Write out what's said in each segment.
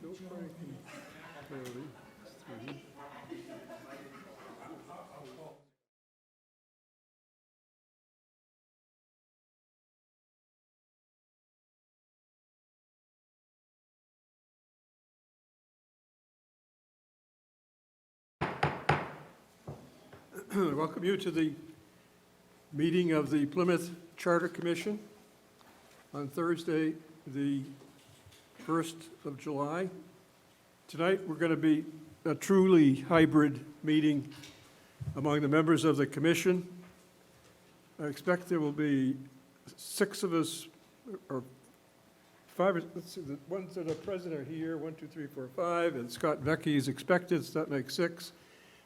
Joe Frankie, Larry, 3. I welcome you to the meeting of the Plymouth Charter Commission on Thursday, the 1st of July. Tonight, we're going to be a truly hybrid meeting among the members of the commission. I expect there will be 6 of us, or 5, let's see, the ones that are present are here, 1, 2, 3, 4, 5, and Scott Vecchi is expected, so that makes 6.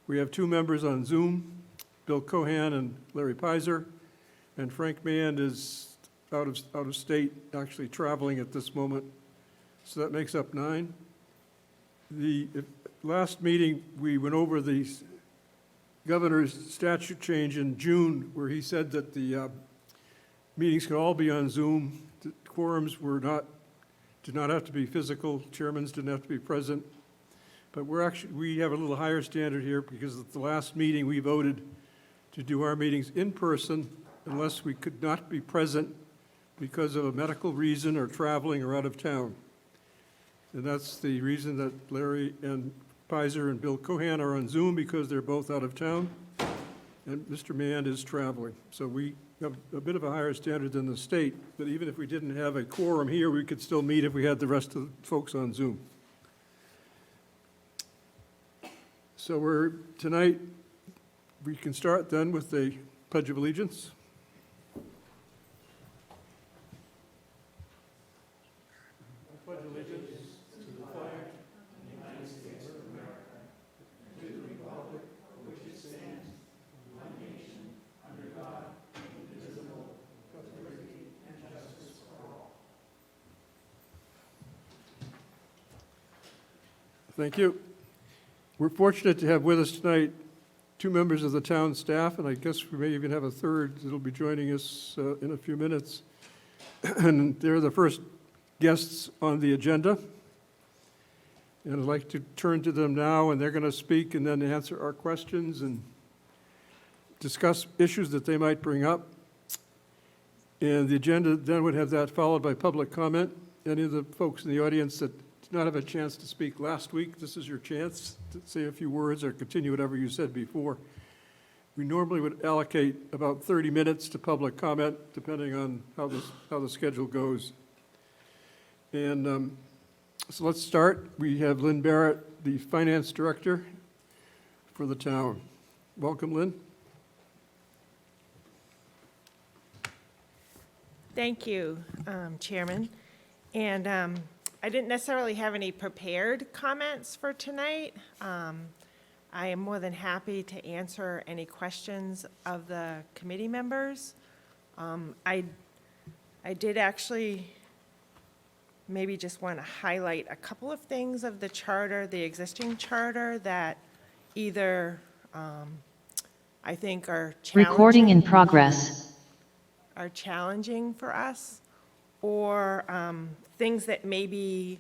We have 2 members on Zoom, Bill Cohan and Larry Pizer, and Frank Mann is out of state, actually traveling at this moment, so that makes up 9. The last meeting, we went over the governor's statute change in June, where he said that the meetings could all be on Zoom. The quorums did not have to be physical. Chairmans didn't have to be present. But we have a little higher standard here because at the last meeting, we voted to do our meetings in person unless we could not be present because of a medical reason or traveling or out of town. And that's the reason that Larry and Pizer and Bill Cohan are on Zoom, because they're both out of town, and Mr. Mann is traveling. So we have a bit of a higher standard than the state, but even if we didn't have a quorum here, we could still meet if we had the rest of the folks on Zoom. So tonight, we can start then with the Pledge of Allegiance. I pledge allegiance to the flag of the United States of America, to the republic for which it stands, one nation, under God, indivisible, with liberty and justice for all. Thank you. We're fortunate to have with us tonight 2 members of the town staff, and I guess we may even have a third that'll be joining us in a few minutes. And they're the first guests on the agenda. And I'd like to turn to them now, and they're going to speak and then answer our questions and discuss issues that they might bring up. And the agenda then would have that followed by public comment. Any of the folks in the audience that did not have a chance to speak last week, this is your chance to say a few words or continue whatever you said before. We normally would allocate about 30 minutes to public comment, depending on how the schedule goes. And so let's start. We have Lynn Barrett, the Finance Director for the town. Welcome, Lynn. Thank you, Chairman. And I didn't necessarily have any prepared comments for tonight. I am more than happy to answer any questions of the committee members. I did actually maybe just want to highlight a couple of things of the charter, the existing charter, that either I think are challenging. Recording in progress. Are challenging for us, or things that maybe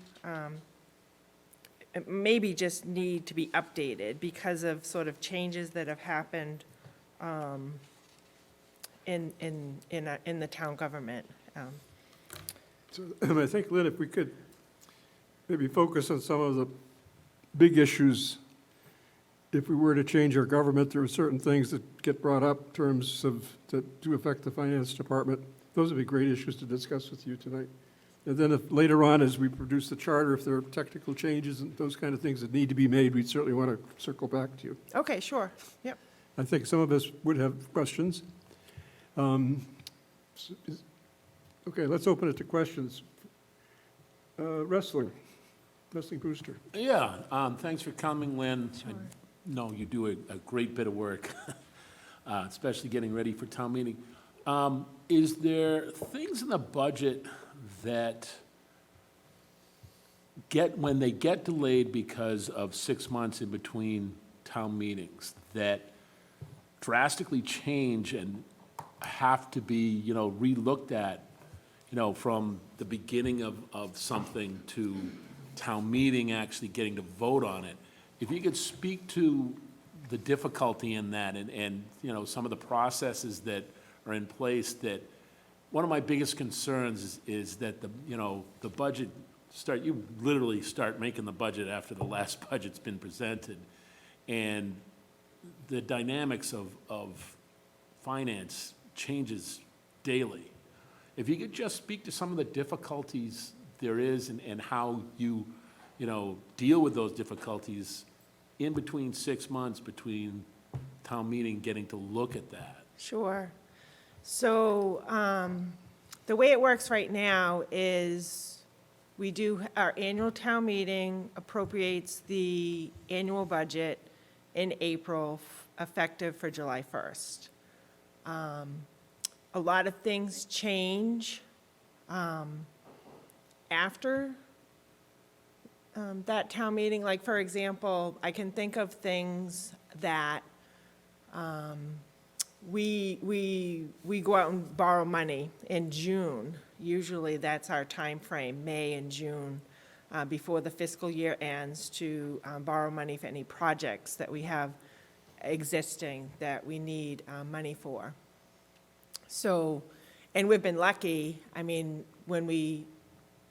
just need to be updated because of sort of changes that have happened in the town government. So I think, Lynn, if we could maybe focus on some of the big issues. If we were to change our government, there are certain things that get brought up in terms of that do affect the finance department. Those would be great issues to discuss with you tonight. And then if later on, as we produce the charter, if there are technical changes and those kind of things that need to be made, we'd certainly want to circle back to you. Okay, sure. Yep. I think some of us would have questions. Okay, let's open it to questions. Wrestling Brewster. Yeah, thanks for coming, Lynn. I know you do a great bit of work, especially getting ready for town meeting. Is there things in the budget that when they get delayed because of 6 months in between town meetings, that drastically change and have to be, re-looked at, from the beginning of something to town meeting actually getting to vote on it. If you could speak to the difficulty in that and, you know, some of the processes that are in place that, one of my biggest concerns is that the budget you literally start making the budget after the last budget's been presented. And the dynamics of finance changes daily. If you could just speak to some of the difficulties there is and how you deal with those difficulties in between 6 months between town meeting getting to look at that. Sure. So the way it works right now is we do, our annual town meeting appropriates the annual budget in April, effective for July 1st. A lot of things change after that town meeting. Like, for example, I can think of things that we go out and borrow money in June. Usually that's our time frame, May and June, before the fiscal year ends, to borrow money for any projects that we have existing that we need money for. So, and we've been lucky. I mean,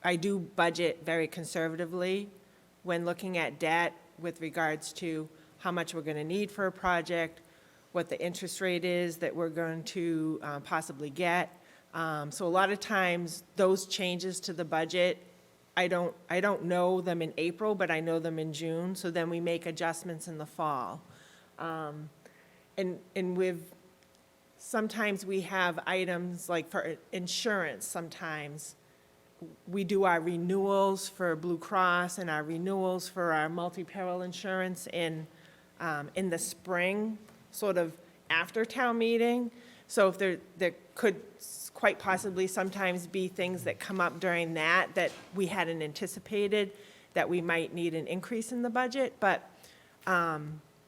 I do budget very conservatively when looking at debt with regards to how much we're going to need for a project, what the interest rate is that we're going to possibly get. So a lot of times, those changes to the budget, I don't know them in April, but I know them in June, so then we make adjustments in the fall. And sometimes we have items, like for insurance, sometimes we do our renewals for Blue Cross and our renewals for our multi-peril insurance in the spring, sort of after town meeting. So if there could quite possibly sometimes be things that come up during that we hadn't anticipated, that we might need an increase in the budget. But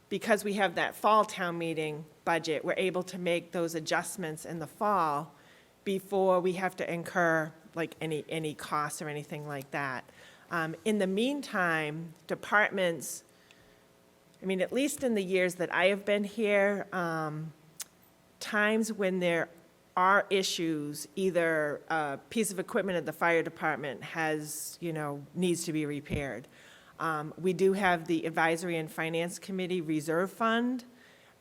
because we have that fall town meeting budget, we're able to make those adjustments in the fall before we have to incur like any costs or anything like that. In the meantime, departments, I mean, at least in the years that I have been here, times when there are issues, either a piece of equipment at the fire department needs to be repaired. We do have the Advisory and Finance Committee Reserve Fund.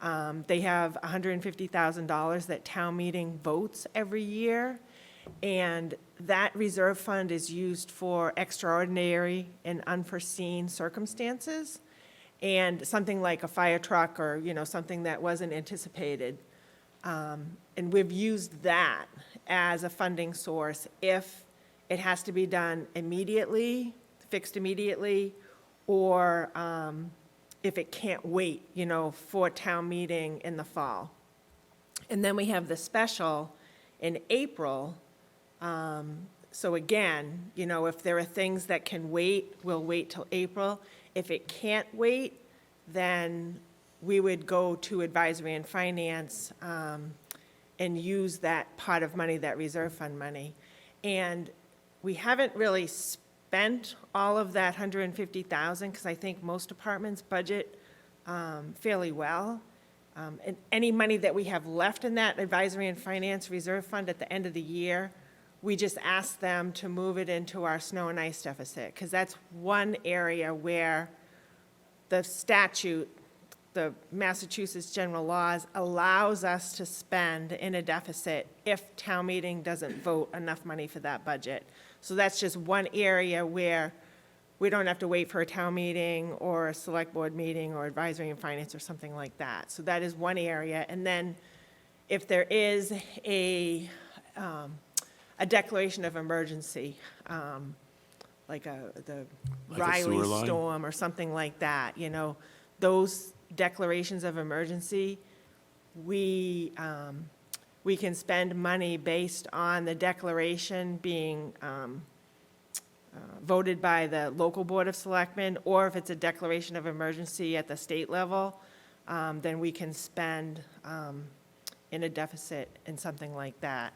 They have $150,000 that town meeting votes every year. And that reserve fund is used for extraordinary and unforeseen circumstances. And something like a fire truck or, something that wasn't anticipated. And we've used that as a funding source if it has to be done immediately, fixed immediately, or if it can't wait, for town meeting in the fall. And then we have the special in April. So again, if there are things that can wait, we'll wait till April. If it can't wait, then we would go to Advisory and Finance and use that pot of money, that reserve fund money. And we haven't really spent all of that $150,000 because I think most departments budget fairly well. And any money that we have left in that Advisory and Finance reserve fund at the end of the year, we just ask them to move it into our snow and ice deficit, because that's one area where the statute, the Massachusetts general laws, allows us to spend in a deficit if town meeting doesn't vote enough money for that budget. So that's just one area where we don't have to wait for a town meeting or a select board meeting or Advisory and Finance or something like that. So that is one area. And then if there is a declaration of emergency, like the Like a sewer Riley line? storm or something like that, those declarations of emergency, we can spend money based on the declaration being voted by the local Board of Selectmen, or if it's a declaration of emergency at the state level, then we can spend in a deficit and something like that.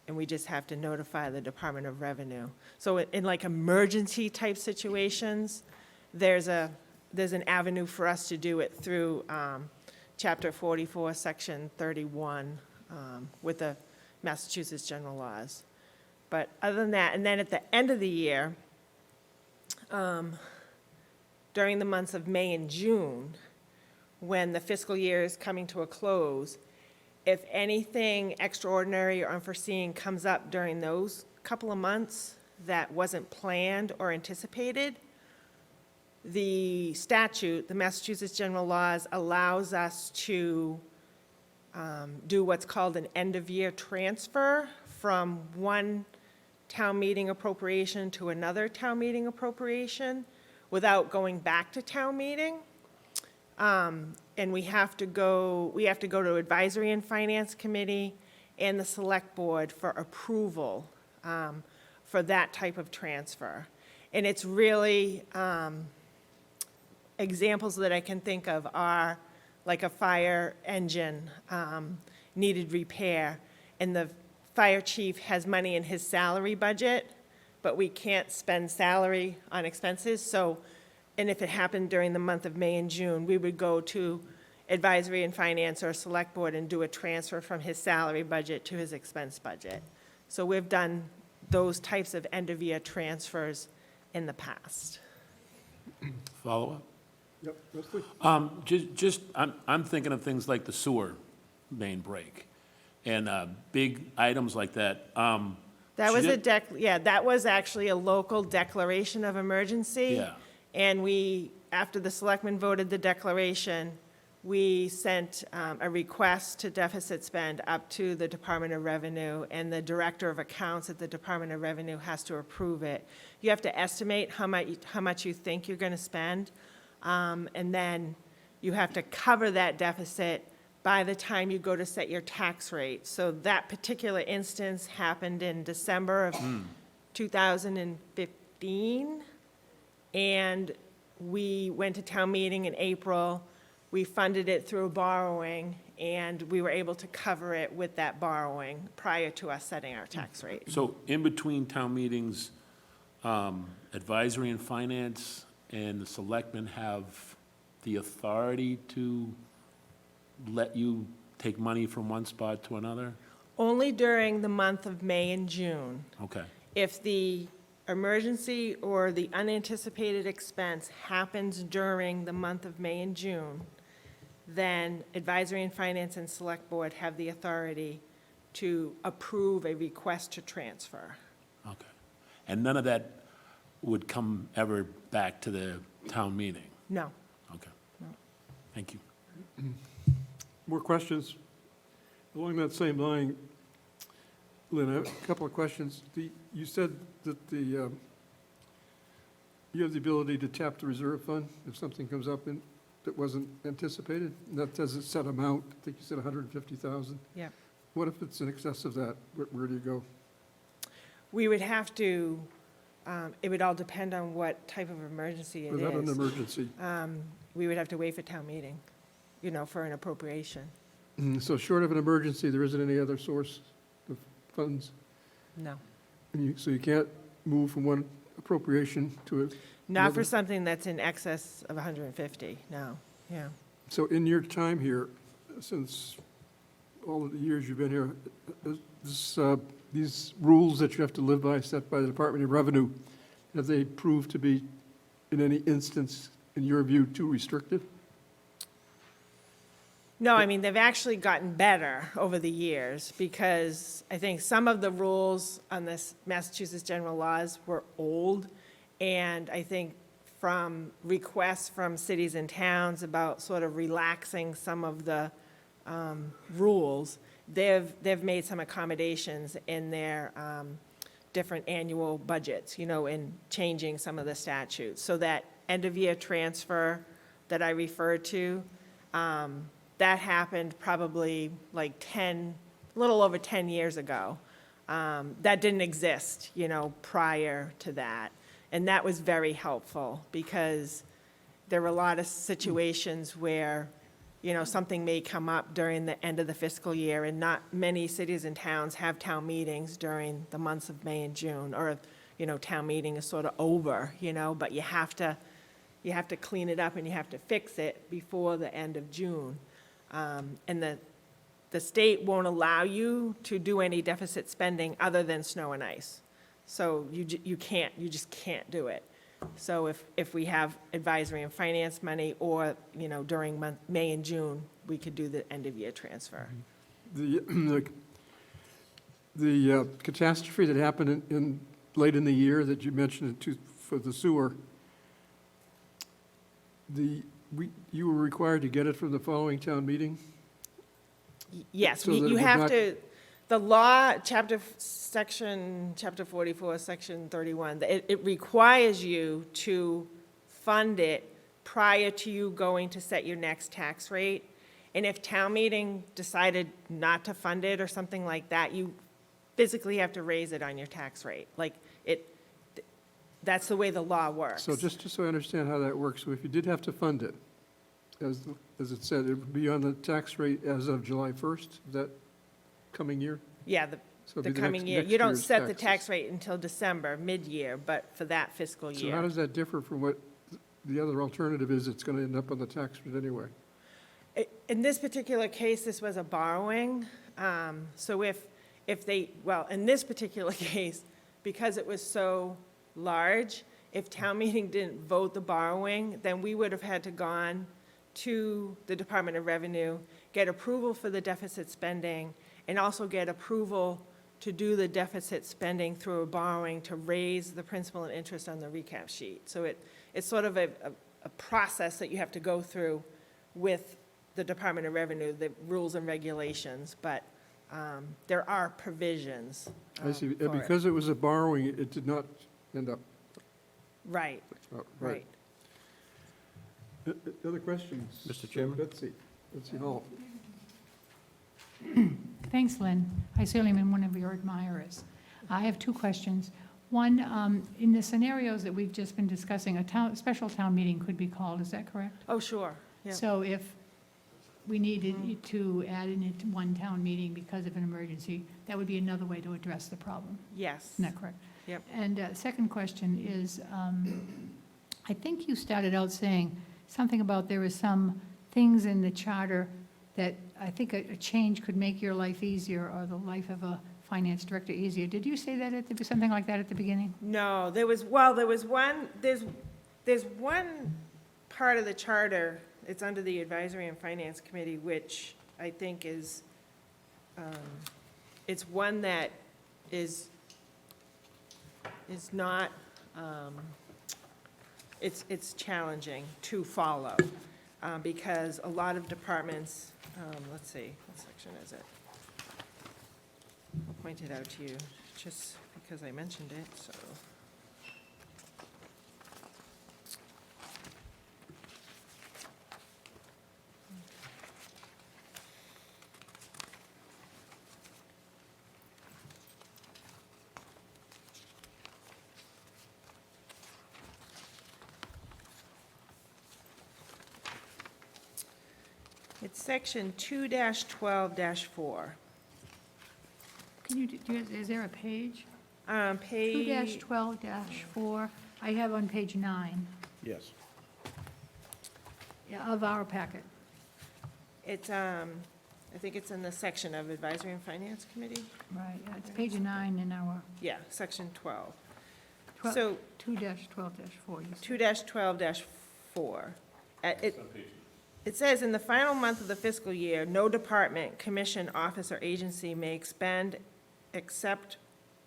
and we just have to notify the Department of Revenue. So in like emergency type situations, there's an avenue for us to do it through Chapter 44, Section 31, with the Massachusetts general laws. But other than that, and then at the end of the year, during the months of May and June, when the fiscal year is coming to a close, if anything extraordinary or unforeseen comes up during those couple of months that wasn't planned or anticipated, the statute, the Massachusetts general laws, allows us to do what's called an end-of-year transfer from one town meeting appropriation to another town meeting appropriation without going back to town meeting. And we have to go to Advisory and Finance Committee and the Select Board for approval for that type of transfer. And it's really, examples that I can think of are like a fire engine needed repair, and the fire chief has money in his salary budget, but we can't spend salary on expenses, so, and if it happened during the month of May and June, we would go to Advisory and Finance or Select Board and do a transfer from his salary budget to his expense budget. So we've done those types of end-of-year transfers in the past. Follow-up? Yep, Leslie? I'm thinking of things like the sewer main break and big items like that. That was should it- that was actually a local declaration of emergency. Yeah. And we, after the selectmen voted the declaration, we sent a request to deficit spend up to the Department of Revenue, and the Director of Accounts at the Department of Revenue has to approve it. You have to estimate how much you think you're gonna spend, and then you have to cover that deficit by the time you go to set your tax rate. So that particular instance happened in December of 2015. And we went to town meeting in April, we funded it through borrowing, and we were able to cover it with that borrowing prior to us setting our tax rate. So in between town meetings, Advisory and Finance and the selectmen have the authority to let you take money from one spot to another? Only during the month of May and June. Okay, If the emergency or the unanticipated expense happens during the month of May and June, then Advisory and Finance and Select Board have the authority to approve a request to transfer. okay. And none of that would come ever back to the town meeting? No. Okay. Thank you. More questions? Along that same line, Lynn, I have a couple of questions. You said that you have the ability to tap the reserve fund if something comes up that wasn't anticipated? And that says it's set amount, I think you said 150,000. Yep. What if it's in excess of that? Where do you go? We would have to, it would all depend on what type of emergency it Is that an is. emergency? We would have to wait for town meeting, for an appropriation. So short of an emergency, there isn't any other source of funds? No. So you can't move from one appropriation to a... Not for Another- something that's in excess of 150, no, yeah. So in your time here, since all of the years you've been here, these rules that you have to live by, set by the Department of Revenue, have they proved to be, in any instance, in your view, too restrictive? No, I mean, they've actually gotten better over the years, because I think some of the rules on this Massachusetts general laws were old, and I think from requests from cities and towns about sort of relaxing some of the rules, they've made some accommodations in their different annual budgets, in changing some of the statutes. So that end-of-year transfer that I referred to, that happened probably like a little over 10 years ago. That didn't exist, prior to that. And that was very helpful, because there were a lot of situations where, something may come up during the end of the fiscal year, and not many cities and towns have town meetings during the months of May and June, or, town meeting is sort of over, but you have to clean it up and you have to fix it before the end of June. And the state won't allow you to do any deficit spending other than snow and ice. So you just can't do it. So if we have advisory and finance money, or, during May and June, we could do the end-of-year transfer. The catastrophe that happened late in the year that you mentioned for the sewer, you were required to get it from the following town meeting? Yes, So that it you would have not- to, the law, chapter 44, section 31, it requires you to fund it prior to you going to set your next tax rate. And if town meeting decided not to fund it or something like that, you physically have to raise it on your tax rate. That's the way the law works. So just so I understand how that works, so if you did have to fund it, as it said, it would be on the tax rate as of July 1st, that coming year? Yeah, So it'd the be coming year. next You don't year's set the taxes. tax rate until December, mid-year, but for that fiscal So how year. does that differ from what the other alternative is? It's going to end up on the tax rate anyway. In this particular case, this was a borrowing. So if they, well, in this particular case, because it was so large, if town meeting didn't vote the borrowing, then we would have had to gone to the Department of Revenue, get approval for the deficit spending, and also get approval to do the deficit spending through a borrowing to raise the principal and interest on the recap sheet. So it's sort of a process that you have to go through with the Department of Revenue, the rules and regulations, but there are provisions I see, for it. because it was a borrowing, it did not end up, Right, right. Other questions? Mr. Chairman? Betsy Hall. Thanks, Lynn. I certainly am one of your admirers. I have two questions. One, in the scenarios that we've just been discussing, special town meeting could be called, is that correct? Oh, sure, yeah. So if we needed to add in it one town meeting because of an emergency, that would be another way to address the problem. Yes. Isn't that correct? Yep. And second question is, I think you started out saying something about there were some things in the charter that I think a change could make your life easier, or the life of a finance director easier. Did you say that something like that at the beginning? No, there's one part of the charter, it's under the Advisory and Finance Committee, which I think is, it's one that is not, it's challenging to follow, because a lot of departments, let's see, what section is it? I'll point it out to you, just because I mentioned it, so. It's section 2-12-4. Can you, is there a page? Page, 2-12-4, I have on page 9 Yes. of our packet. it's, I think it's in the section of Advisory and Finance Committee. Right, yeah, it's page 9 in our Yeah, section 12. 12 So 2-12-4. you said. 2-12-4. It says, in the final month of the fiscal year, no department, commission, office, or agency may expend, except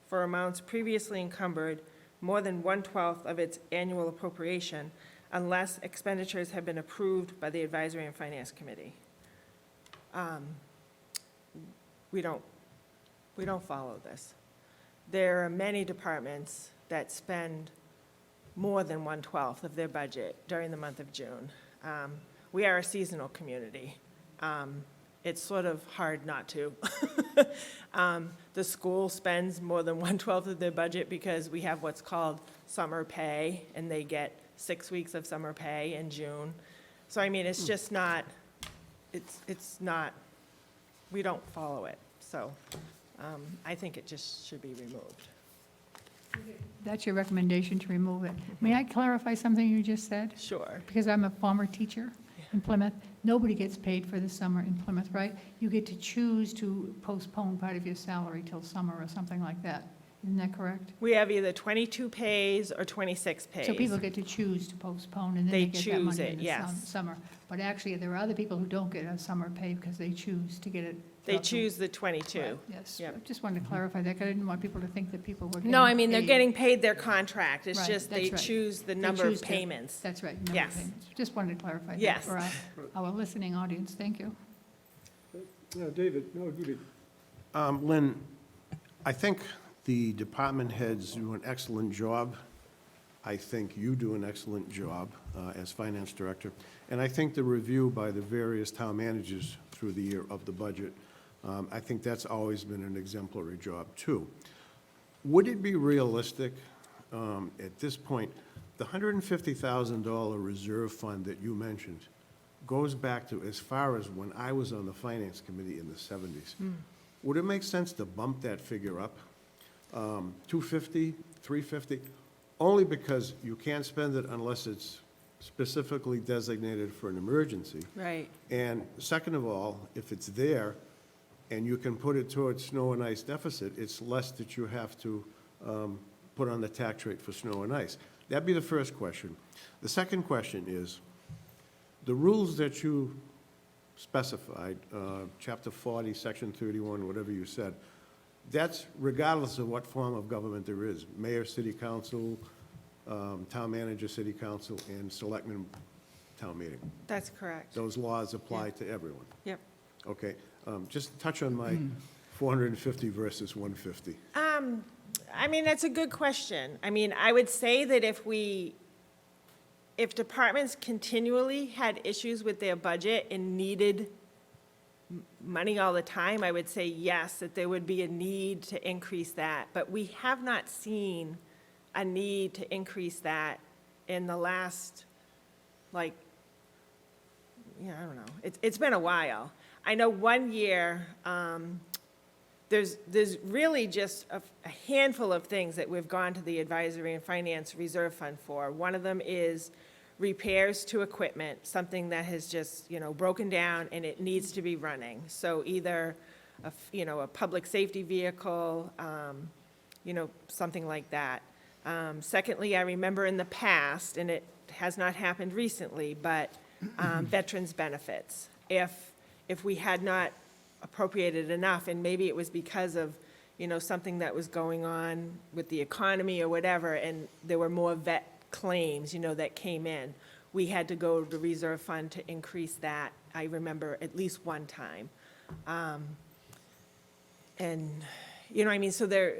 for amounts previously encumbered, more than 1/12 of its annual appropriation, unless expenditures have been approved by the Advisory and Finance Committee. We don't follow this. There are many departments that spend more than 1/12 of their budget during the month of June. We are a seasonal community. It's sort of hard not to. The school spends more than 1/12 of their budget because we have what's called summer pay, and they get 6 weeks of summer pay in June. So, I mean, it's just not, it's not, we don't follow it. So I think it just should be removed. That's your recommendation, to remove it. May I clarify something you just said? Sure. Because I'm a former teacher in Plymouth. Nobody gets paid for the summer in Plymouth, right? You get to choose to postpone part of your salary till summer or something like that. Isn't that correct? We have either 22 pays or 26 pays. So people get to choose to postpone, and then They they get that choose money it, in the yes. summer. But actually, there are other people who don't get a summer pay because they choose to get it. They throughout the- choose the 22. Right, yes. Yep. I just wanted to clarify that, 'cause I didn't want people to think that people were getting No, I mean, they're paid. getting paid their contract. It's Right, just they that's right. choose the They number choose of to- payments. That's right. number of Yes. payments. Just wanted to clarify that Yes. for our listening audience. Thank you. David, no, Judy. Lynn, I think the department heads do an excellent job. I think you do an excellent job as finance director. And I think the review by the various town managers through the year of the budget, I think that's always been an exemplary job, too. Would it be realistic at this point, the $150,000 reserve fund that you mentioned goes back to as far as when I was on the finance committee in the 70s. Would it make sense to bump that figure up? 250, 350? Only because you can't spend it unless it's specifically designated for an emergency. Right. And second of all, if it's there and you can put it towards snow and ice deficit, it's less that you have to put on the tax rate for snow and ice. That'd be the first question. The second question is, the rules that you specified, Chapter 40, Section 31, whatever you said, that's regardless of what form of government there is, mayor, city council, town manager, city council, and selectmen town meeting. That's correct. Those laws apply to everyone. Yep. Okay, just touch on my 450 versus 150. I mean, that's a good question. I mean, I would say that if departments continually had issues with their budget and needed money all the time, I would say yes, that there would be a need to increase that. But we have not seen a need to increase that in the last, like, I don't know. It's been a while. I know one year, there's really just a handful of things that we've gone to the Advisory and Finance Reserve Fund for. One of them is repairs to equipment, something that has just, broken down and it needs to be running. So either, a public safety vehicle, something like that. Secondly, I remember in the past, and it has not happened recently, but veterans' benefits. If we had not appropriated enough, and maybe it was because of, something that was going on with the economy or whatever, and there were more vet claims, that came in, we had to go to the reserve fund to increase that, I remember at least one time. And, so there,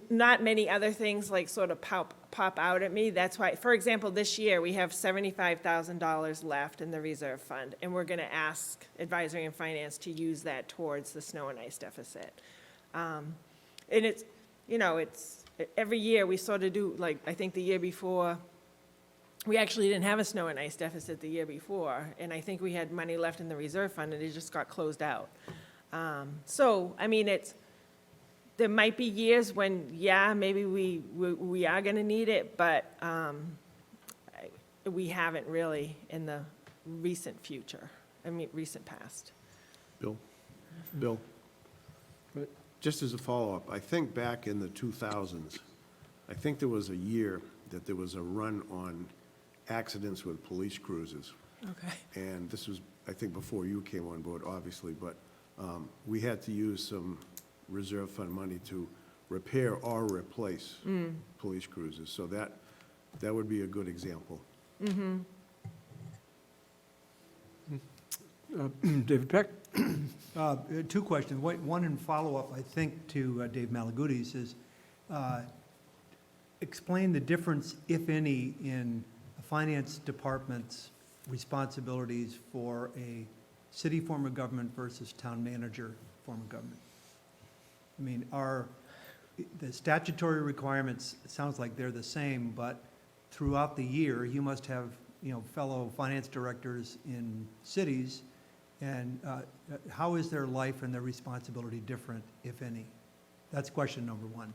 not many other things like sort of pop out at me. That's why, for example, this year, we have $75,000 left in the reserve fund, and we're gonna ask Advisory and Finance to use that towards the snow and ice deficit. And it's, every year we sort of do, like, I think the year before, we actually didn't have a snow and ice deficit the year before, and I think we had money left in the reserve fund, and it just got closed out. So, I mean, there might be years when, maybe we are gonna need it, but we haven't really in the recent past. Bill? Right. Just as a follow-up, I think back in the 2000s, I think there was a year that there was a run on accidents with police cruisers. Okay. And this was, I think, before you came on board, obviously, but we had to use some reserve fund money to repair or replace police cruisers. So that would be a good example. David Peck? Two questions. One in follow-up, I think, to Dave Malagutis is, explain the difference, if any, in the finance department's responsibilities for a city form of government versus town manager form of government. I mean, the statutory requirements, it sounds like they're the same, but throughout the year, you must have, fellow finance directors in cities And how is their life and their responsibility different, if any? That's question number one.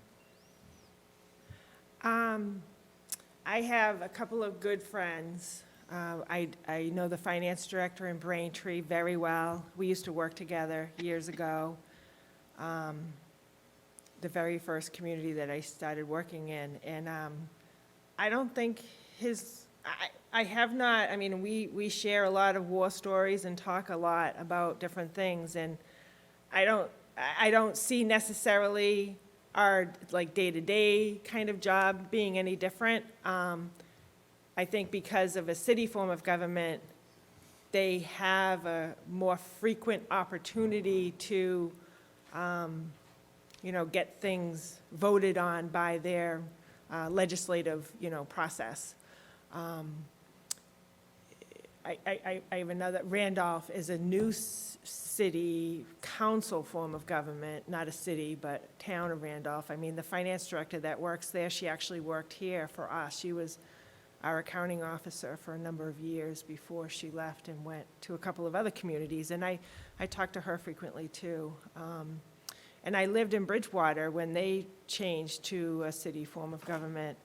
I have a couple of good friends. I know the finance director in Braintree very well. We used to work together years ago. The very first community that I started working in. And I don't think I have not, I mean, we share a lot of war stories and talk a lot about different things. And I don't see necessarily our like day-to-day kind of job being any different. I think because of a city form of government, they have a more frequent opportunity to, get things voted on by their legislative, process. I have another, Randolph is a new city council form of government, not a city, but town of Randolph. I mean, the finance director that works there, she actually worked here for us. She was our accounting officer for a number of years before she left and went to a couple of other communities. And I talked to her frequently, too. And I lived in Bridgewater when they changed to a city form of government.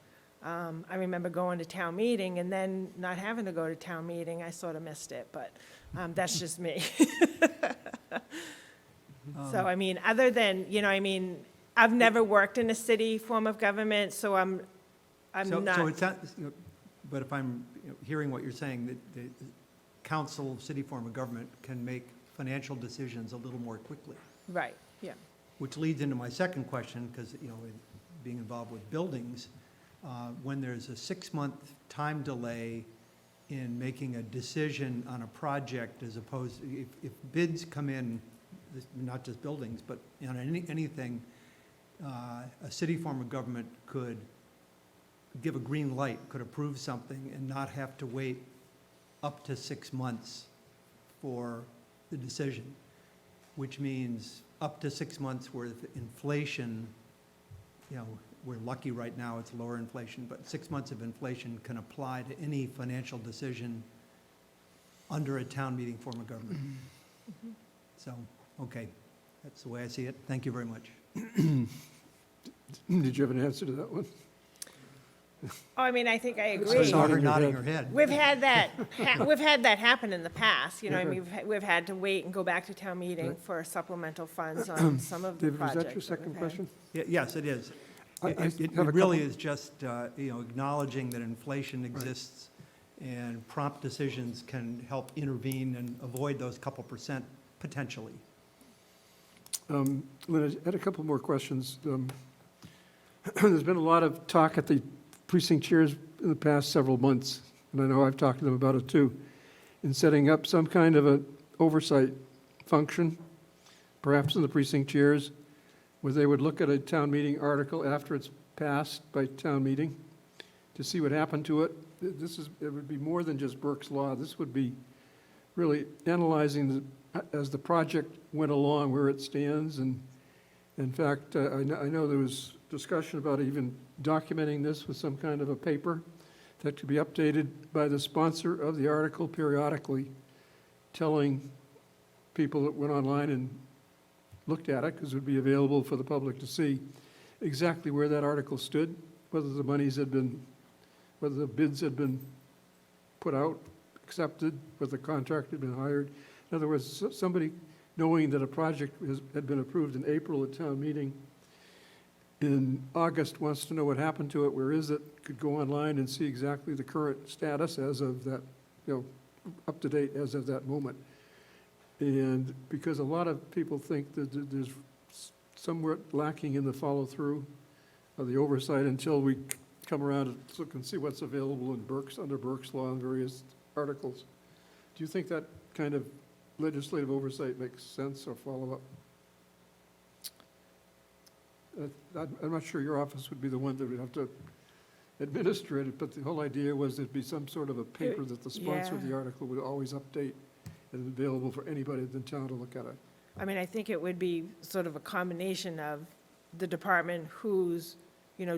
I remember going to town meeting and then not having to go to town meeting. I sort of missed it, but that's just me. So, I mean, other than, I've never worked in a city form of government, so I'm not. So it's not, but if I'm hearing what you're saying, that the council, city form of government can make financial decisions a little more quickly. Right, yeah. Which leads into my second question, because, being involved with buildings, when there's a 6-month time delay in making a decision on a project as opposed, if bids come in, not just buildings, but on anything, a city form of government could give a green light, could approve something and not have to wait up to 6 months for the decision, which means up to 6 months worth of inflation, we're lucky right now, it's lower inflation, but 6 months of inflation can apply to any financial decision under a town meeting form of government. So, okay, that's the way I see it. Thank you very much. Did you have an answer to that one? Oh, I mean, I think I I agree. saw her Nodding your nodding head. her head. We've had that happen in the past, I mean, we've had to wait and go back to town meeting Right. for supplemental funds on some of the David, was projects. that your second we've had. question? Yes, it is. I It have a really couple- is just, acknowledging that inflation exists and prompt decisions can help intervene and avoid those couple percent potentially. Lynn, I had a couple more questions. There's been a lot of talk at the precinct chairs in the past several months, and I know I've talked to them about it too, in setting up some kind of an oversight function, perhaps in the precinct chairs, where they would look at a town meeting article after it's passed by town meeting to see what happened to it. It would be more than just Burke's Law. This would be really analyzing as the project went along, where it stands. And in fact, I know there was discussion about even documenting this with some kind of a paper that could be updated by the sponsor of the article periodically, telling people that went online and looked at it, because it would be available for the public to see exactly where that article stood, whether the monies had been, whether the bids had been put out, accepted, whether the contract had been hired. In other words, somebody knowing that a project had been approved in April at town meeting, in August wants to know what happened to it, where is it, could go online and see exactly the current status as of that, up to date as of that moment. And because a lot of people think that there's somewhat lacking in the follow-through of the oversight until we come around and look and see what's available in under Burke's Law and various articles. Do you think that kind of legislative oversight makes sense or follow-up? I'm not sure your office would be the one that would have to administer it, but the whole idea was there'd be some sort of a paper that the sponsor of the Yeah. article would always update and available for anybody in town to look at it. I mean, I think it would be sort of a combination of the department who's,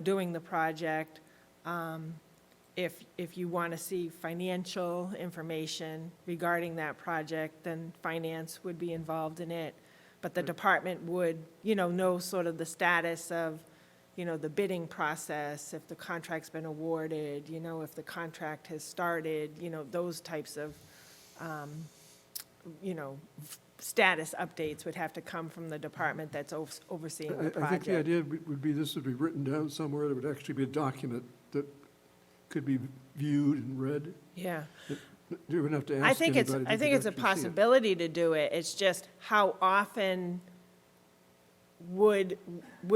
doing the project, if you want to see financial information regarding that project, then finance would be involved in it. But the department would, know sort of the status of, the bidding process, if the contract's been awarded, if the contract has started, those types of, status updates would have to come from the department that's overseeing the I think the project. idea would be this would be written down somewhere, there would actually be a document that could be viewed and read. Yeah. You wouldn't have to I ask think anybody. I think it's a possibility to do it. It's just how often would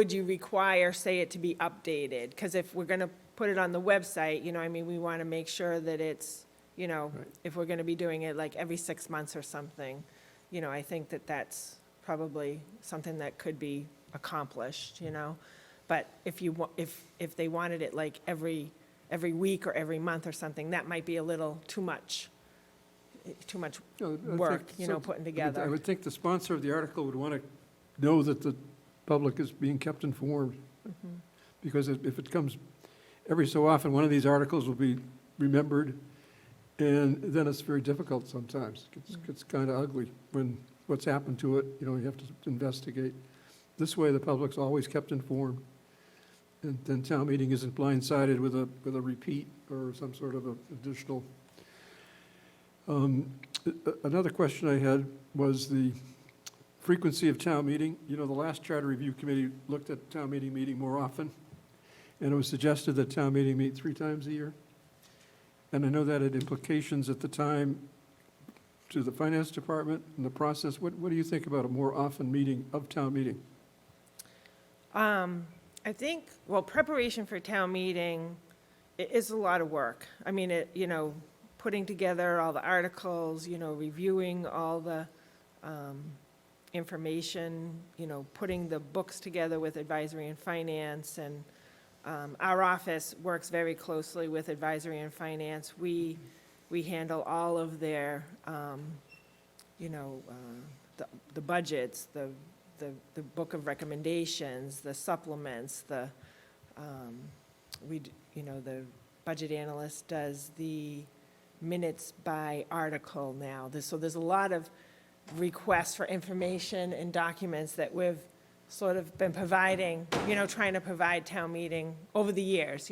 you require, say, it to be updated? Because if we're going to put it on the website, we want to make sure that it's, Right. if we're going to be doing it like every 6 months or something, I think that that's probably something that could be accomplished, But if they wanted it like every week or every month or something, that might be a little too much work, putting I together. would think the sponsor of the article would want to know that the public is being kept informed. Mm-hmm. Because if it comes every so often, one of these articles will be remembered, and then it's very difficult sometimes. It's kind of ugly when what's happened to it, you have to investigate. This way, the public's always kept informed, and then town meeting isn't blindsided with a repeat or some sort of additional. Another question I had was the frequency of town meeting. The last Charter Review Committee looked at town meeting more often, and it was suggested that town meeting meet 3 times a year. And I know that had implications at the time to the finance department and the process. What do you think about a more often meeting of town meeting? I think, preparation for town meeting is a lot of work. I mean, putting together all the articles, reviewing all the information, putting the books together with advisory and finance, and our office works very closely with advisory and finance. We handle all of their, the budgets, the book of recommendations, the supplements, the budget analyst does the minutes by article now. So there's a lot of requests for information and documents that we've sort of been providing, trying to provide town meeting over the years,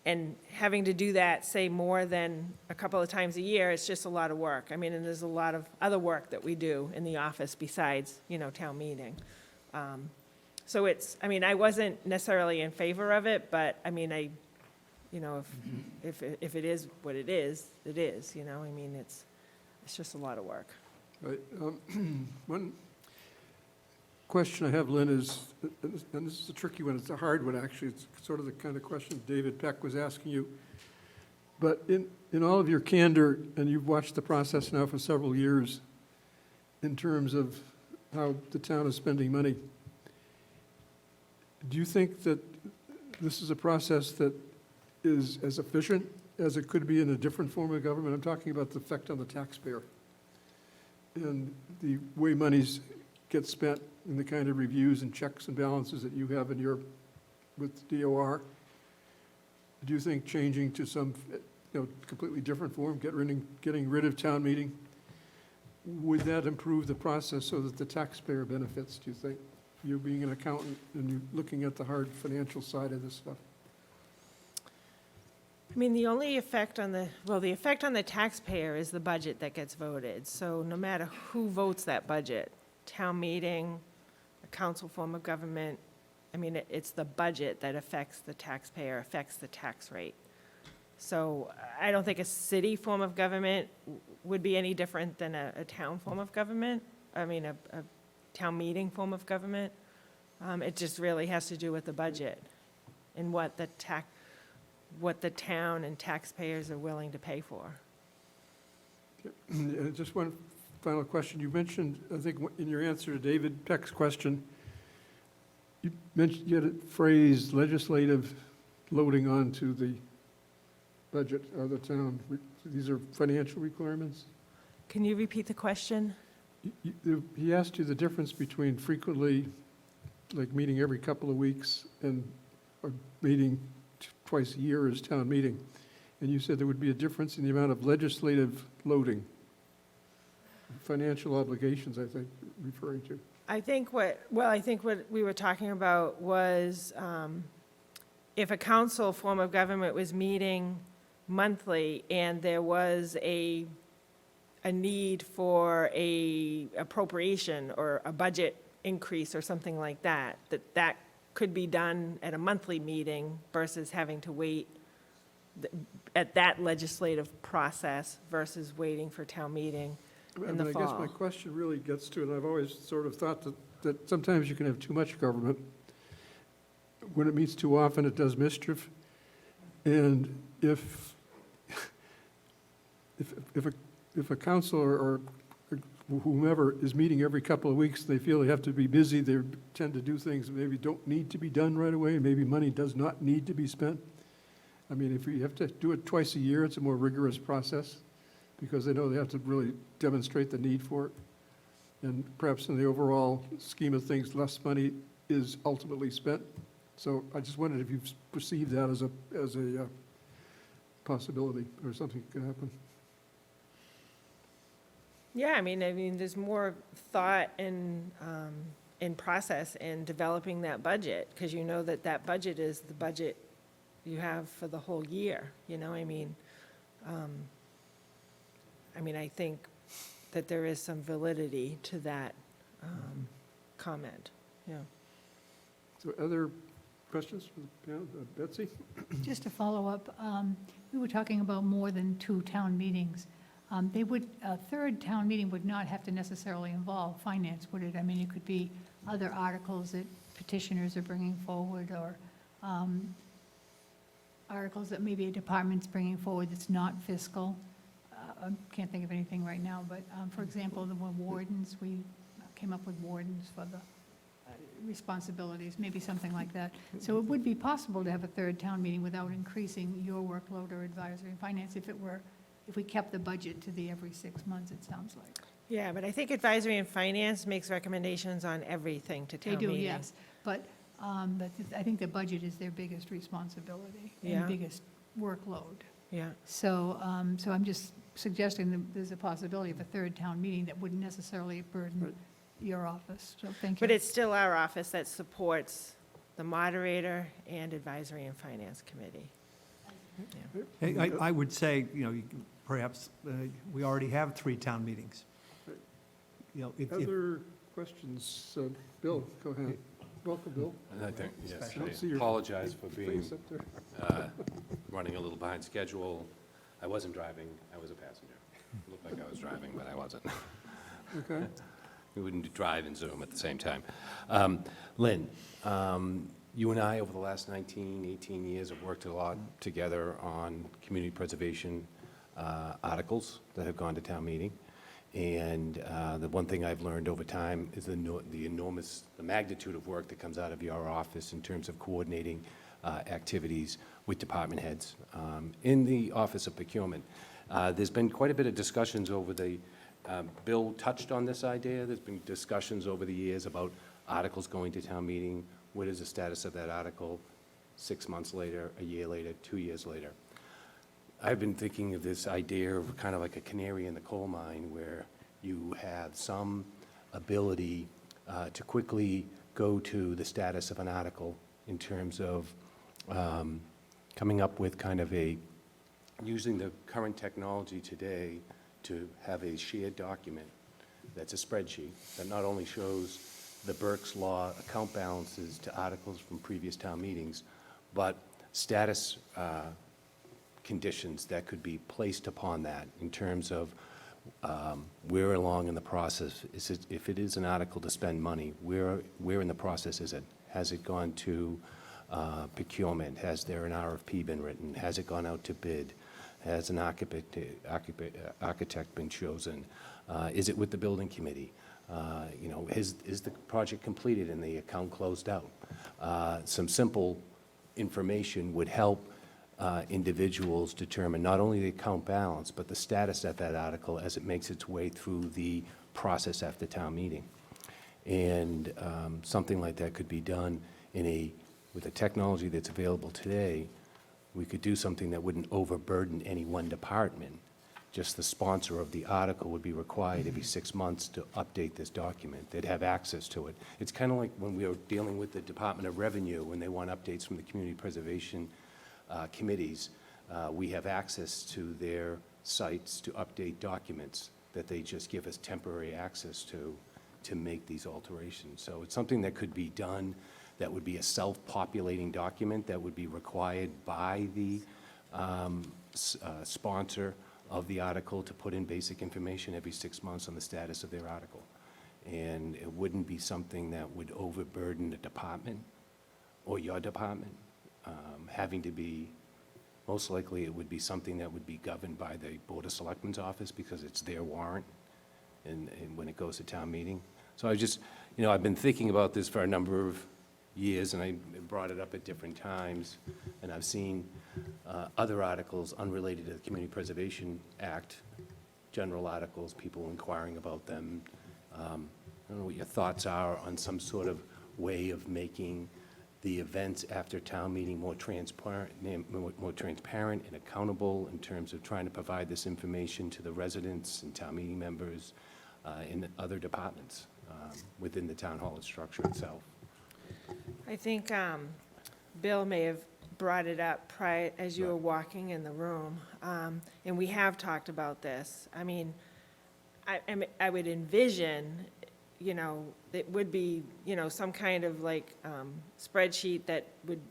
and having to do that, say, more than a couple of times a year, it's just a lot of work. I mean, and there's a lot of other work that we do in the office besides, town meeting. So I wasn't necessarily in favor of it, but if it is what it is, it is, it's just a lot of work. Right. One question I have, Lynn, is, and this is a tricky one, it's a hard one, actually. It's sort of the kind of question David Peck was asking you. But in all of your candor, and you've watched the process now for several years, in terms of how the town is spending money, do you think that this is a process that is as efficient as it could be in a different form of government? I'm talking about the effect on the taxpayer and the way monies get spent in the kind of reviews and checks and balances that you have with DOR. Do you think changing to some, completely different form, getting rid of town meeting, would that improve the process so that the taxpayer benefits, do you think? You being an accountant and you looking at the hard financial side of this stuff. The only effect on the effect on the taxpayer is the budget that gets voted. So no matter who votes that budget, town meeting, a council form of government, it's the budget that affects the taxpayer, affects the tax rate. So I don't think a city form of government would be any different than a town form of government. A town meeting form of government. It just really has to do with the budget and what the town and taxpayers are willing to pay for. Just one final question. You mentioned, I think, in your answer to David Peck's question, you mentioned, you had a phrase, legislative loading onto the budget of the town. These are financial requirements? Can you repeat the question? He asked you the difference between frequently, like meeting every couple of weeks, and a meeting twice a year as town meeting. and you said there would be a difference in the amount of legislative loading, financial obligations, I think, referring to. I think what we were talking about was if a council form of government was meeting monthly and there was a need for a appropriation or a budget increase or something like that, that could be done at a monthly meeting versus having to wait at that legislative process versus waiting for town meeting in the I guess my fall. question really gets to, and I've always sort of thought that sometimes you can have too much government. When it meets too often, it does mischief. And if a council or whomever is meeting every couple of weeks, they feel they have to be busy, they tend to do things that maybe don't need to be done right away, maybe money does not need to be spent. I mean, if you have to do it twice a year, it's a more rigorous process, because they know they have to really demonstrate the need for it. And perhaps in the overall scheme of things, less money is ultimately spent. So I just wondered if you've perceived that as a possibility or something that could happen. Yeah, I mean, there's more thought and process in developing that budget, because you know that budget is the budget you have for the whole year, you know, I mean, I think that there is some validity to that comment, yeah. So other questions from the panel? Betsy? Just to follow up, we were talking about more than 2 town meetings. A third town meeting would not have to necessarily involve finance, would it? I mean, it could be other articles that petitioners are bringing forward, or articles that maybe a department's bringing forward that's not fiscal. I can't think of anything right now, but for example, the wardens, we came up with wardens for the responsibilities, maybe something like that. So it would be possible to have a third town meeting without increasing your workload or advisory and finance if we kept the budget to the every 6 months, it sounds like. Yeah, but I think advisory and finance makes recommendations on everything to They town do, meeting. yes, but I think the budget is their biggest responsibility Yeah. and biggest workload. Yeah, So I'm just suggesting that there's a possibility of a third town meeting that wouldn't necessarily burden Right. your office, so thank you. but it's still our office that supports the moderator and advisory and finance committee. I would say, perhaps we already have 3 town meetings. If Other questions? Bill, go ahead. Welcome, Bill. And I think, yes, I don't see your I apologize for being, Face up there. running a little behind schedule. I wasn't driving, I was a passenger. It looked like I was driving, but I wasn't. Okay. We wouldn't drive and Zoom at the same time. Lynn, you and I, over the last 19, 18 years, have worked a lot together on community preservation articles that have gone to town meeting. And the one thing I've learned over time is the magnitude of work that comes out of your office in terms of coordinating activities with department heads. In the Office of Procurement, there's been quite a bit of discussions over Bill touched on this idea. There's been discussions over the years about articles going to town meeting. What is the status of that article 6 months later, a year later, 2 years later? I've been thinking of this idea of kind of like a canary in the coal mine, where you have some ability to quickly go to the status of an article in terms of coming up with kind of using the current technology today to have a shared document that's a spreadsheet that not only shows the Burke's Law account balances to articles from previous town meetings, but status conditions that could be placed upon that in terms of where along in the process, if it is an article to spend money, where in the process is it? Has it gone to procurement? Has there an RFP been written? Has it gone out to bid? Has an architect been chosen? Is it with the building committee? Is the project completed and the account closed out? Some simple information would help individuals determine not only the account balance, but the status of that article as it makes its way through the process after town meeting. And something like that could be done with the technology that's available today, we could do something that wouldn't overburden any one department. Just the sponsor of the article would be required every 6 months to update this document. They'd have access to it. It's kind of like when we were dealing with the Department of Revenue, when they want updates from the community preservation committees. We have access to their sites to update documents that they just give us temporary access to make these alterations. So it's something that could be done, that would be a self-populating document that would be required by the sponsor of the article to put in basic information every 6 months on the status of their article. And it wouldn't be something that would overburden the department or your department, having to be, most likely it would be something that would be governed by the Board of Selectmen's office because it's their warrant and when it goes to town meeting. So I just, I've been thinking about this for a number of years, and I brought it up at different times, and I've seen other articles unrelated to the Community Preservation Act, general articles, people inquiring about them. I don't know what your thoughts are on some sort of way of making the events after town meeting more transparent and accountable in terms of trying to provide this information to the residents and town meeting members in other departments within the town hall structure itself. I think Bill may have brought it up prior, as you were walking in the room, and we have talked about this. I mean, I would envision, it would be, some kind of like spreadsheet that would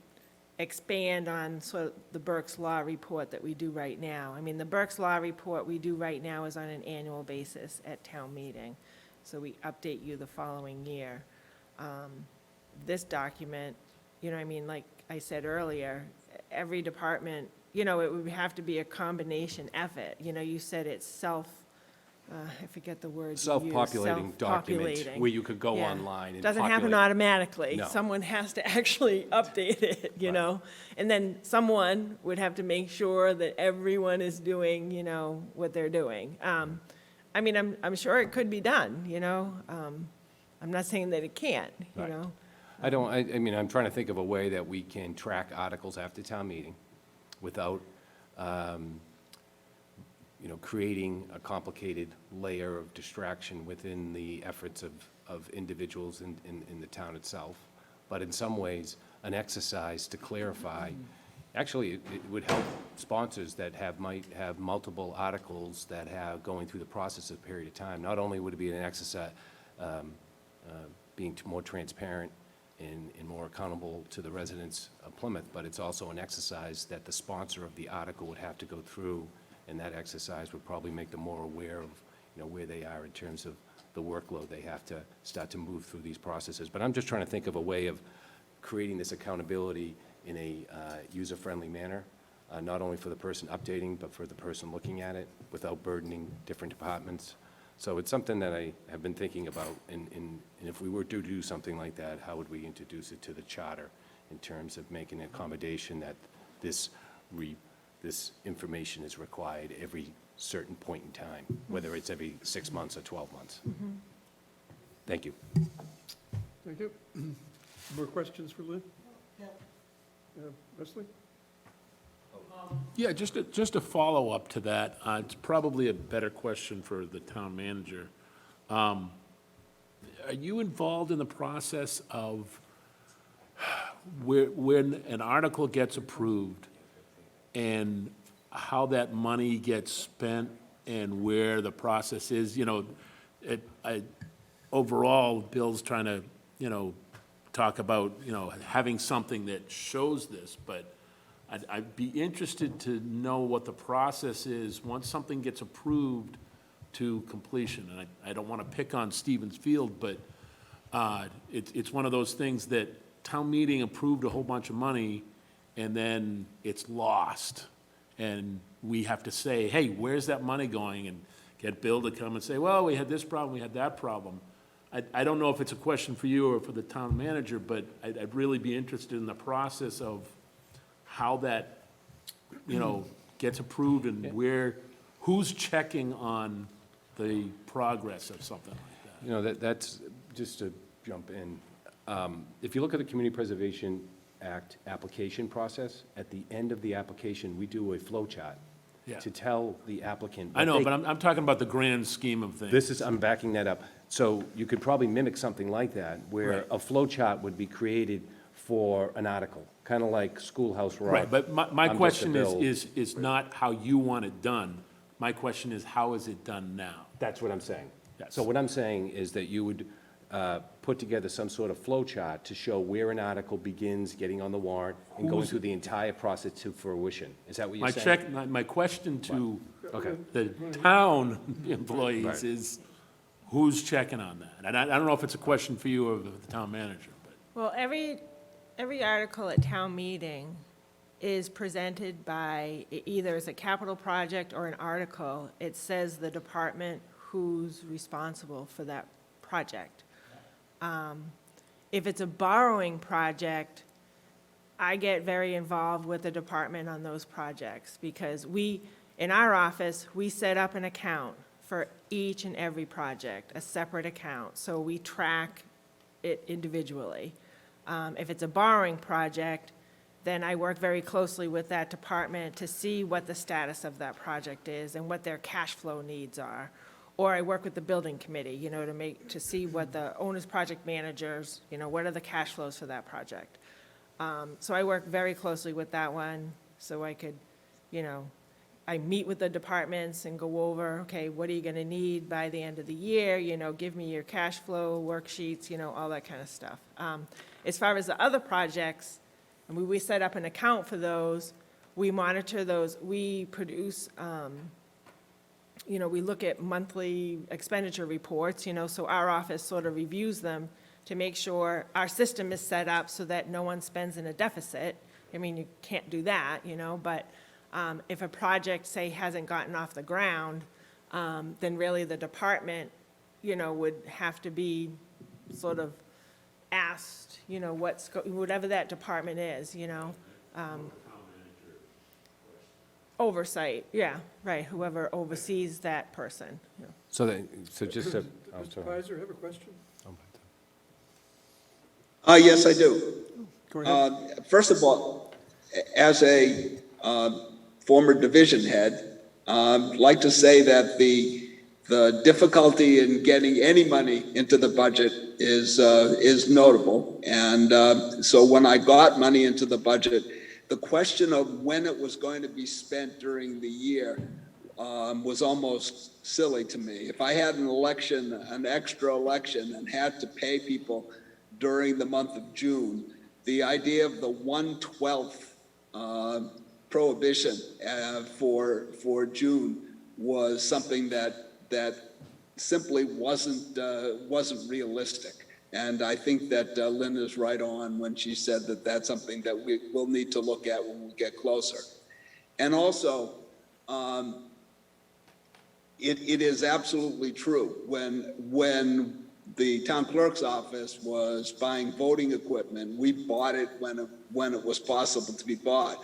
expand on sort of the Burke's Law report that we do right now. I mean, the Burke's Law report we do right now is on an annual basis at town meeting, so we update you the following year. This document, like I said earlier, every department, it would have to be a combination effort. You said it's I forget the word you used. Self-populating document Self-populating. where you could go Yeah. online and Doesn't happen populate. automatically. No. Someone has to actually update it, Right. And then someone would have to make sure that everyone is doing, what they're doing. I mean, I'm sure it could be done, I'm not saying that it can't, Right. I mean, I'm trying to think of a way that we can track articles after town meeting without, creating a complicated layer of distraction within the efforts of individuals in the town itself. But in some ways, an exercise to clarify, actually, it would help sponsors that might have multiple articles that have going through the process of a period of time. Not only would it be an exercise, being more transparent and more accountable to the residents of Plymouth, but it's also an exercise that the sponsor of the article would have to go through, and that exercise would probably make them more aware of, where they are in terms of the workload they have to start to move through these processes. But I'm just trying to think of a way of creating this accountability in a user-friendly manner, not only for the person updating, but for the person looking at it, without burdening different departments. So it's something that I have been thinking about, and if we were to do something like that, how would we introduce it to the charter in terms of making an accommodation that this information is required every certain point in time, whether it's every 6 months or 12 months. Thank you. Thank you. More questions for Lynn? Leslie? Yeah, just a follow-up to that. It's probably a better question for the town manager. Are you involved in the process of when an article gets approved and how that money gets spent and where the process is? Overall, Bill's trying to, talk about, having something that shows this, but I'd be interested to know what the process is once something gets approved to completion. And I don't want to pick on Stevens Field, but it's one of those things that town meeting approved a whole bunch of money, and then it's lost. And we have to say, hey, where's that money going? And get Bill to come and say, well, we had this problem, we had that problem. I don't know if it's a question for you or for the town manager, but I'd really be interested in the process of how that, gets approved and who's checking on the progress of something like that. That's, just to jump in, if you look at the community preservation Act application process. At the end of the application, we do a flow chart Yeah. to tell the applicant. I what know, they- but I'm talking about the grand scheme of things. This is, I'm backing that up. So you could probably mimic something like that, where Right. a flow chart would be created for an article, kind of like Schoolhouse Rock. Right, but my I'm just a question bill. is not how you want it done. My question is, how is it done now? That's what I'm saying. Yes. So what I'm saying is that you would put together some sort of flow chart to show where an article begins, getting on the warrant, and going Who's- through the entire process to fruition. Is that what you're My saying? my question to Okay. the town employees Right. is, who's checking on that? And I don't know if it's a question for you or the town manager, but. Well, every article at town meeting is presented by, either as a capital project or an article. It says the department who's responsible for that project. If it's a borrowing project, I get very involved with the department on those projects, because in our office, we set up an account for each and every project, a separate account, so we track it individually. If it's a borrowing project, then I work very closely with that department to see what the status of that project is and what their cash flow needs are. Or I work with the building committee, to see what the owner's project managers, what are the cash flows for that project. So I work very closely with that one, so I could, I meet with the departments and go over, okay, what are you gonna need by the end of the year? Give me your cash flow worksheets, all that kind of stuff. As far as the other projects, we set up an account for those, we monitor those, we produce, we look at monthly expenditure reports, so our office sort of reviews them to make sure our system is set up so that no one spends in a deficit. I mean, you can't do that, but if a project, say, hasn't gotten off the ground, then really the department, would have to be sort of asked, whatever that department is, oversight, yeah, right, whoever oversees that person. So just to, oh, Mr. sorry. Pizer, have a question? Yes, I do. Go ahead. First of all, as a former division head, I'd like to say that the difficulty in getting any money into the budget is notable. And so when I got money into the budget, the question of when it was going to be spent during the year was almost silly to me. If I had an extra election, and had to pay people during the month of June, the idea of the 1/12 prohibition for June was something that simply wasn't realistic. And I think that Linda's right on when she said that that's something that we will need to look at when we get closer. And also, it is absolutely true. When the town clerk's office was buying voting equipment, we bought it when it was possible to be bought.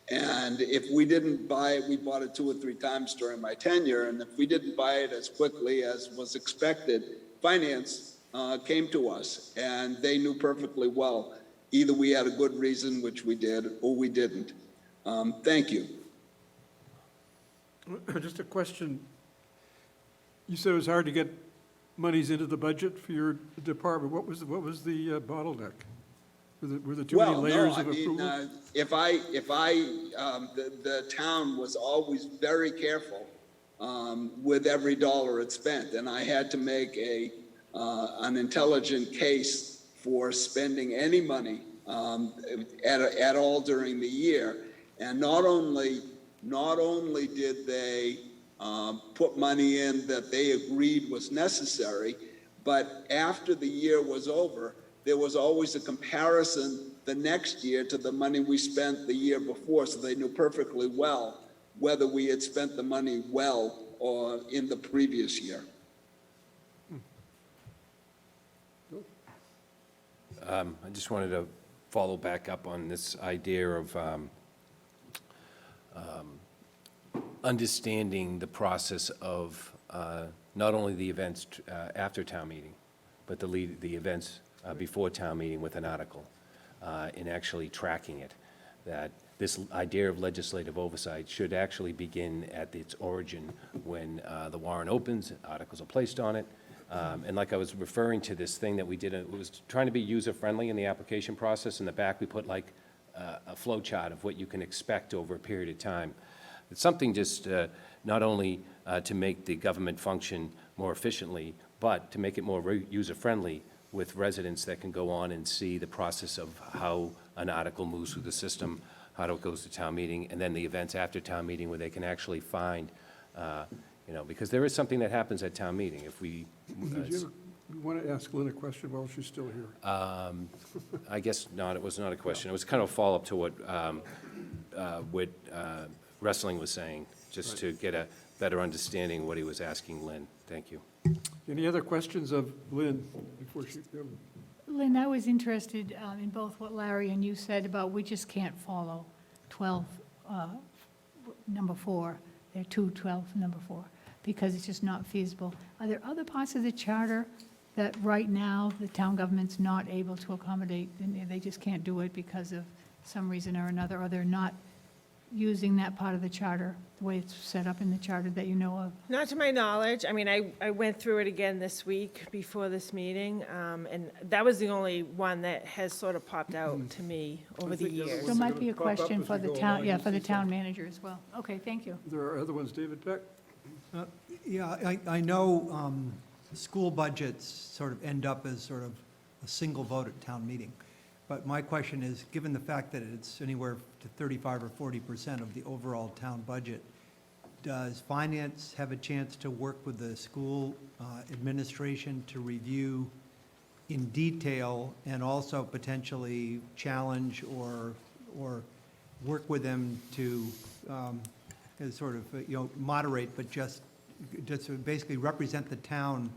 And if we didn't buy it, we bought it 2 or 3 times during my tenure. And if we didn't buy it as quickly as was expected, finance came to us, and they knew perfectly well, either we had a good reason, which we did, or we didn't. Thank you. Just a question. You said it was hard to get monies into the budget for your department. What was the bottleneck? Were there too many layers of approval? The town was always very careful with every dollar it spent, and I had to make an intelligent case for spending any money at all during the year. And not only did they put money in that they agreed was necessary, but after the year was over, there was always a comparison the next year to the money we spent the year before, so they knew perfectly well whether we had spent the money well or in the previous year. I just wanted to follow back up on this idea of understanding the process of not only the events after town meeting, but the events before town meeting with an article. in actually tracking it. That this idea of legislative oversight should actually begin at its origin when the warrant opens, articles are placed on it. And like I was referring to this thing that we did, it was trying to be user-friendly in the application process. In the back, we put like a flow chart of what you can expect over a period of time. It's something just not only to make the government function more efficiently, but to make it more user-friendly with residents that can go on and see the process of how an article moves through the system, how it goes to town meeting, and then the events after town meeting where they can actually find, because there is something that happens at town meeting. If we, You want to ask Lynn a question while she's still here? I guess not, it was not a question. It was kind of a follow-up to what Wrestling was saying, just to get a better understanding of what he was asking Lynn. Thank you. Any other questions of Lynn before she, Lynn, I was interested in both what Larry and you said about we just can't follow 12, number 4, there are 212, number 4, because it's just not feasible. Are there other parts of the charter that right now the town government's not able to accommodate, and they just can't do it because of some reason or another, or they're not using that part of the charter, the way it's set up in the charter that you know of? Not to my knowledge. I mean, I went through it again this week before this meeting, and that was the only one that has sort of popped out to me over the think the other years. So it might be a Ones are gonna pop up question as for we the go town, along. yeah, You for the see town manager as well. Okay, thank you. there are other ones, David Peck? Yeah, I know school budgets sort of end up as sort of a single vote at town meeting. But my question is, given the fact that it's anywhere to 35 or 40% of the overall town budget, does finance have a chance to work with the school administration to review in detail and also potentially challenge or work with them to sort of, moderate, but just basically represent the town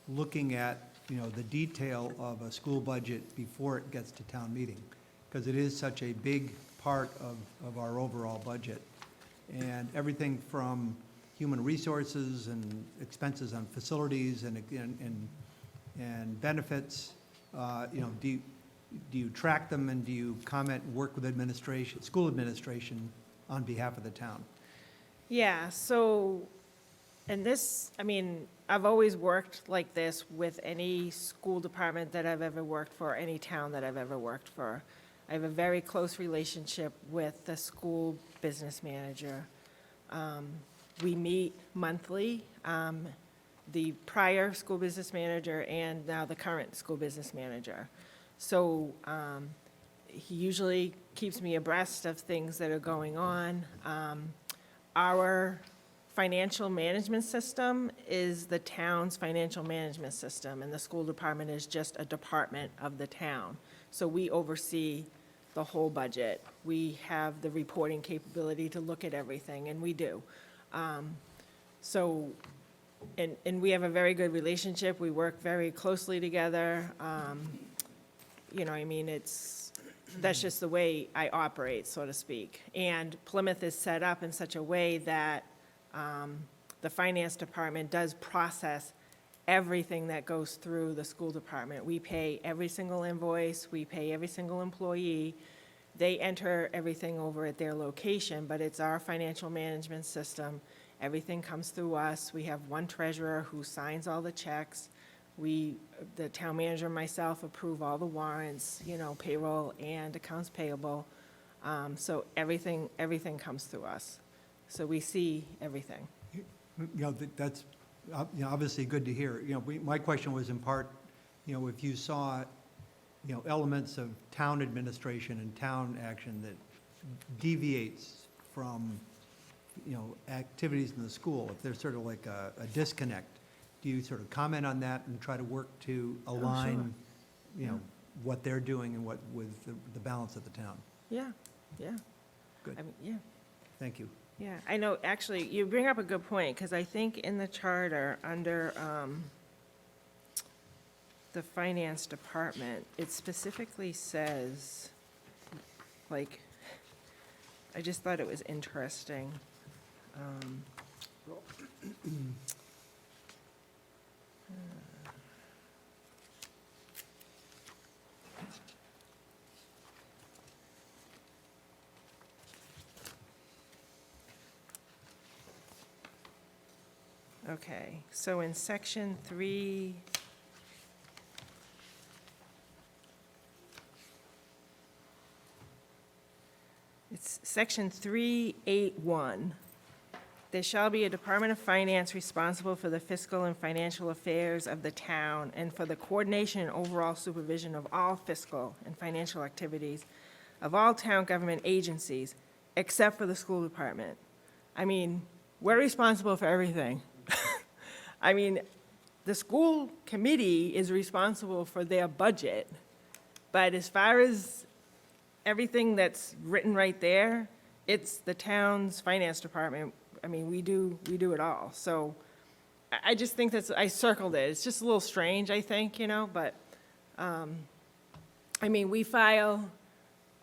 looking at, the detail of a school budget before it gets to town meeting? Because it is such a big part of our overall budget. And everything from human resources and expenses on facilities and benefits, do you track them and do you comment and work with administration, school administration on behalf of the town? Yeah, so, and this, I mean, I've always worked like this with any school department that I've ever worked for, any town that I've ever worked for. I have a very close relationship with the school business manager. We meet monthly, the prior school business manager and now the current school business manager. So he usually keeps me abreast of things that are going on. Our financial management system is the town's financial management system, and the school department is just a department of the town. So we oversee the whole budget. We have the reporting capability to look at everything, and we do. And we have a very good relationship. We work very closely together. That's just the way I operate, so to speak. And Plymouth is set up in such a way that the finance department does process everything that goes through the school department. We pay every single invoice, we pay every single employee. They enter everything over at their location, but it's our financial management system. Everything comes through us. We have one treasurer who signs all the checks. The town manager and myself approve all the warrants, payroll and accounts payable. So everything comes through us. So we see everything. That's obviously good to hear. My question was in part, if you saw, elements of town administration and town action that deviates from, activities in the school, if there's sort of like a disconnect, do you sort of comment on that and try to work to align, what they're doing and what with the balance of the town? Yeah. Good. Yeah. Thank you. Yeah, I know, actually, you bring up a good point, because I think in the charter, under the finance department, it specifically says, I just thought it was interesting. Okay, so in section 3, it's section 381. There shall be a Department of Finance responsible for the fiscal and financial affairs of the town and for the coordination and overall supervision of all fiscal and financial activities of all town government agencies, except for the school department. I mean, we're responsible for everything. I mean, the school committee is responsible for their budget, but as far as everything that's written right there, it's the town's finance department. I mean, we do it all. So I just think I circled it. It's just a little strange, I think, but, I mean, we file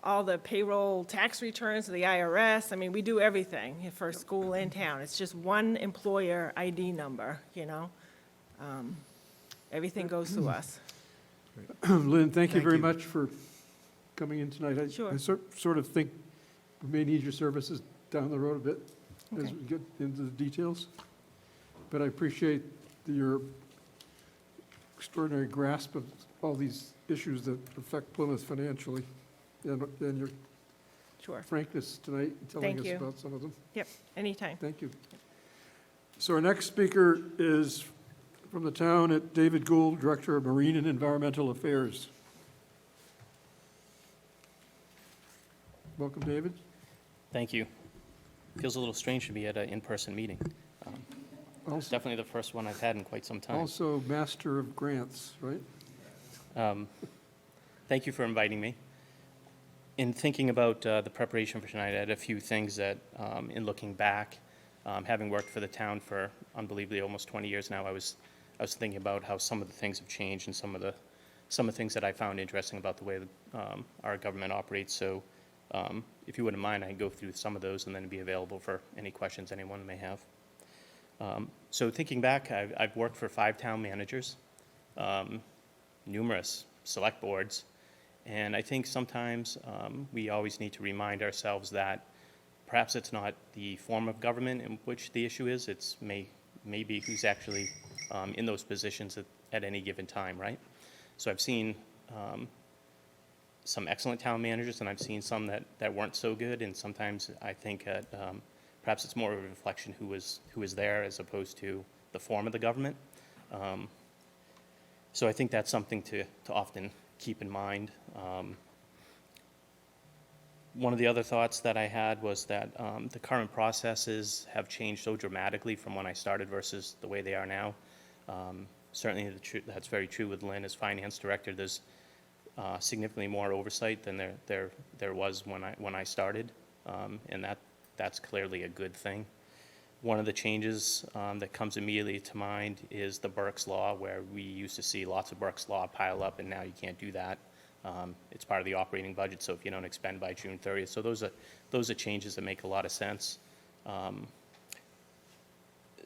all the payroll tax returns to the IRS. I mean, we do everything for school and town. It's just one employer ID number, Everything goes through us. Lynn, thank you Thank very you. much for coming in tonight. Sure. I sort of think we may need your services down the road a bit as Okay. we get into the details. But I appreciate your extraordinary grasp of all these issues that affect Plymouth financially and your Sure. frankness tonight in telling Thank us you. about some of them. Yep, anytime. Thank you. So our next speaker is from the town, David Gould, Director of Marine and Environmental Affairs. Welcome, David. Thank you. Feels a little strange to be at an in-person meeting. It's Also, definitely the first one I've had in quite some time. also Master of Grants, right? Thank you for inviting me. In thinking about the preparation for tonight, I had a few things that, in looking back, having worked for the town for unbelievably almost 20 years now, I was thinking about how some of the things have changed and some of the things that I found interesting about the way our government operates. So if you wouldn't mind, I can go through some of those and then be available for any questions anyone may have. So thinking back, I've worked for 5 town managers, numerous select boards, and I think sometimes we always need to remind ourselves that perhaps it's not the form of government in which the issue is, it's maybe who's actually in those positions at any given time, right? So I've seen some excellent town managers, and I've seen some that weren't so good, and sometimes I think perhaps it's more of a reflection who was there as opposed to the form of the government. So I think that's something to often keep in mind. One of the other thoughts that I had was that the current processes have changed so dramatically from when I started versus the way they are now. Certainly, that's very true with Lynn as finance director. There's significantly more oversight than there was when I started, and that's clearly a good thing. One of the changes that comes immediately to mind is the Burke's Law, where we used to see lots of Burke's Law pile up, and now you can't do that. It's part of the operating budget, so if you don't expend by June 30th. So those are changes that make a lot of sense.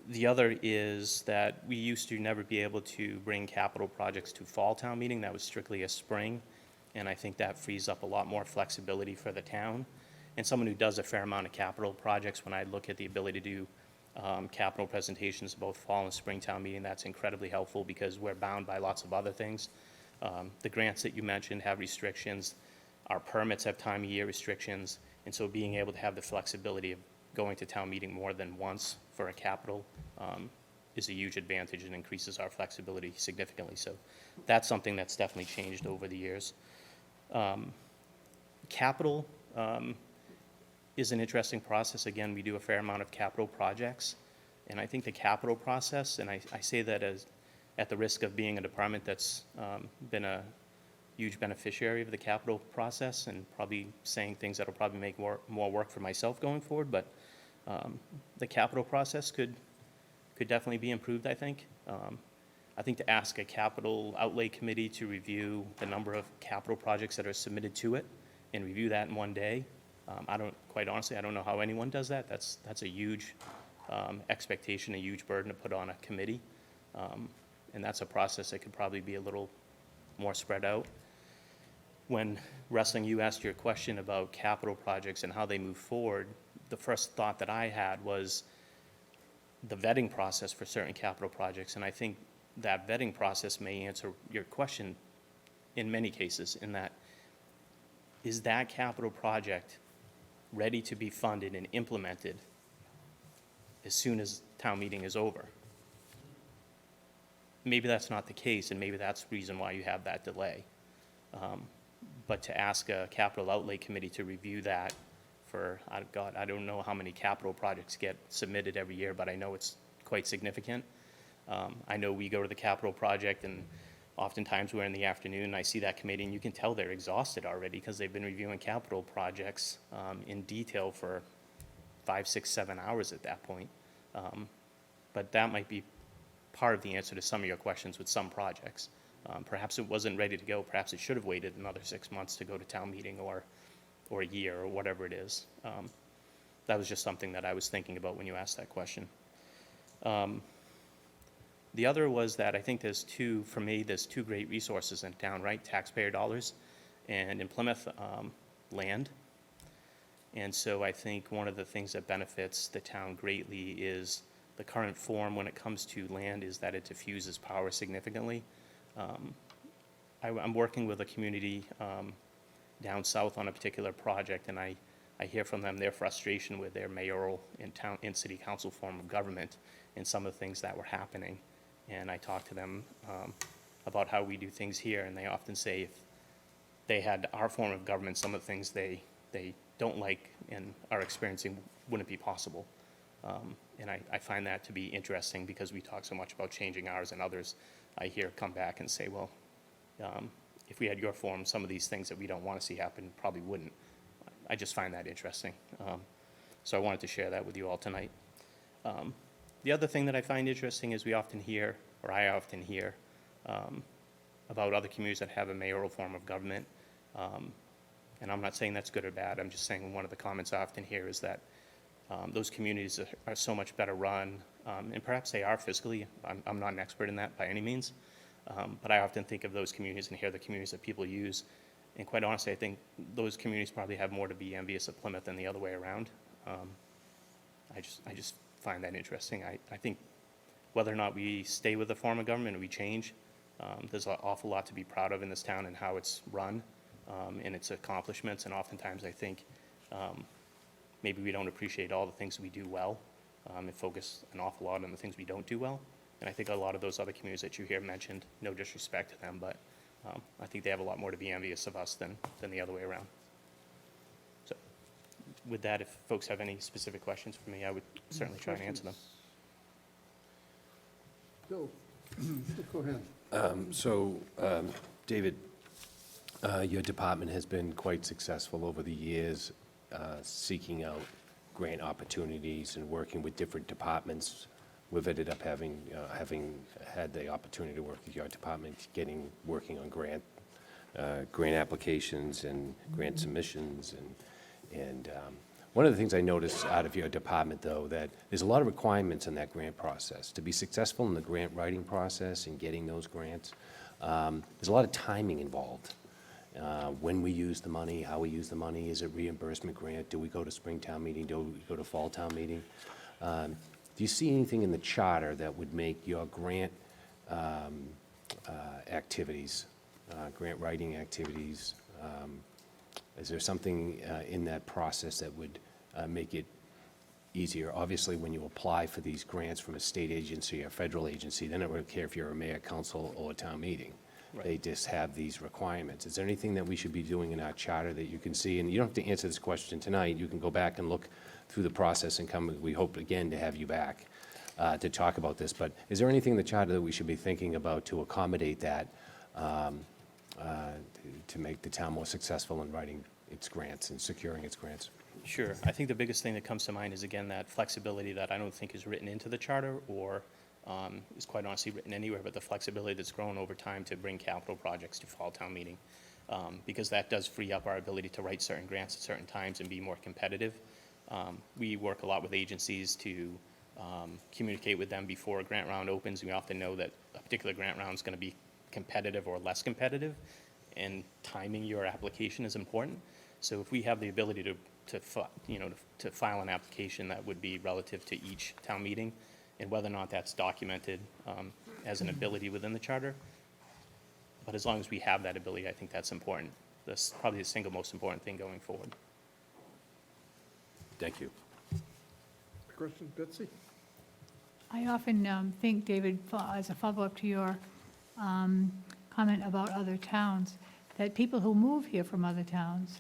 The other is that we used to never be able to bring capital projects to fall town meeting. That was strictly a spring, and I think that frees up a lot more flexibility for the town. And someone who does a fair amount of capital projects, when I look at the ability to do capital presentations both fall and spring town meeting, that's incredibly helpful because we're bound by lots of other things. The grants that you mentioned have restrictions. Our permits have time of year restrictions. And so being able to have the flexibility of going to town meeting more than once for a capital is a huge advantage and increases our flexibility significantly. So that's something that's definitely changed over the years. Capital is an interesting process. Again, we do a fair amount of capital projects. And I think the capital process, and I say that as at the risk of being a department that's been a huge beneficiary of the capital process and probably saying things that'll probably make more work for myself going forward, but the capital process could definitely be improved, I think. I think to ask a capital outlay committee to review the number of capital projects that are submitted to it and review that in one day, quite honestly, I don't know how anyone does that. That's a huge expectation, a huge burden to put on a committee. And that's a process that could probably be a little more spread out. When Wrestling, you asked your question about capital projects and how they move forward, the first thought that I had was the vetting process for certain capital projects, and I think that vetting process may answer your question in many cases, in that, is that capital project ready to be funded and implemented as soon as town meeting is over? Maybe that's not the case, and maybe that's the reason why you have that delay. But to ask a capital outlay committee to review that for, God, I don't know how many capital projects get submitted every year, but I know it's quite significant. I know we go to the capital project, and oftentimes we're in the afternoon, and I see that committee, and you can tell they're exhausted already because they've been reviewing capital projects in detail for 5, 6, 7 hours at that point. But that might be part of the answer to some of your questions with some projects. Perhaps it wasn't ready to go. Perhaps it should have waited another 6 months to go to town meeting, or a year, or whatever it is. That was just something that I was thinking about when you asked that question. The other was that I think there's two great resources in town, right? Taxpayer dollars, and in Plymouth, land. And so I think one of the things that benefits the town greatly is the current form when it comes to land is that it diffuses power significantly. I'm working with a community down south on a particular project, and I hear from them their frustration with their mayoral and city council form of government and some of the things that were happening. And I talk to them about how we do things here, and they often say if they had our form of government, some of the things they don't like and are experiencing wouldn't be possible. And I find that to be interesting because we talk so much about changing ours, and others I hear come back and say, well, if we had your form, some of these things that we don't want to see happen probably wouldn't. I just find that interesting. So I wanted to share that with you all tonight. The other thing that I find interesting is I often hear about other communities that have a mayoral form of government. And I'm not saying that's good or bad. I'm just saying one of the comments I often hear is that those communities are so much better run, and perhaps they are fiscally. I'm not an expert in that by any means, but I often think of those communities and hear the communities that people use, and quite honestly, I think those communities probably have more to be envious of Plymouth than the other way around. I just find that interesting. I think whether or not we stay with the form of government or we change, there's an awful lot to be proud of in this town and how it's run, and its accomplishments, and oftentimes I think maybe we don't appreciate all the things we do well, and focus an awful lot on the things we don't do well. And I think a lot of those other communities that you hear mentioned, no disrespect to them, but I think they have a lot more to be envious of us than the other way around. So with that, if folks have any specific questions for me, I would certainly try and answer them. Bill, go ahead. David, your department has been quite successful over the years seeking out grant opportunities and working with different departments. We've ended up having had the opportunity to work with your department, working on grant applications and grant submissions, and one of the things I noticed out of your department, though, that there's a lot of requirements in that grant process. To be successful in the grant writing process and getting those grants, there's a lot of timing involved. When we use the money, how we use the money, is it reimbursement grant? Do we go to Springtown meeting? Do we go to Fall Town meeting? Do you see anything in the charter that would make your grant activities, grant writing activities, is there something in that process that would make it easier? Obviously, when you apply for these grants from a state agency or federal agency, they don't really care if you're a mayor, council, or a town meeting. Right. They just have these requirements. Is there anything that we should be doing in our charter that you can see? And you don't have to answer this question tonight. You can go back and look through the process and come. We hope again to have you back to talk about this. But is there anything in the charter that we should be thinking about to accommodate that, to make the town more successful in writing its grants and securing its grants? Sure. I think the biggest thing that comes to mind is, again, that flexibility that I don't think is written into the charter or is quite honestly written anywhere, but the flexibility that's grown over time to bring capital projects to Fall Town meeting, because that does free up our ability to write certain grants at certain times and be more competitive. We work a lot with agencies to communicate with them before a grant round opens. We often know that a particular grant round is going to be competitive or less competitive, and timing your application is important. So if we have the ability to file an application that would be relative to each town meeting and whether or not that's documented as an ability within the charter. But as long as we have that ability, I think that's important. That's probably the single most important thing going forward. Thank you. Question, Betsy? I often think, David, as a follow-up to your comment about other towns, that people who move here from other towns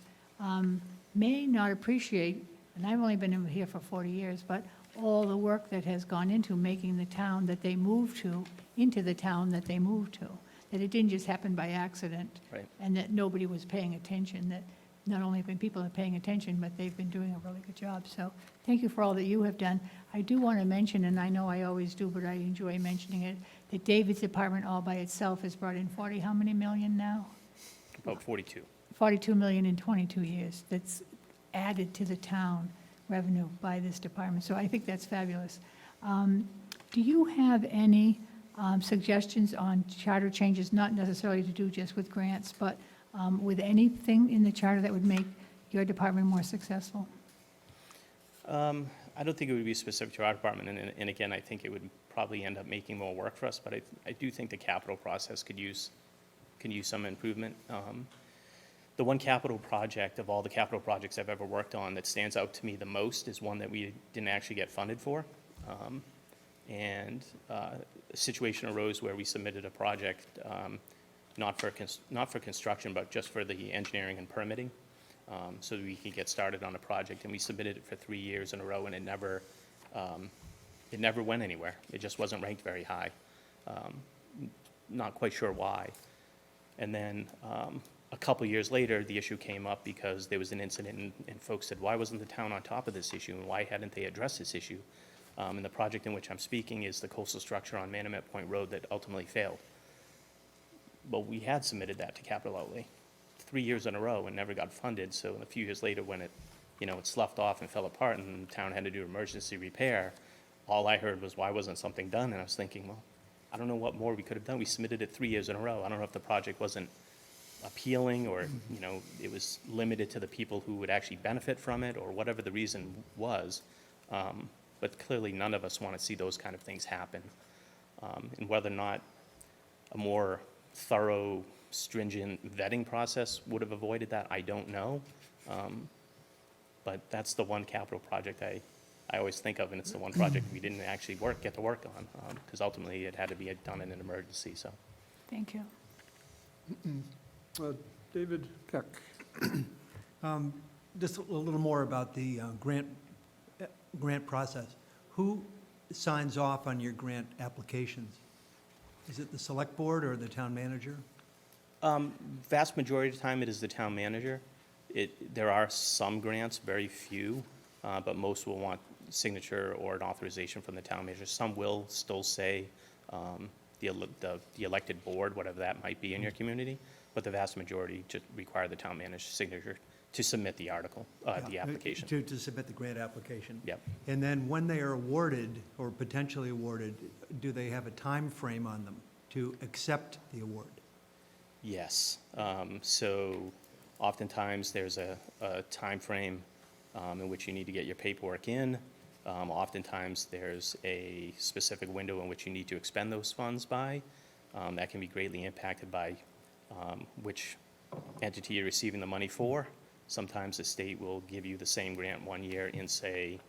may not appreciate, and I've only been here for 40 years, but all the work that has gone into making the town that they moved to into the town that they moved to. That it didn't just happen by accident. Right. And that nobody was paying attention, that not only have people are paying attention, but they've been doing a really good job. So thank you for all that you have done. I do want to mention, and I know I always do, but I enjoy mentioning it, that David's department all by itself has brought in 40, how many million now? About 42. 42 million in 22 years. That's added to the town revenue by this department. So I think that's fabulous. Do you have any suggestions on charter changes, not necessarily to do just with grants, but with anything in the charter that would make your department more successful? I don't think it would be specific to our department, and again, I think it would probably end up making more work for us, but I do think the capital process could use some improvement. The one capital project of all the capital projects I've ever worked on that stands out to me the most is one that we didn't actually get funded for. A situation arose where we submitted a project, not for construction, but just for the engineering and permitting, so that we could get started on a project. And we submitted it for 3 years in a row, and it never went anywhere. It just wasn't ranked very high. Not quite sure why. And then a couple years later, the issue came up because there was an incident, and folks said, why wasn't the town on top of this issue, and why hadn't they addressed this issue? And the project in which I'm speaking is the coastal structure on Manomet Point Road that ultimately failed. But we had submitted that to capital outlay 3 years in a row and never got funded. So a few years later, when it sloughed off and fell apart and the town had to do emergency repair, all I heard was, why wasn't something done? And I was thinking, well, I don't know what more we could have done. We submitted it 3 years in a row. I don't know if the project wasn't appealing, or it was limited to the people who would actually benefit from it, or whatever the reason was. But clearly, none of us want to see those kind of things happen. And whether or not a more thorough, stringent vetting process would have avoided that, I don't know. But that's the one capital project I always think of, and it's the one project we didn't actually get to work on, because ultimately it had to be done in an emergency. So, Thank you. David Peck. Just a little more about the grant process. Who signs off on your grant applications? Is it the select board or the town manager? vast majority of the time, it is the town manager. There are some grants, very few, but most will want signature or an authorization from the town manager. Some will still say the elected board, whatever that might be in your community, but the vast majority just require the town manager's signature to submit the article, the application. To submit the grant application. Yep. And then when they are awarded or potentially awarded, do they have a time frame on them to accept the award? Yes. So oftentimes, there's a timeframe in which you need to get your paperwork in. Oftentimes, there's a specific window in which you need to expend those funds by. That can be greatly impacted by which entity you're receiving the money for. Sometimes the state will give you the same grant 1 year in, say,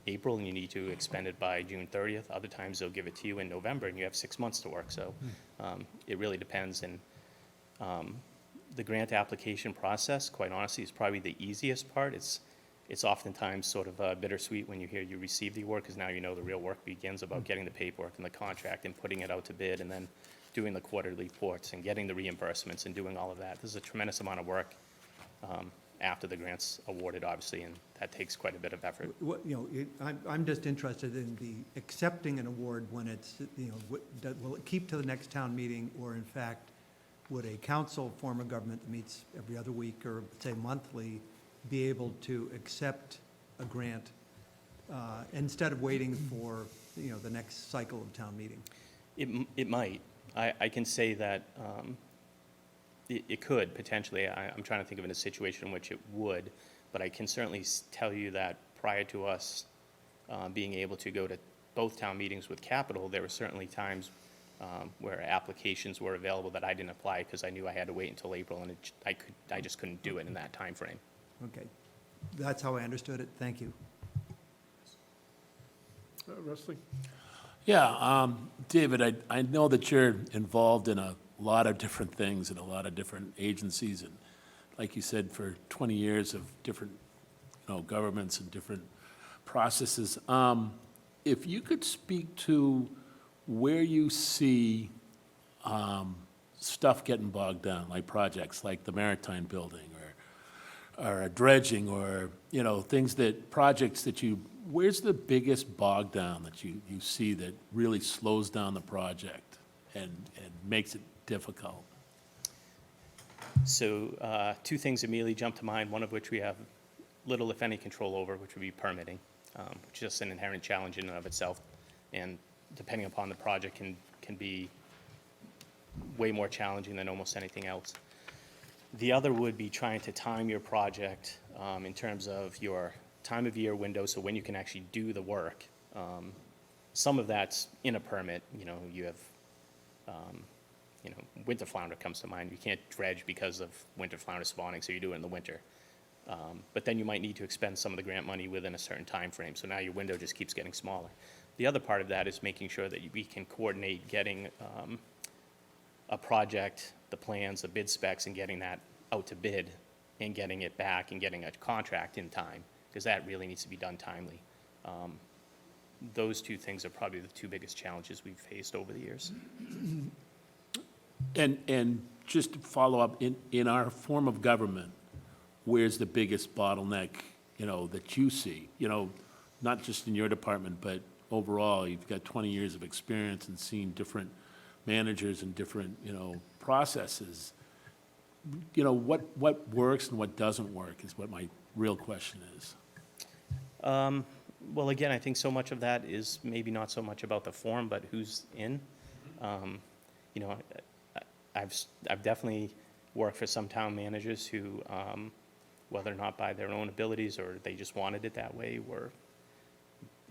April, and you need to expend it by June 30th. Other times, they'll give it to you in November, and you have 6 months to work. So it really depends. And the grant application process, quite honestly, is probably the easiest part. It's oftentimes sort of bittersweet when you hear you receive the award, because now you know the real work begins about getting the paperwork and the contract and putting it out to bid, and then doing the quarterly reports and getting the reimbursements and doing all of that. There's a tremendous amount of work after the grant's awarded, obviously, and that takes quite a bit of effort. I'm just interested in the accepting an award when it's, will it keep to the next town meeting, or in fact, would a council form of government that meets every other week or, say, monthly, be able to accept a grant instead of waiting for, the next cycle of town meeting? It might. I can say that it could, potentially. I'm trying to think of a situation in which it would, but I can certainly tell you that prior to us being able to go to both town meetings with capital, there were certainly times where applications were available that I didn't apply because I knew I had to wait until April, and I just couldn't do it in that time frame. Okay. That's how I understood it. Thank you. Wesley? Yeah, David, I know that you're involved in a lot of different things in a lot of different agencies, and like you said, for 20 years of different, governments and different processes. If you could speak to where you see stuff getting bogged down, like projects like the Maritime Building or dredging or, projects that where's the biggest bog down that you see that really slows down the project and makes it difficult? So two things immediately jump to mind, one of which we have little, if any, control over, which would be permitting, which is just an inherent challenge in and of itself. And depending upon the project, can be way more challenging than almost anything else. The other would be trying to time your project in terms of your time of year window, so when you can actually do the work. Some of that's in a permit, you have, winter flounder comes to mind. You can't dredge because of winter flounder spawning, so you do it in the winter. But then you might need to expend some of the grant money within a certain time frame, so now your window just keeps getting smaller. The other part of that is making sure that we can coordinate getting a project, the plans, the bid specs, and getting that out to bid and getting it back and getting a contract in time, because that really needs to be done timely. Those two things are probably the two biggest challenges we've faced over the years. And just to follow up, in our form of government, where's the biggest bottleneck, that you see? Not just in your department, but overall, you've got 20 years of experience and seen different managers and different, processes. What works and what doesn't work is what my real question is. Well, again, I think so much of that is maybe not so much about the form, but who's in. I've definitely worked for some town managers who, whether or not by their own abilities or they just wanted it that way, were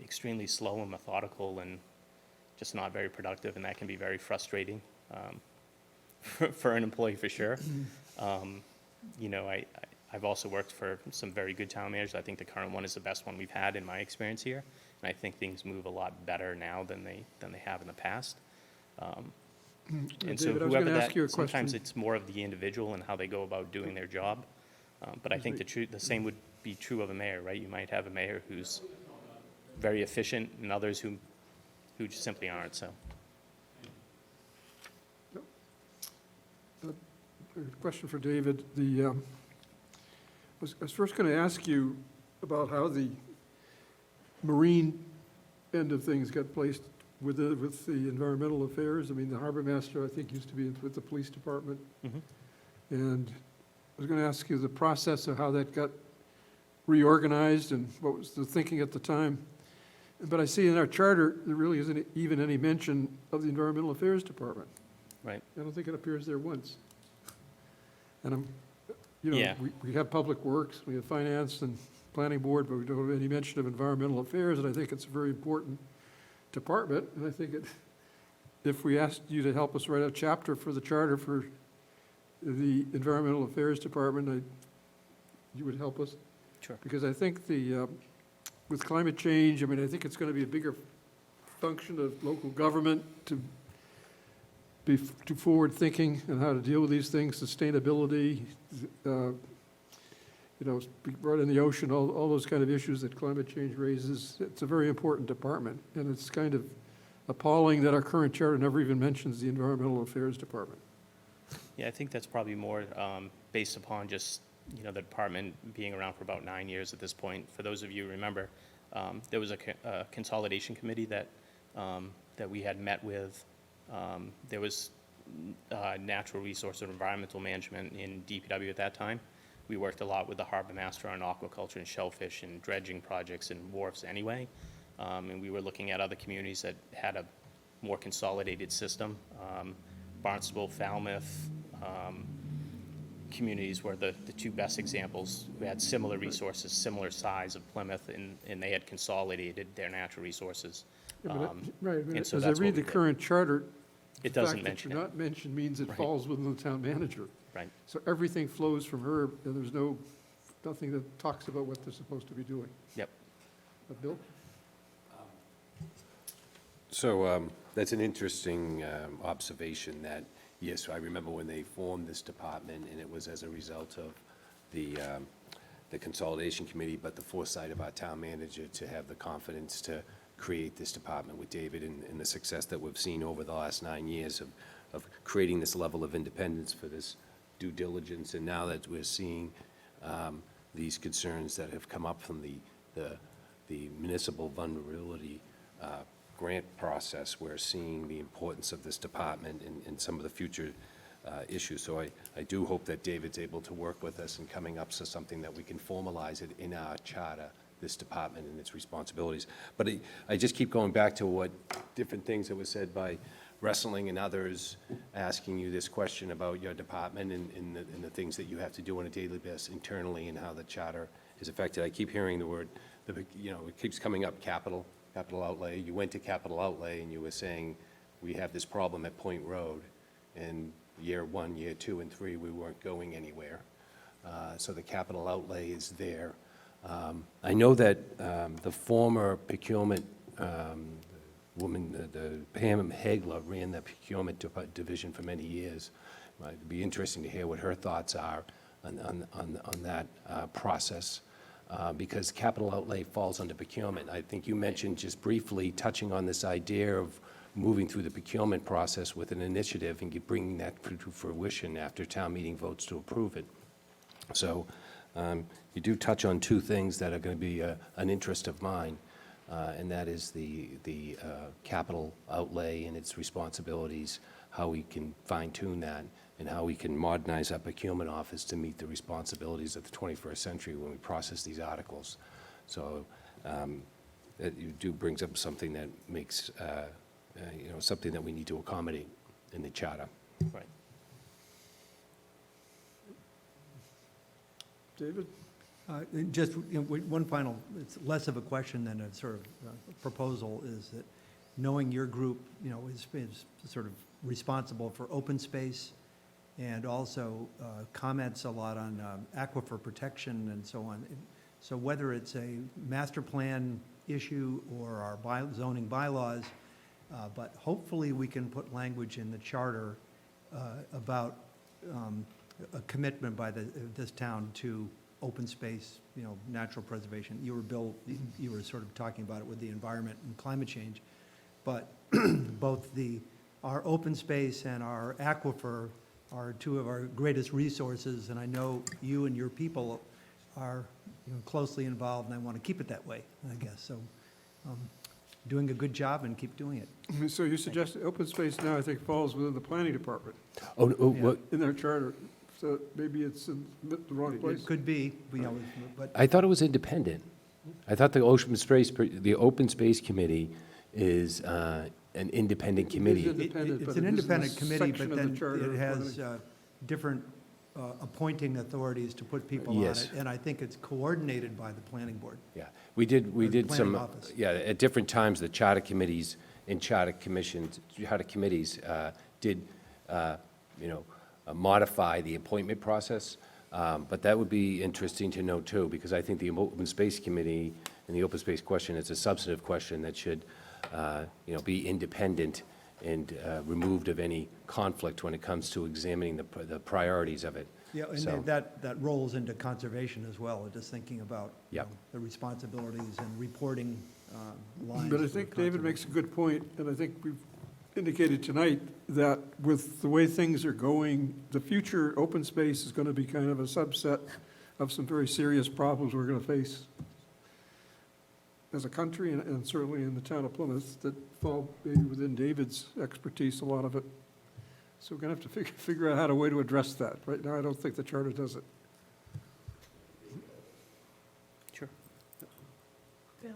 extremely slow and methodical and just not very productive, and that can be very frustrating for an employee for sure. I've also worked for some very good town managers. I think the current one is the best one we've had in my experience here, and I think things move a lot better now than they have in the past. And so David, I was whoever gonna ask that, you a sometimes question. it's more of the individual and how they go about doing their job. But I think the same would be true of a mayor, right? You might have a mayor who's very efficient and others who just simply aren't, so. A question for David. I was first going to ask you about how the marine end of things got placed with the environmental affairs. I mean, the harbor master, I think, used to be with the police department. Mhm. And I was going to ask you the process of how that got reorganized and what was the thinking at the time. But I see in our charter, there really isn't even any mention of the environmental affairs department. Right. I don't think it appears there once. And Yeah. we have public works, we have finance and planning board, but we don't have any mention of environmental affairs, and I think it's a very important department, and I think if we asked you to help us write a chapter for the charter for the environmental affairs department, you would help us? Sure. Because I think with climate change, I mean, I think it's going to be a bigger function of local government to be forward-thinking and how to deal with these things, sustainability, right in the ocean, all those kind of issues that climate change raises. It's a very important department, and it's kind of appalling that our current charter never even mentions the Environmental Affairs Department. Yeah, I think that's probably more based upon just, the department being around for about 9 years at this point. For those of you who remember, there was a consolidation committee that we had met with. There was natural resource and environmental management in DPW at that time. We worked a lot with the harbor master on aquaculture and shellfish and dredging projects and wharfs anyway. And we were looking at other communities that had a more consolidated system. Barnstable, Falmouth, communities were the two best examples who had similar resources, similar size of Plymouth, and they had consolidated their natural resources. Yeah, but Right, and so as I that's what read we the did. current charter, It the doesn't fact that mention you're it, not mentioned means it Right. falls within the town manager. right? So everything flows from her, and there's nothing that talks about what they're supposed to be doing. Yep. Bill? So that's an interesting observation that, yes, I remember when they formed this department, and it was as a result of the consolidation committee, but the foresight of our town manager to have the confidence to create this department with David and the success that we've seen over the last 9 years of creating this level of independence for this due diligence. And now that we're seeing these concerns that have come up from the municipal vulnerability grant process, we're seeing the importance of this department in some of the future issues. So I do hope that David's able to work with us in coming up to something that we can formalize it in our charter, this department and its responsibilities. But I just keep going back to what different things that were said by Wrestling and others, asking you this question about your department and the things that you have to do on a daily basis internally and how the charter is affected. I keep hearing the word, it keeps coming up, capital outlay. You went to capital outlay and you were saying, we have this problem at Point Road, and year 1, year 2, and 3, we weren't going anywhere. So the capital outlay is there. I know that the former procurement woman, the Pam Hagler, ran the procurement division for many years. It'd be interesting to hear what her thoughts are on that process, because capital outlay falls under procurement. I think you mentioned just briefly touching on this idea of moving through the procurement process with an initiative and bringing that to fruition after town meeting votes to approve it. So you do touch on two things that are going to be an interest of mine, and that is the capital outlay and its responsibilities, how we can fine-tune that, and how we can modernize our procurement office to meet the responsibilities of the 21st century when we process these articles. So that you do brings up something that makes, something that we need to accommodate in the charter. Right. David? Just one final, it's less of a question than a sort of proposal, is that knowing your group, is sort of responsible for open space and also comments a lot on aquifer protection and so on. So whether it's a master plan issue or our zoning bylaws, but hopefully we can put language in the charter about a commitment by this town to open space, natural preservation. Bill, you were sort of talking about it with the environment and climate change, but both our open space and our aquifer are two of our greatest resources, and I know you and your people are closely involved, and I want to keep it that way, I guess. So doing a good job and keep doing it. So you suggest open space now, I think, falls within the planning department What? in their charter. So maybe it's in the wrong place. It could be, but I thought it was independent. I thought the open space committee is an independent committee. Independent, it's but an it is in independent the committee, section but of the then charter it has planning. different appointing authorities to put people on Yes. it, and I think it's coordinated by the planning board. Yeah, we did planning some, office. at different times, the charter committees and charter commissions, charter committees did, modify the appointment process. But that would be interesting to know too, because I think the Open Space Committee and the open space question is a substantive question that should, be independent and removed of any conflict when it comes to examining the priorities of it. Yeah, and So- that rolls into conservation as well, just thinking about Yep. the responsibilities and reporting lines. But I for think David makes a conservation. good point, and I think we've indicated tonight that with the way things are going, the future open space is going to be kind of a subset of some very serious problems we're going to face as a country and certainly in the town of Plymouth that fall maybe within David's expertise, a lot of it. So we're going to have to figure out how to way to address that. Right now, I don't think the charter does it. Sure. Bill?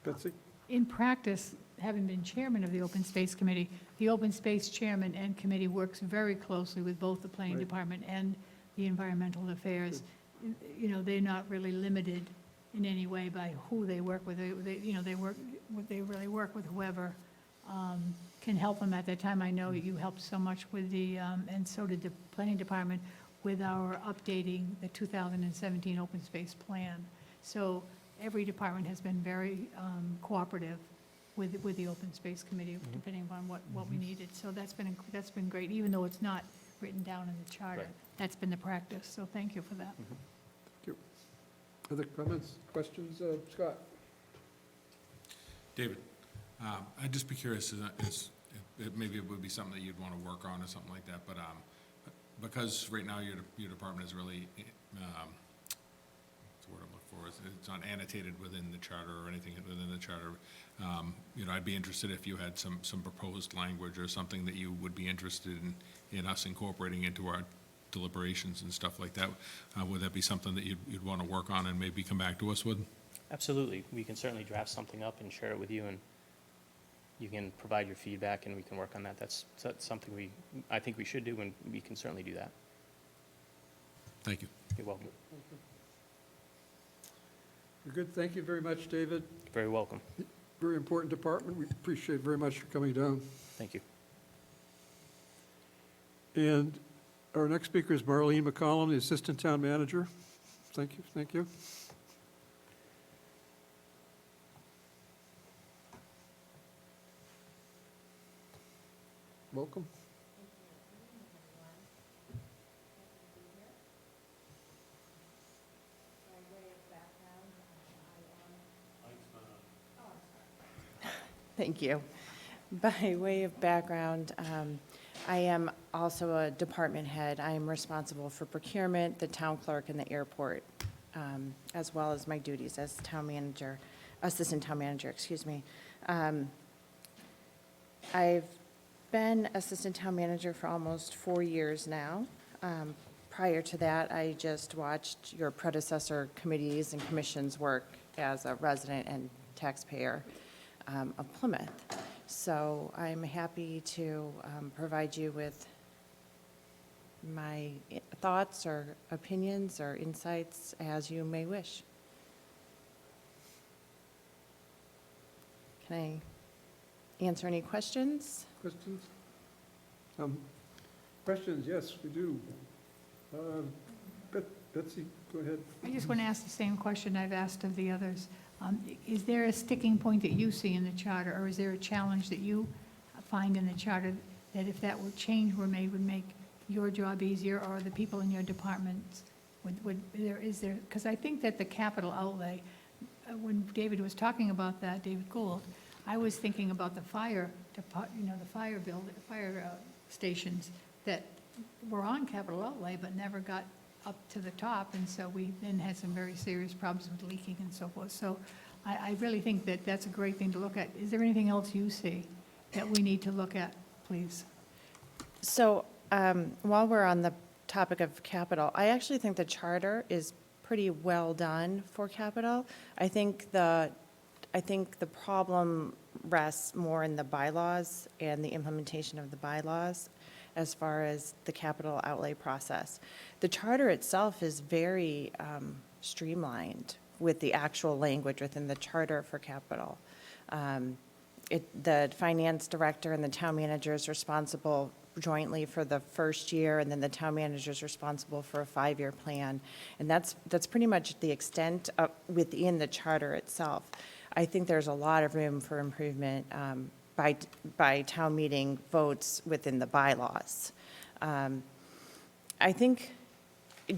Betsy? In practice, having been chairman of the Open Space Committee, the Open Space Chairman and committee works very closely with both the Planning Right. Department and the Environmental Affairs. They're not really limited in any way by who they work with. They really work with whoever can help them at that time. I know you helped so much with and so did the planning department with our updating the 2017 open space plan. So every department has been very cooperative with the open space committee, depending upon what we needed. So that's been great, even though it's not written down in the charter. Right. That's been the practice, so thank you for that. Thank you. Other comments, questions? Scott? David, I'd just be curious, maybe it would be something that you'd want to work on or something like that, but because right now your department is really, what's the word I'm looking for, it's not annotated within the charter or anything within the charter. I'd be interested if you had some proposed language or something that you would be interested in us incorporating into our deliberations and stuff like that. Would that be something that you'd want to work on and maybe come back to us with? Absolutely. We can certainly draft something up and share it with you, and you can provide your feedback, and we can work on that. That's something I think we should do, and we can certainly do that. Thank you. You're welcome. You're good. Thank you very much, David. You're very welcome. Very important department. We appreciate very much your coming down. Thank you. And our next speaker is Marlene McCollum, the Assistant Town Manager. Thank you. Thank you. Welcome. Thank you. By way of background, I am also a department head. I am responsible for procurement, the town clerk, and the airport, as well as my duties as town manager, assistant town manager, excuse me. I've been assistant town manager for almost 4 years now. Prior to that, I just watched your predecessor committees and commissions work as a resident and taxpayer of Plymouth. So I'm happy to provide you with my thoughts or opinions or insights as you may wish. Can I answer any questions? Questions? Questions? Yes, we do. Betsy, go ahead. I just want to ask the same question I've asked of the others. Is there a sticking point that you see in the charter, or is there a challenge that you find in the charter that if that change were made would make your job easier, or the people in your departments because I think that the capital outlay, when David was talking about that, David Gould, I was thinking about the fire stations that were on capital outlay but never got up to the top, and so we then had some very serious problems with leaking and so forth. So I really think that that's a great thing to look at. Is there anything else you see that we need to look at, please? So while we're on the topic of capital, I actually think the charter is pretty well done for capital. I think the problem rests more in the bylaws and the implementation of the bylaws as far as the capital outlay process. The charter itself is very streamlined with the actual language within the charter for capital. The finance director and the town manager is responsible jointly for the first year, and then the town manager is responsible for a 5-year plan. And that's pretty much the extent of, within the charter itself. I think there's a lot of room for improvement by town meeting votes within the bylaws. I think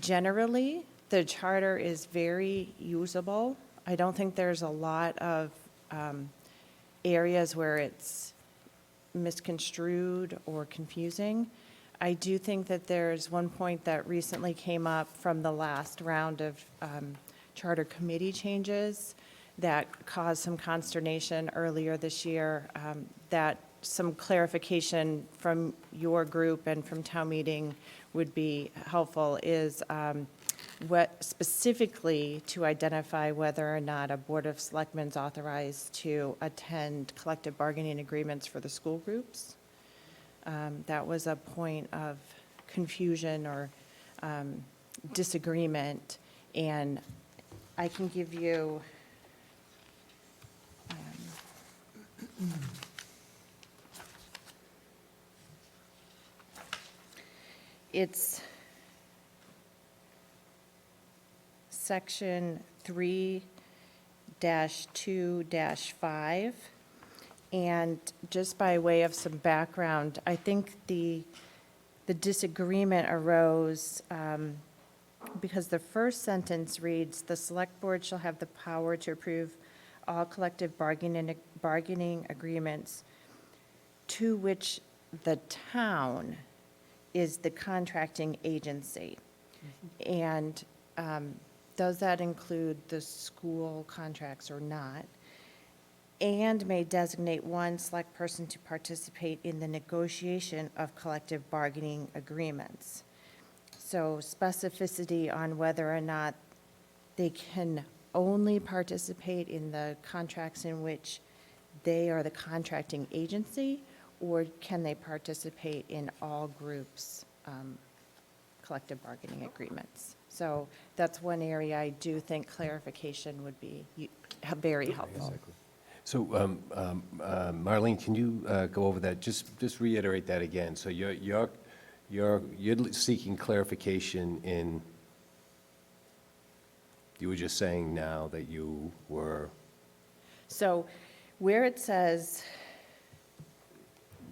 generally the charter is very usable. I don't think there's a lot of areas where it's misconstrued or confusing. I do think that there's one point that recently came up from the last round of charter committee changes that caused some consternation earlier this year, that some clarification from your group and from town meeting would be helpful, is what specifically to identify whether or not a Board of Selectmen is authorized to attend collective bargaining agreements for the school groups. That was a point of confusion or disagreement, and I can give you, it's section 3-2-5. And just by way of some background, I think the disagreement arose because the first sentence reads, "The select board shall have the power to approve all collective bargaining agreements to which the town is the contracting agency." And does that include the school contracts or not? And may designate one select person to participate in the negotiation of collective bargaining agreements. So specificity on whether or not they can only participate in the contracts in which they are the contracting agency, or can they participate in all groups' collective bargaining agreements? So that's one area I do think clarification would be very helpful. So, Marlene, can you go over that? Just reiterate that again. So you're seeking clarification in, you were just saying now that you were, So where it says,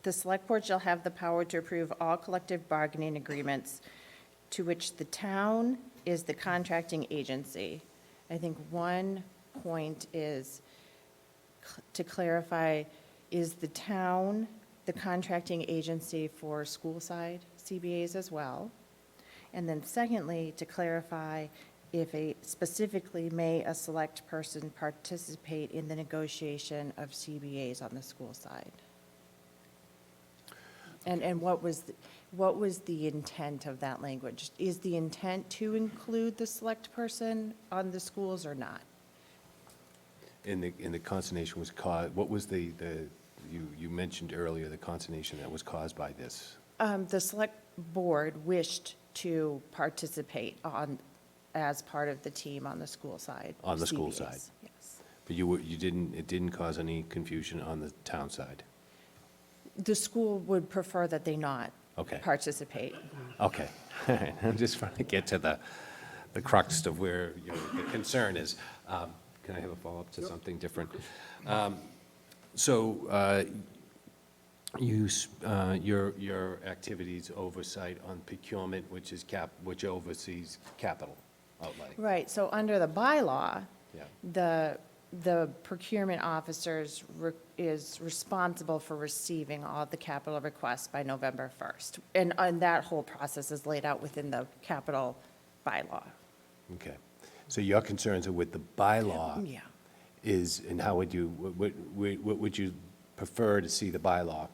"The select board shall have the power to approve all collective bargaining agreements to which the town is the contracting agency," I think one point is to clarify, is the town the contracting agency for school-side CBAs as well? And then secondly, to clarify, specifically, may a select person participate in the negotiation of CBAs on the school side? And what was the intent of that language? Is the intent to include the select person on the schools or not? in the consternation was caused, what was you mentioned earlier, the consternation that was caused by this? The select board wished to participate as part of the team on the school side. On the school CBAs, side. yes. But it didn't cause any confusion on the town side? The school would prefer that they not Okay. participate. Okay. I'm just trying to get to the crux of where the concern is. Can I have a follow-up to something different? So your activities oversight on procurement, which oversees capital outlay. Right, so under the bylaw, Yeah. the procurement officers is responsible for receiving all the capital requests by November 1st. And that whole process is laid out within the capital bylaw. Okay. So your concerns are with the bylaw Yeah. and how what would you prefer to see the bylaw?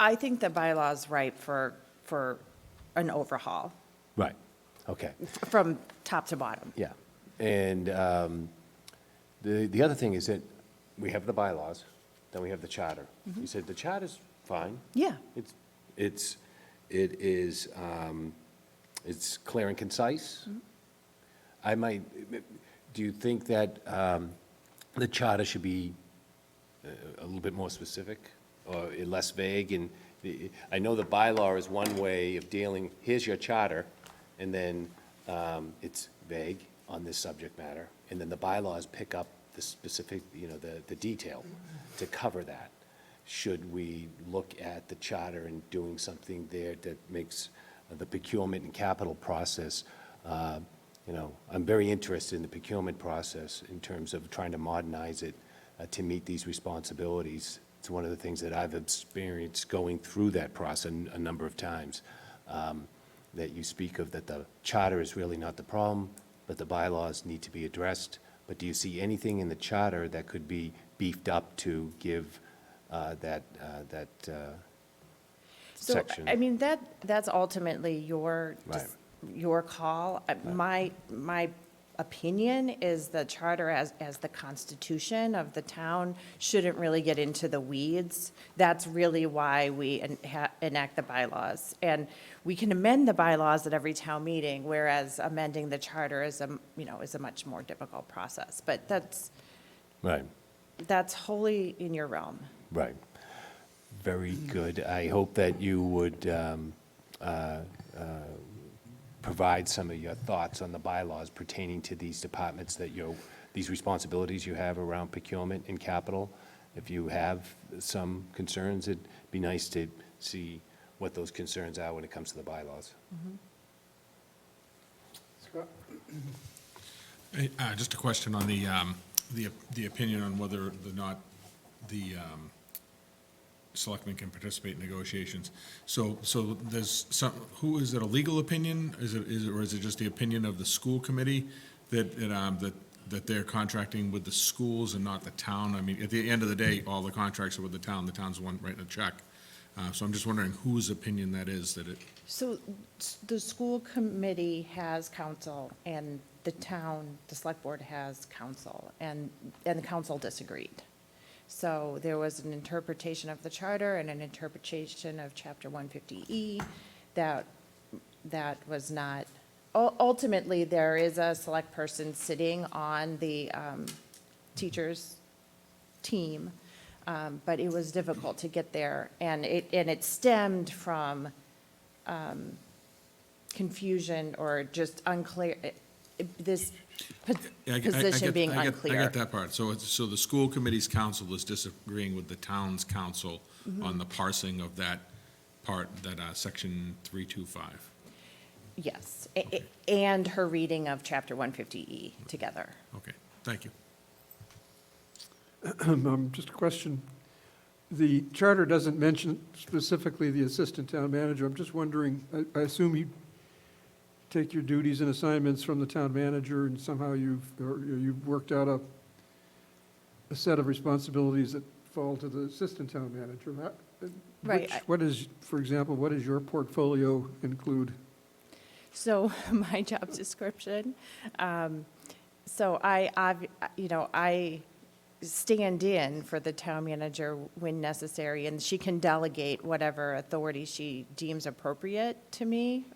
I think the bylaw is ripe for an overhaul Right. Okay. from top to bottom. Yeah. And the other thing is that we have the bylaws, then we have the charter. You said the charter's fine. Yeah. It's clear and concise. Do you think that the charter should be a little bit more specific or less vague? And I know the bylaw is one way of dealing, here's your charter, and then it's vague on this subject matter. And then the bylaws pick up the specific, the detail to cover that. Should we look at the charter and doing something there that makes the procurement and capital process, I'm very interested in the procurement process in terms of trying to modernize it to meet these responsibilities. It's one of the things that I've experienced going through that process a number of times, that you speak of, that the charter is really not the problem, but the bylaws need to be addressed. But do you see anything in the charter that could be beefed up to give that So, section? I mean, that's ultimately your Right. your call. My opinion is the charter as the constitution of the town shouldn't really get into the weeds. That's really why we enact the bylaws. And we can amend the bylaws at every town meeting, whereas amending the charter is a much more difficult process. But Right, that's wholly in your realm. right. Very good. I hope that you would provide some of your thoughts on the bylaws pertaining to these departments these responsibilities you have around procurement and capital. If you have some concerns, it'd be nice to see what those concerns are when it comes to the bylaws. Scott? Just a question on the opinion on whether or not the selectmen can participate in negotiations. So there's some, who, is it a legal opinion? Or is it just the opinion of the school committee that they're contracting with the schools and not the town? I mean, at the end of the day, all the contracts are with the town's the one writing a check. So I'm just wondering whose opinion that is, that it, So the school committee has counsel, and the select board has counsel, and the council disagreed. So there was an interpretation of the charter and an interpretation of Chapter 150E that was not, ultimately, there is a select person sitting on the teachers' team, but it was difficult to get there, and it stemmed from confusion or just unclear, this position being unclear. I get that part. So the school committee's council is disagreeing with the town's council on the parsing of that part, that section 325. Yes, and her reading of Chapter 150E together. Okay, thank you. Just a question. The charter doesn't mention specifically the assistant town manager. I'm just wondering, I assume you take your duties and assignments from the town manager, and somehow you've worked out a set of responsibilities that fall to the assistant town manager. Right. What is, for example, what does your portfolio include? So my job description, so I stand in for the town manager when necessary, and she can delegate whatever authority she deems appropriate to me.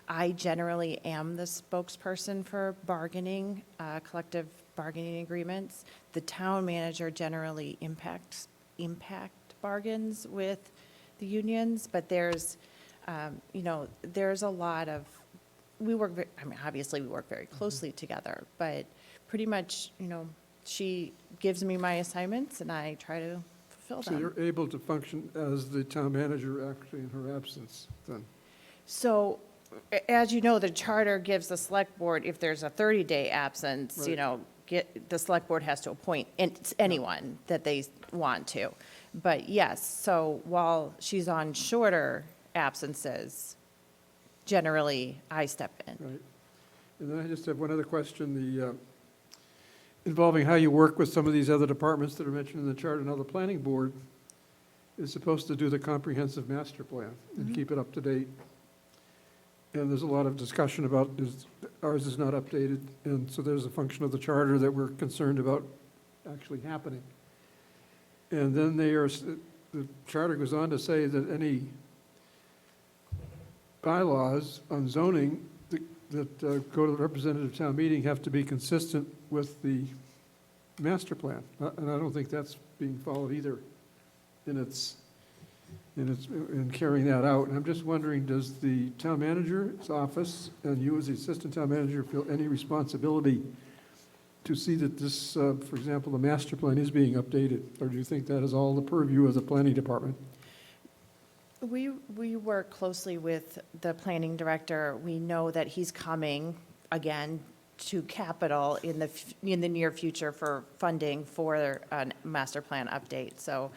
I generally am the spokesperson for bargaining, collective bargaining agreements. The town manager generally impact bargains with the unions, but there's a lot of, obviously we work very closely together, but pretty much, she gives me my assignments and I try to fulfill them. So you're able to function as the town manager actually in her absence, then? So, as you know, the charter gives the select board, if there's a 30-day absence, Right. the select board has to appoint anyone that they want to. But yes, so while she's on shorter absences, generally, I step in. Right. And then I just have one other question, involving how you work with some of these other departments that are mentioned in the charter. Now, the planning board is supposed to do the comprehensive master plan and keep it up to date. And there's a lot of discussion about ours is not updated, and so there's a function of the charter that we're concerned about actually happening. And then the charter goes on to say that any bylaws on zoning that go to the representative town meeting have to be consistent with the master plan. And I don't think that's being followed either in carrying that out. And I'm just wondering, does the town manager's office and you as the assistant town manager feel any responsibility to see that this, for example, the master plan is being updated? Or do you think that is all the purview of the planning department? We work closely with the planning director. We know that he's coming, again, to capital in the near future for funding for a master plan update. So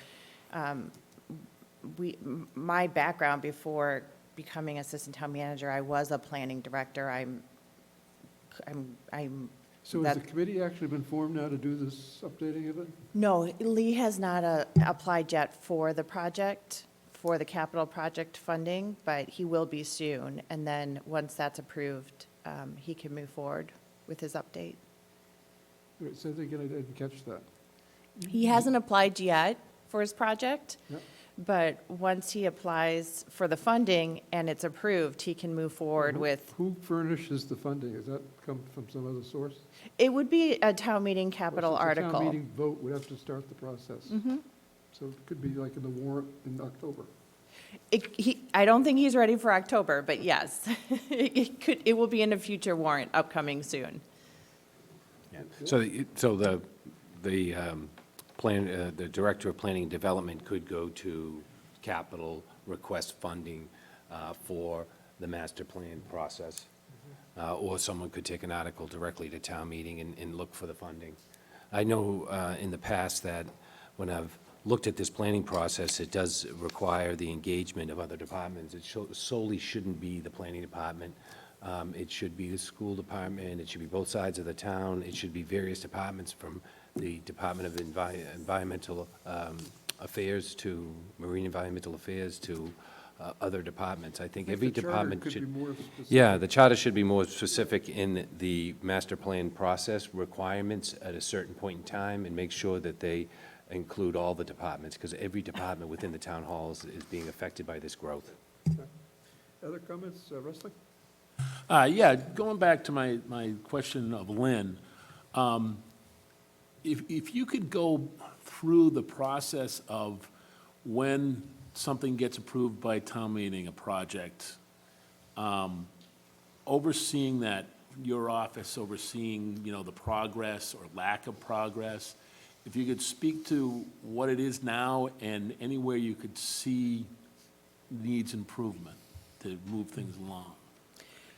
my background before becoming assistant town manager, I was a planning director. So has the committee actually been formed now to do this updating of it? No, Lee has not applied yet for the project, for the capital project funding, but he will be soon. And then, once that's approved, he can move forward. with his update. Wait, say that again, I didn't catch that. He hasn't applied yet for his project, Yep. but once he applies for the funding and it's approved, he can move forward Who- with, Who furnishes the funding? Does that come from some other source? it would be a town meeting capital So it's a article. town meeting vote would have to start the process. So it could be like in the warrant in October. I don't think he's ready for October, but yes, it will be in a future warrant upcoming soon. Yeah. So the Director of Planning and Development could go to capital, request funding for the master plan process, or someone could take an article directly to town meeting and look for the funding. I know in the past that when I've looked at this planning process, it does require the engagement of other departments. It solely shouldn't be the planning department. It should be the school department, it should be both sides of the town, it should be various departments from the Department of Environmental Affairs to Marine Environmental Affairs to other departments. I think every The charter department could be should. more specific. Yeah, the charter should be more specific in the master plan process requirements at a certain point in time and make sure that they include all the departments, because every department within the town halls is being affected by this growth. Other comments, Rusty? Yeah, going back to my question of Lynn, if you could go through the process of when something gets approved by town meeting, a project, overseeing that, your office overseeing, the progress or lack of progress, if you could speak to what it is now and anywhere you could see needs improvement to move things along.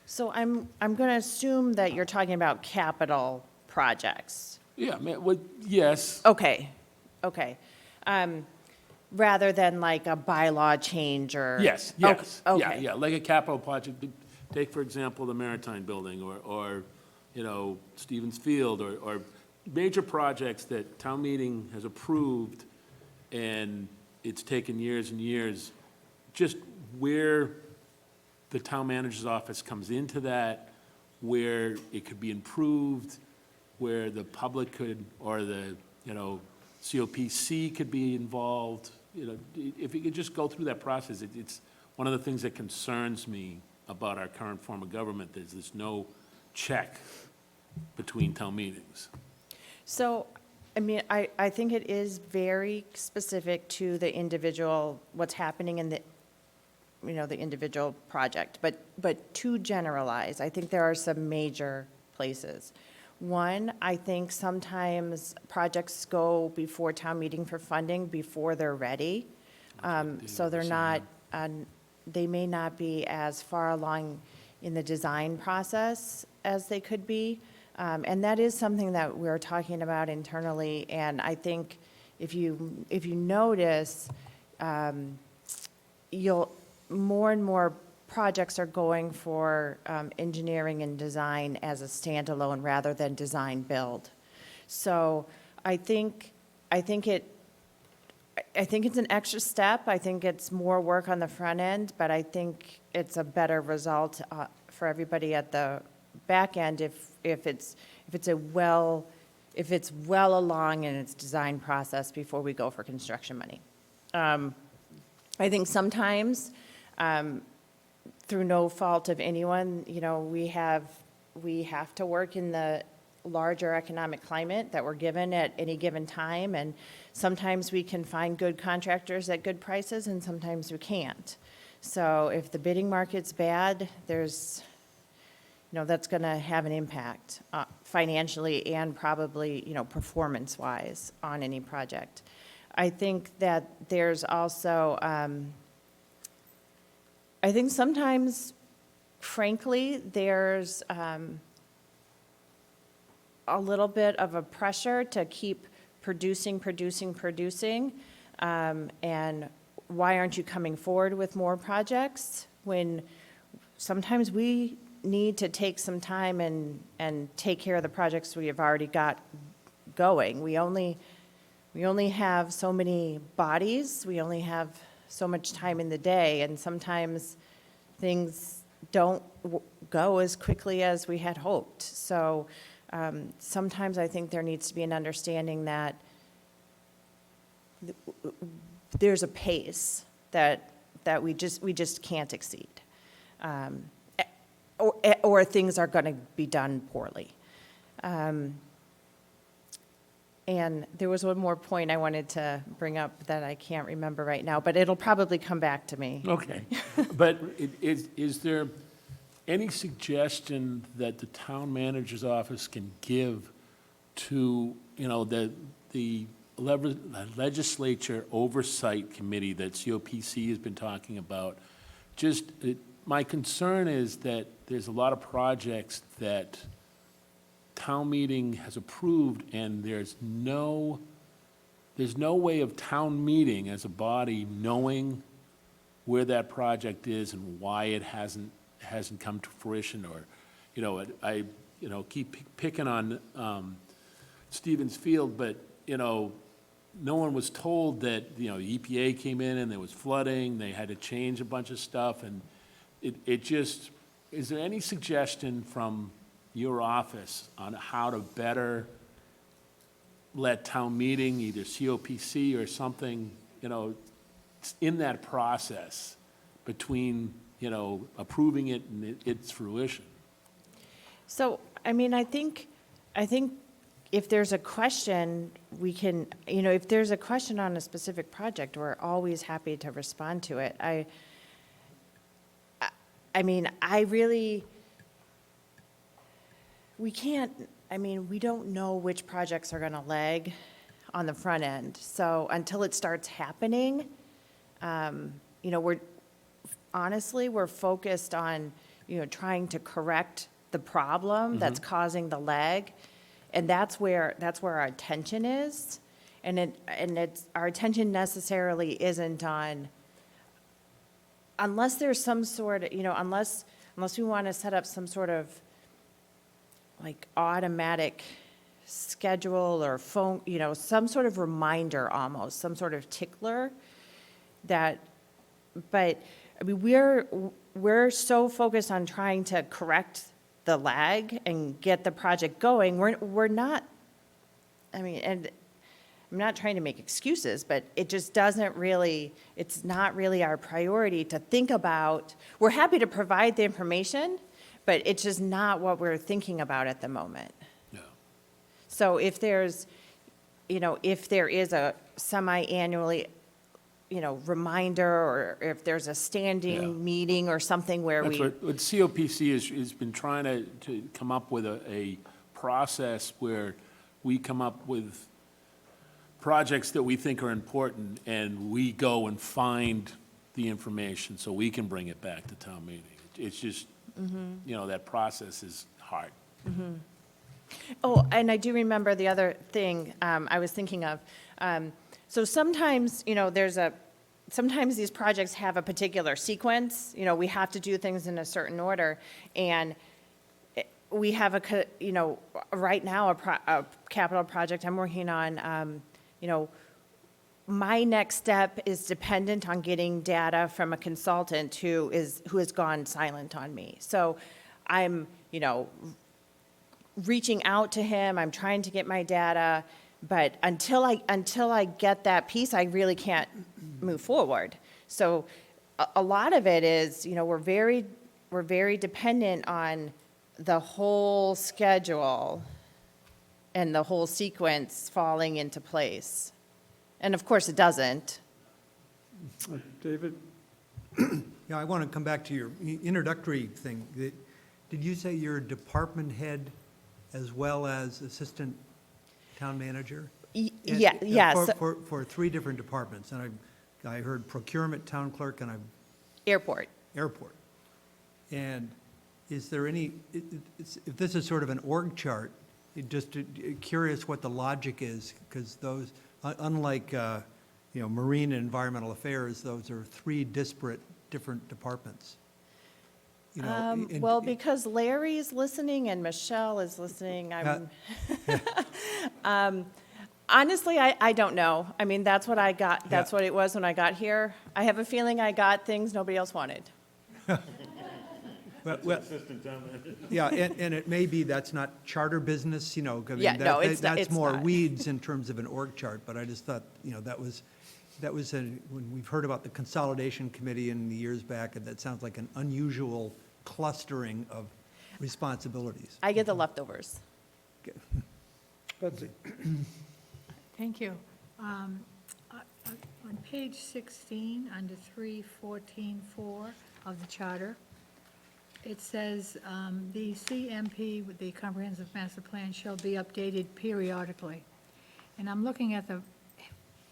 So I'm going to assume that you're talking about capital projects. Yeah, yes. Okay. Rather than like a bylaw change or? Yes, Okay, yes. Yeah, Okay. yeah, like a capital project. Take, for example, the Maritime Building or Stevens Field or major projects that town meeting has approved and it's taken years and years. Just where the town manager's office comes into that, where it could be improved, where the public could, or the, COPC could be involved. If you could just go through that process, it's one of the things that concerns me about our current form of government, is there's no check between town meetings. So, I think it is very specific to the individual, what's happening in the, the individual project. But to generalize, I think there are some major places. One, I think sometimes projects go before town meeting for funding before they're ready. So they're not, they may not be as far along in the design process as they could be. And that is something that we're talking about internally. And I think if you notice, more and more projects are going for engineering and design as a standalone rather than design build. So I think it's an extra step. I think it's more work on the front end, but I think it's a better result for everybody at the back end if it's well along in its design process before we go for construction money. I think sometimes, through no fault of anyone, we have to work in the larger economic climate that we're given at any given time, and sometimes we can find good contractors at good prices, and sometimes we can't. So if the bidding market's bad, there's, that's going to have an impact financially and probably, performance-wise on any project. I think that there's also, I think sometimes, frankly, there's a little bit of a pressure to keep producing. And why aren't you coming forward with more projects? When sometimes we need to take some time and take care of the projects we have already got going. We only have so many bodies, we only have so much time in the day, and sometimes things don't go as quickly as we had hoped. So sometimes I think there needs to be an understanding that there's a pace that we just can't exceed. Or things are going to be done poorly. And there was one more point I wanted to bring up that I can't remember right now, but it'll probably come back to me. Okay. But is there any suggestion that the town manager's office can give to, the legislature oversight committee that COPC has been talking about? My concern is that there's a lot of projects that town meeting has approved, and there's no way of town meeting as a body knowing where that project is and why it hasn't come to fruition, or, I keep picking on Stevens Field, but, no one was told that, the EPA came in and there was flooding, they had to change a bunch of stuff, and is there any suggestion from your office on how to better let town meeting, either COPC or something, in that process between, approving it and its fruition? So, I mean, I think if there's a question, we can, if there's a question on a specific project, we're always happy to respond to it. We don't know which projects are going to lag on the front end. So until it starts happening, we're focused on, trying to correct the problem that's causing the lag. And that's where our attention is. And our attention necessarily isn't on, unless there's some sort of, unless we want to set up some sort of like automatic schedule or phone, some sort of reminder almost, some sort of tickler but we're so focused on trying to correct the lag and get the project going. We're not, and I'm not trying to make excuses, but it just it's not really our priority to think about. We're happy to provide the information, but it's just not what we're thinking about at the moment. Yeah. So if there is a semi-annually, reminder, or if there's a standing meeting or something where That's what COPC has been trying to come up with a process where we come up with projects that we think are important, and we go and find the information so we can bring it back to town meeting. It's just, that process is hard. Oh, and I do remember the other thing I was thinking of. So sometimes, sometimes these projects have a particular sequence. We have to do things in a certain order. And we have right now a capital project I'm working on. My next step is dependent on getting data from a consultant who has gone silent on me. So I'm, reaching out to him. I'm trying to get my data. But until I get that piece, I really can't move forward. So a lot of it is, we're very dependent on the whole schedule and the whole sequence falling into place. And of course, it doesn't. David? Yeah, I want to come back to your introductory thing. Did you say you're a department head as well as assistant town manager? Yes. For three different departments, and I heard procurement, town clerk, and Airport. airport. And is there any, if this is sort of an org chart, just curious what the logic is, because those, unlike, marine and environmental affairs, those are three disparate, different departments. Well, because Larry's listening and Michelle is listening, honestly, I don't know. That's what I got. That's what it was when I got here. I have a feeling I got things nobody else wanted. Well, yeah, and it may be that's not charter business, I mean, Yeah, no, it's not- that's it's more not. weeds in terms of an org chart, but I just thought, that was when we've heard about the consolidation committee in the years back, and that sounds like an unusual clustering of responsibilities. I get the leftovers. Betsy? Thank you. On page 16, under 314.4 of the charter, it says, "The CMP with the Comprehensive Master Plan shall be updated periodically." And I'm looking at the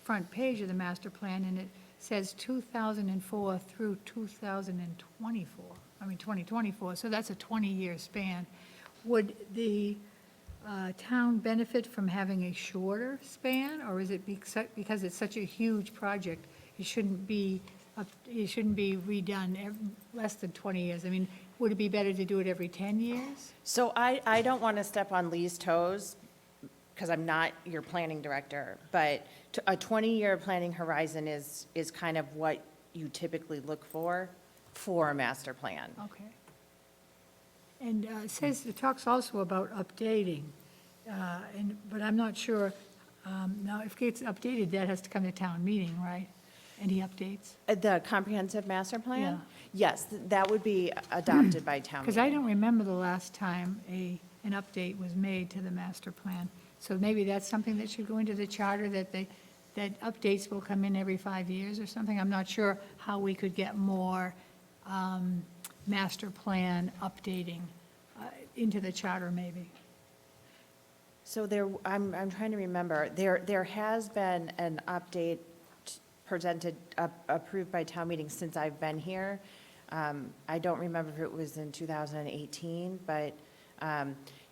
front page of the master plan, and it says 2004 through 2024, so that's a 20-year span. Would the town benefit from having a shorter span, or is it because it's such a huge project, it shouldn't be redone less than 20 years? I mean, would it be better to do it every 10 years? So I don't want to step on Lee's toes, because I'm not your planning director, but a 20-year planning horizon is kind of what you typically look for a master plan. Okay. And it talks also about updating, but I'm not sure, now, if it gets updated, that has to come to town meeting, right? Any updates? The comprehensive master plan? Yeah. Yes, that would be adopted by town Because meeting. I don't remember the last time an update was made to the master plan. So maybe that's something that should go into the charter, that updates will come in every 5 years or something. I'm not sure how we could get more master plan updating into the charter, maybe. So I'm trying to remember, there has been an update presented, approved by town meeting since I've been here. I don't remember if it was in 2018, but,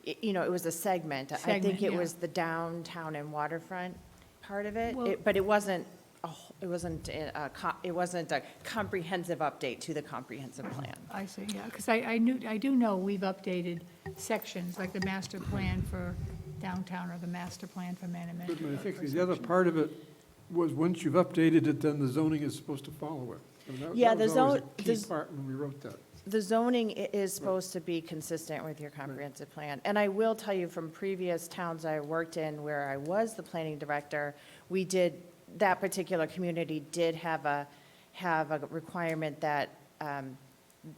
it was a segment. I think Segment, it yeah. was the downtown and waterfront part of it, Well- but it wasn't, it wasn't a comprehensive update to the comprehensive plan. I see, yeah, because I do know we've updated sections, like the master plan for downtown or the master plan for Manaman. But I think the other part of it was, once you've updated it, then the zoning is supposed to follow it. And Yeah, that was the always zone- a key the- part when we wrote that. The zoning is supposed to be consistent with your comprehensive plan. And I will tell you, from previous towns I worked in where I was the planning director, that particular community did have a requirement that,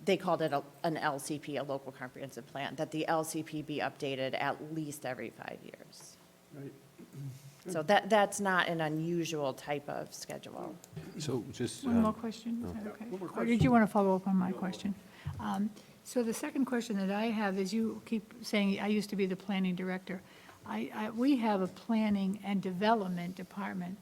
they called it an LCP, a local comprehensive plan, that the LCP be updated at least every 5 years. Right. So that's not an unusual type of schedule. So just, One more question, is that okay? one more Or did you want to follow up on my question? So the second question that I have is, you keep saying, I used to be the planning director. We have a planning and development department.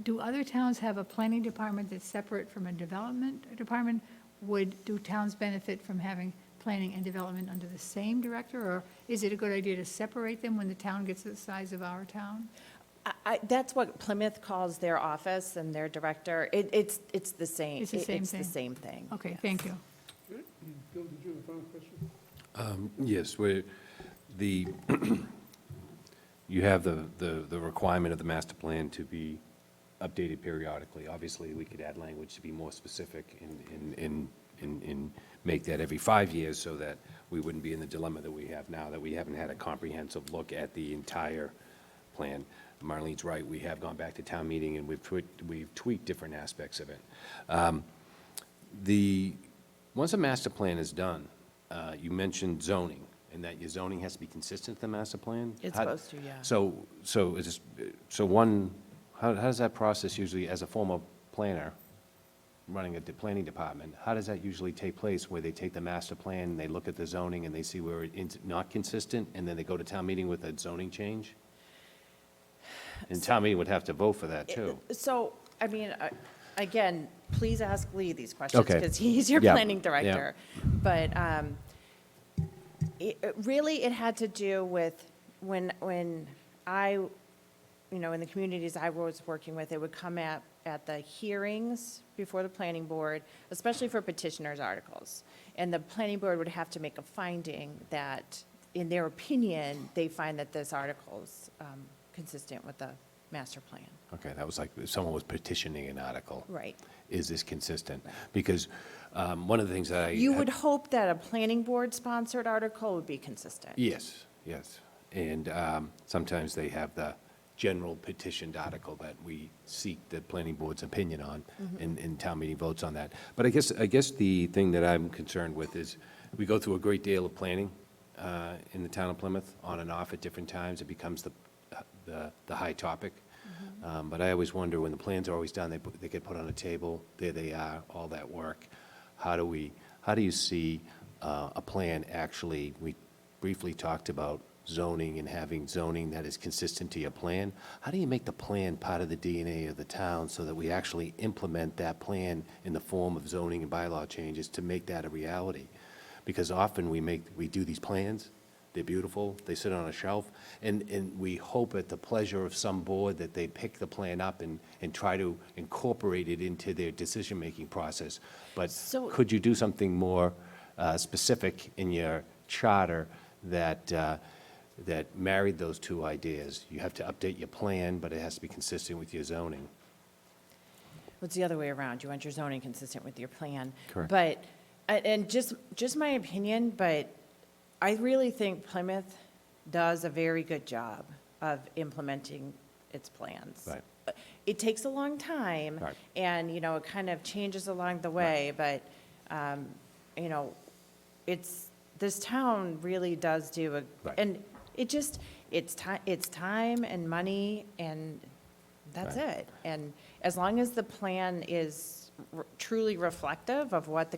Do other towns have a planning department that's separate from a development department? Do towns benefit from having planning and development under the same director? Or is it a good idea to separate them when the town gets the size of our town? That's what Plymouth calls their office and their director. It's the same. It's the same It's the thing. same thing. Okay, yes. thank you. Good. Bill, did you have a final question? yes, you have the requirement of the master plan to be updated periodically. Obviously, we could add language to be more specific and make that every 5 years, so that we wouldn't be in the dilemma that we have now, that we haven't had a comprehensive look at the entire plan. Marlene's right, we have gone back to town meeting and we've tweaked different aspects of it. Once a master plan is done, you mentioned zoning, and that your zoning has to be consistent with the master plan? It's How- supposed to, yeah. How does that process usually, as a former planner, running a planning department, how does that usually take place, where they take the master plan, and they look at the zoning, and they see where it's not consistent, and then they go to town meeting with a zoning change? And town meeting would have to vote for that, too. So, I mean, again, please ask Lee these questions, Okay. because he's your Yeah, planning yeah. director. But it had to do with when I, in the communities I was working with, it would come at the hearings before the planning board, especially for petitioners' articles. And the planning board would have to make a finding that, in their opinion, they find that this article's consistent with the master plan. Okay, that was like, if someone was petitioning an article. Right. Is this consistent? Because one of the things that I. You would hope that a planning board-sponsored article would be consistent. Yes, yes. And sometimes they have the general petitioned article that we seek the planning board's opinion on, and town meeting votes on that. But I guess the thing that I'm concerned with is, we go through a great deal of planning in the town of Plymouth, on and off at different times. It becomes the high topic. But I always wonder, when the plans are always done, they get put on a table, there they are, all that work. How do you see a plan actually, we briefly talked about zoning and having zoning that is consistent to your plan. How do you make the plan part of the DNA of the town so that we actually implement that plan in the form of zoning and bylaw changes to make that a reality? Because often we do these plans, they're beautiful, they sit on a shelf, and we hope at the pleasure of some board that they pick the plan up and try to incorporate it into their decision-making process. But So- could you do something more specific in your charter that married those two ideas? You have to update your plan, but it has to be consistent with your zoning. Well, it's the other way around. You want your zoning consistent with your plan. Correct. But, and just my opinion, but I really think Plymouth does a very good job of implementing its plans. Right. It takes a long time. Right. And, you know, it kind of changes along the way, but, you know, this town really does do Right. and it's time and money, and that's Right. it. And as long as the plan is truly reflective of what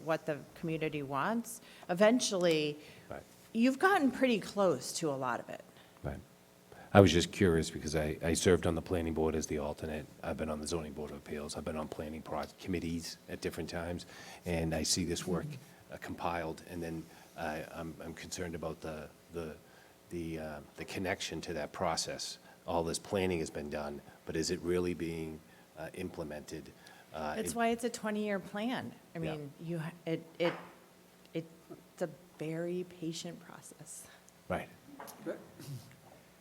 what the community wants, eventually, Right. you've gotten pretty close to a lot of it. Right. I was just curious because I served on the planning board as the alternate. I've been on the zoning board of appeals. I've been on planning committees at different times, and I see this work compiled, and then I'm concerned about the connection to that process. All this planning has been done, but is it really being implemented? That's why it's a 20-year plan. I Yeah. mean, it's a very patient process. Right.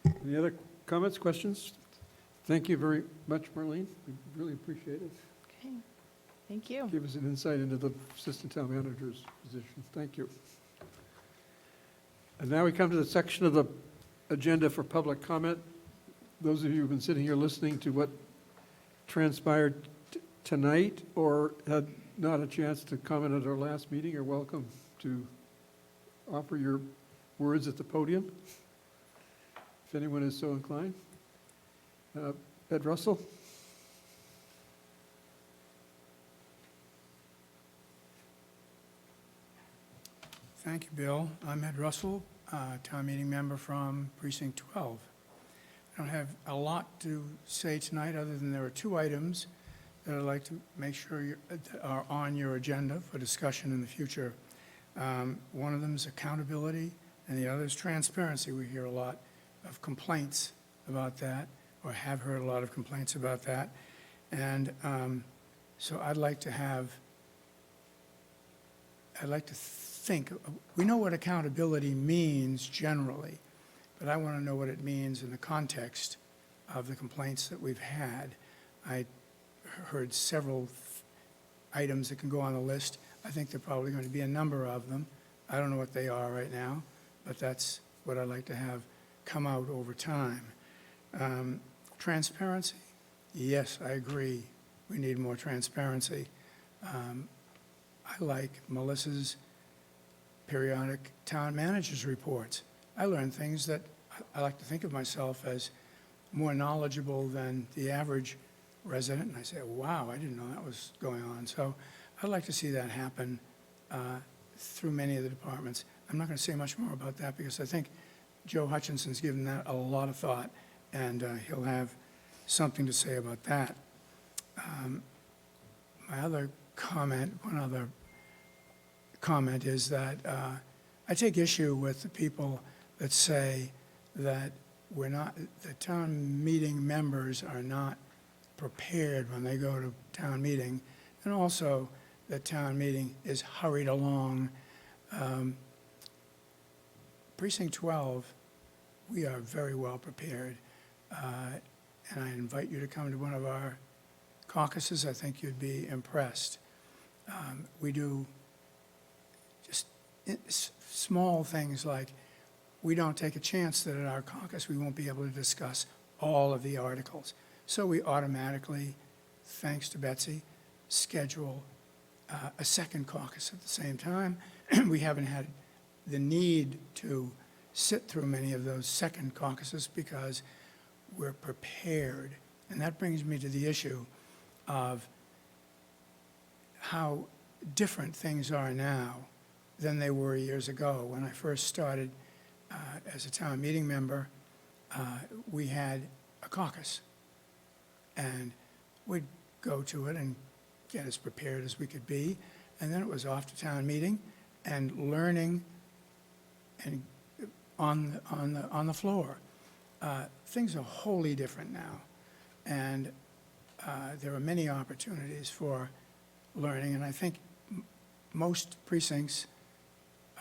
Any other comments, questions? Thank you very much, Marlene. We really appreciate it. Okay, thank you. Give us an insight into the assistant town manager's position. Thank you. And now we come to the section of the agenda for public comment. Those of you who've been sitting here listening to what transpired tonight or had not a chance to comment at our last meeting are welcome to offer your words at the podium, if anyone is so inclined. Ed Russell? Thank you, Bill. I'm Ed Russell, town meeting member from Precinct 12. I don't have a lot to say tonight, other than there are two items that I'd like to make sure that are on your agenda for discussion in the future. One of them is accountability, and the other is transparency. We hear a lot of complaints about that, or have heard a lot of complaints about that. And so I'd like to think, we know what accountability means generally, but I want to know what it means in the context of the complaints that we've had. I heard several items that can go on the list. I think there are probably going to be a number of them. I don't know what they are right now, but that's what I'd like to have come out over time. Transparency, yes, I agree. We need more transparency. I like Melissa's periodic town managers' reports. I learn things that I like to think of myself as more knowledgeable than the average resident, and I say, wow, I didn't know that was going on. So I'd like to see that happen through many of the departments. I'm not going to say much more about that because I think Joe Hutchinson's given that a lot of thought, and he'll have something to say about that. My other comment, one other comment is that I take issue with the people that say that the town meeting members are not prepared when they go to town meeting, and also that town meeting is hurried along. Precinct 12, we are very well prepared. and I invite you to come to one of our caucuses. I think you'd be impressed. We do just small things like, we don't take a chance that at our caucus, we won't be able to discuss all of the articles. So we automatically, thanks to Betsy, schedule a second caucus at the same time. We haven't had the need to sit through many of those second caucuses because we're prepared. And that brings me to the issue of how different things are now than they were years ago. When I first started as a town meeting member, we had a caucus. And we'd go to it and get as prepared as we could be. And then it was off to town meeting and learning and on the floor. Things are wholly different now. And there are many opportunities for learning. And I think most precincts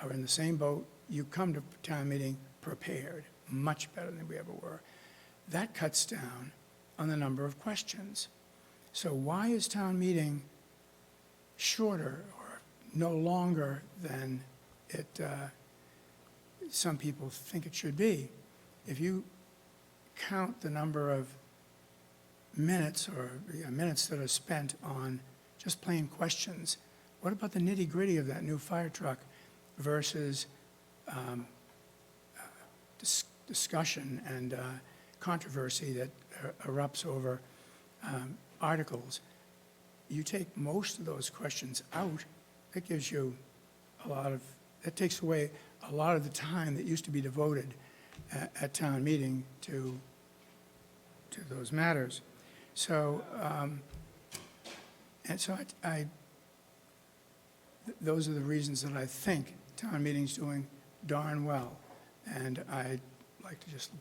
are in the same boat. You come to town meeting prepared, much better than we ever were. That cuts down on the number of questions. So why is town meeting shorter or no longer than it, some people think it should be? If you count the number of minutes or minutes that are spent on just plain questions, what about the nitty-gritty of that new fire truck versus discussion and controversy that erupts over articles? You take most of those questions out, that gives you that takes away a lot of the time that used to be devoted at town meeting to those matters. So, those are the reasons that I think town meeting's doing darn well. And I'd like to just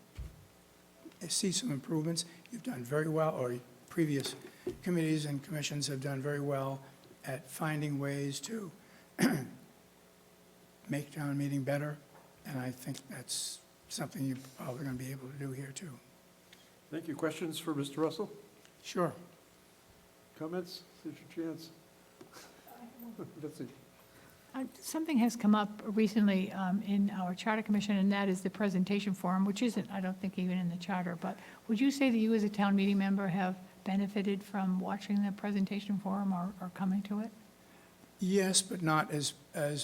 see some improvements. You've done very well, or previous committees and commissions have done very well at finding ways to make town meeting better. And I think that's something you're probably going to be able to do here, too. Thank you. Questions for Mr. Russell? Sure. Comments? Here's your chance. Betsy. Something has come up recently in our charter commission, and that is the presentation forum, which isn't, I don't think, even in the charter. But would you say that you as a town meeting member have benefited from watching the presentation forum or coming to it? Yes, but not as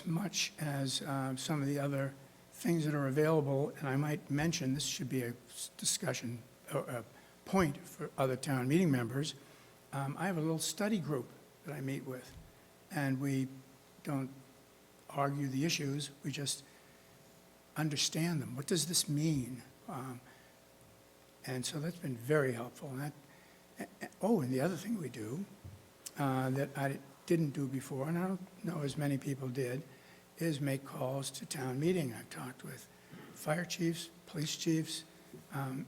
much as some of the other things that are available. And I might mention, this should be a discussion, a point for other town meeting members. I have a little study group that I meet with, and we don't argue the issues, we just understand them. What does this mean? And so that's been very helpful. And and the other thing we do that I didn't do before, and I don't know as many people did, is make calls to town meeting. I've talked with fire chiefs, police chiefs,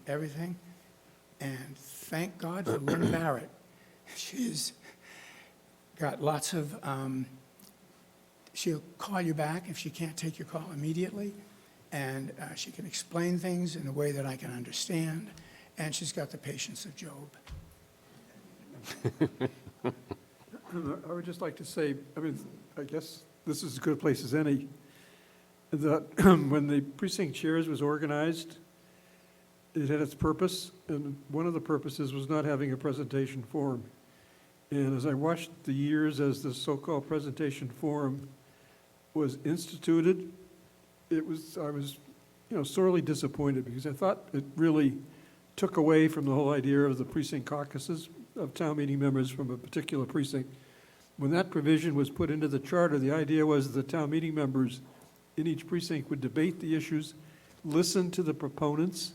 everything. And thank God for Lynn Barrett. She's got lots of, she'll call you back if she can't take your call immediately. And she can explain things in a way that I can understand. And she's got the patience of Job. I would just like to say, I guess this is as good a place as any, that when the precinct chairs was organized, it had its purpose, and one of the purposes was not having a presentation forum. And as I watched the years as the so-called presentation forum was instituted, I was sorely disappointed, because I thought it really took away from the whole idea of the precinct caucuses of town meeting members from a particular precinct. When that provision was put into the charter, the idea was the town meeting members in each precinct would debate the issues, listen to the proponents.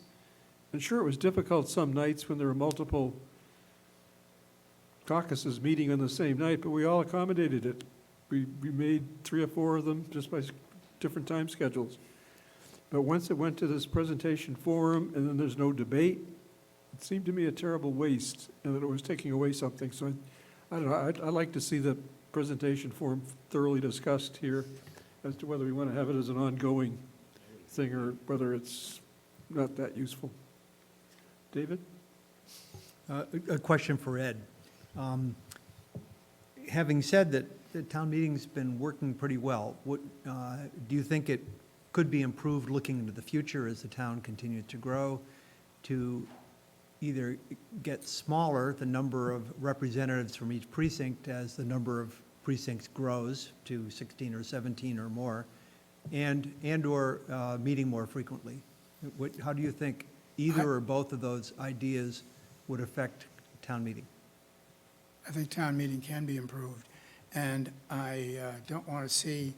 And sure, it was difficult some nights when there were multiple caucuses meeting on the same night, but we all accommodated it. We made 3 or 4 of them just by different time schedules. But once it went to this presentation forum and then there's no debate, it seemed to me a terrible waste, and that it was taking away something. So I don't know, I'd like to see the presentation forum thoroughly discussed here as to whether we want to have it as an ongoing thing or whether it's not that useful. David? A question for Ed. Having said that the town meeting's been working pretty well, do you think it could be improved looking into the future as the town continues to grow, to either get smaller, the number of representatives from each precinct as the number of precincts grows to 16 or 17 or more, and/or meeting more frequently? How do you think either or both of those ideas would affect town meeting? I think town meeting can be improved, and I don't want to see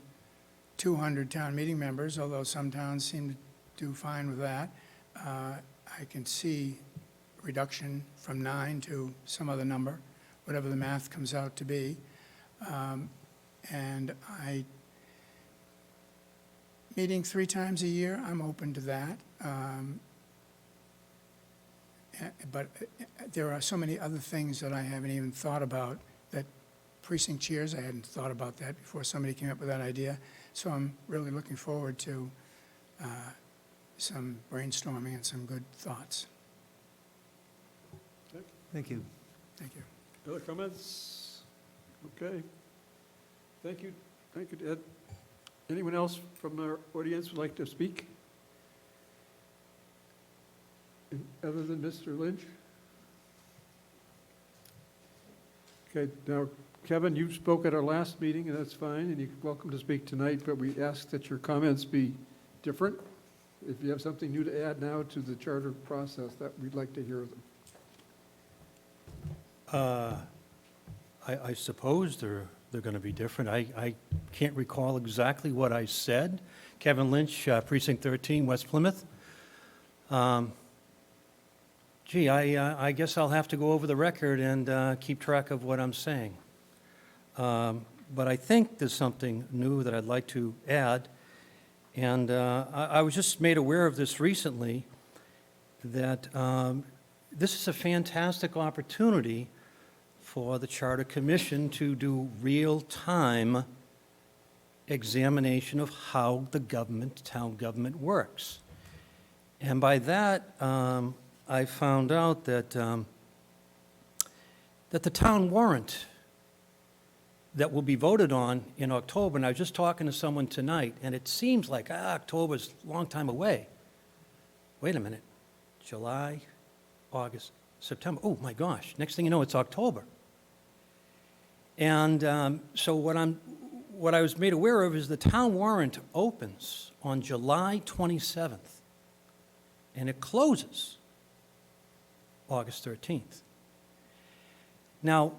200 town meeting members, although some towns seem to do fine with that. I can see reduction from 9 to some other number, whatever the math comes out to be. And meeting 3 times a year, I'm open to that. But there are so many other things that I haven't even thought about, that precinct chairs, I hadn't thought about that before somebody came up with that idea. So I'm really looking forward to some brainstorming and some good thoughts. Thank you. Thank you. Other comments? Okay. Thank you, Ed. Anyone else from our audience would like to speak? Other than Mr. Lynch? Okay, now, Kevin, you spoke at our last meeting, and that's fine, and you're welcome to speak tonight, but we ask that your comments be different. If you have something new to add now to the charter process, that we'd like to hear them. I suppose they're going to be different. I can't recall exactly what I said. Kevin Lynch, Precinct 13, West Plymouth. Gee, I guess I'll have to go over the record and keep track of what I'm saying. But I think there's something new that I'd like to add. And I was just made aware of this recently, that this is a fantastic opportunity for the Charter Commission to do real-time examination of how the town government works. And by that, I found out that that the town warrant that will be voted on in October, and I was just talking to someone tonight, and it seems like, October's a long time away. Wait a minute, July, August, September, oh my gosh, next thing you know, it's October. And so what I was made aware of is the town warrant opens on July 27th, and it closes August 13th. Now,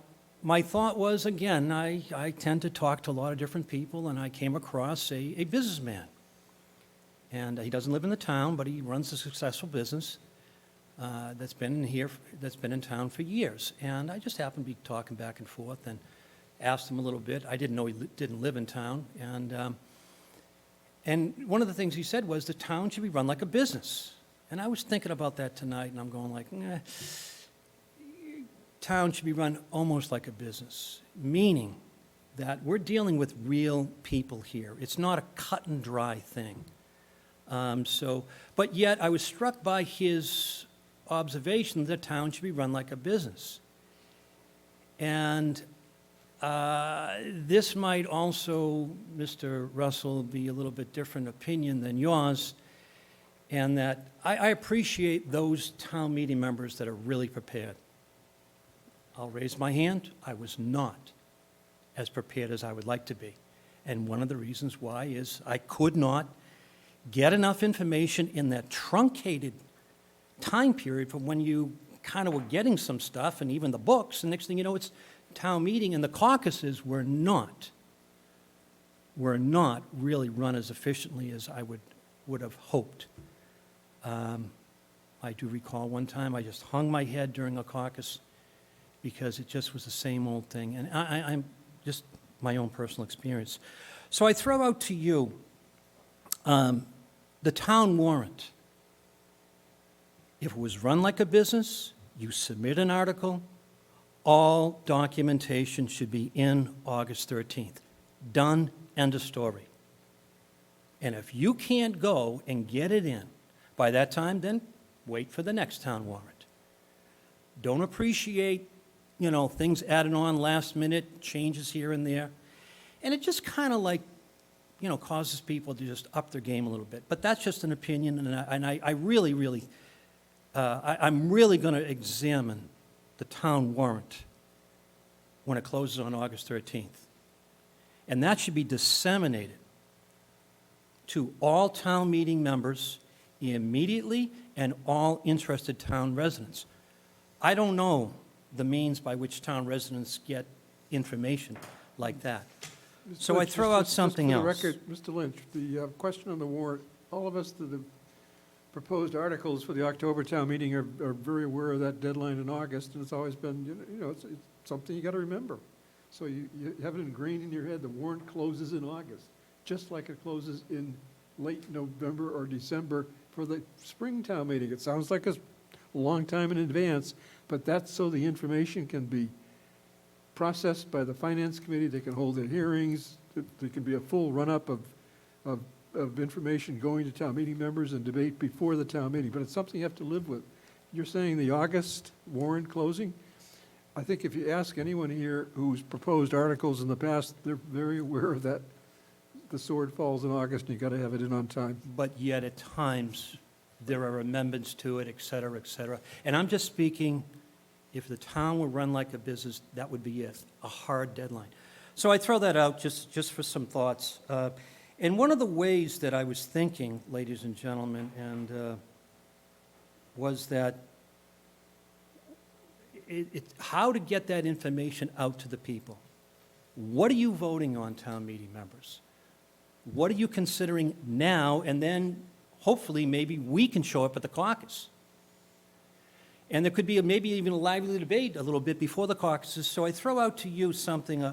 my thought was, again, I tend to talk to a lot of different people, and I came across a businessman. And he doesn't live in the town, but he runs a successful business that's been in town for years. And I just happened to be talking back and forth and asked him a little bit. I didn't know he didn't live in town. And one of the things he said was the town should be run like a business. And I was thinking about that tonight, and I'm going like, town should be run almost like a business, meaning that we're dealing with real people here. It's not a cut and dry thing. But yet I was struck by his observation that the town should be run like a business. And this might also, Mr. Russell, be a little bit different opinion than yours, and that I appreciate those town meeting members that are really prepared. I'll raise my hand. I was not as prepared as I would like to be. And one of the reasons why is I could not get enough information in that truncated time period from when you kind of were getting some stuff and even the books, and next thing you know, it's town meeting, and the caucuses were not really run as efficiently as I would have hoped. I do recall one time I just hung my head during a caucus because it just was the same old thing. And I'm just my own personal experience. So I throw out to you the town warrant. If it was run like a business, you submit an article, all documentation should be in August 13th. Done, end of story. And if you can't go and get it in by that time, then wait for the next town warrant. don't appreciate, things added on last minute, changes here and there. And it just kind of like, causes people to just up their game a little bit. But that's just an opinion, and I really, really, I'm really going to examine the town warrant when it closes on August 13th. And that should be disseminated to all town meeting members immediately and all interested town residents. I don't know the means by which town residents get information like that. Mr. So I Lynch, throw out something else. Just for the record, Mr. Lynch, the question on the warrant, all of us that have proposed articles for the October town meeting are very aware of that deadline in August, and it's always been, it's something you got to remember. So you have it ingrained in your head, the warrant closes in August, just like it closes in late November or December for the spring town meeting. It sounds like a long time in advance, but that's so the information can be processed by the finance committee, they can hold their hearings, there can be a full run-up of information going to town meeting members and debate before the town meeting, but it's something you have to live with. You're saying the August warrant closing? I think if you ask anyone here who's proposed articles in the past, they're very aware of that. The sword falls in August and you got to have it in on time. But yet at times, there are amendments to it, et cetera, et cetera. And I'm just speaking, if the town were run like a business, that would be it, a hard deadline. So I throw that out just for some thoughts. And one of the ways that I was thinking, ladies and gentlemen, and was that how to get that information out to the people. What are you voting on, town meeting members? What are you considering now? And then hopefully maybe we can show up at the caucus. And there could be maybe even a lively debate a little bit before the caucuses. So I throw out to you something,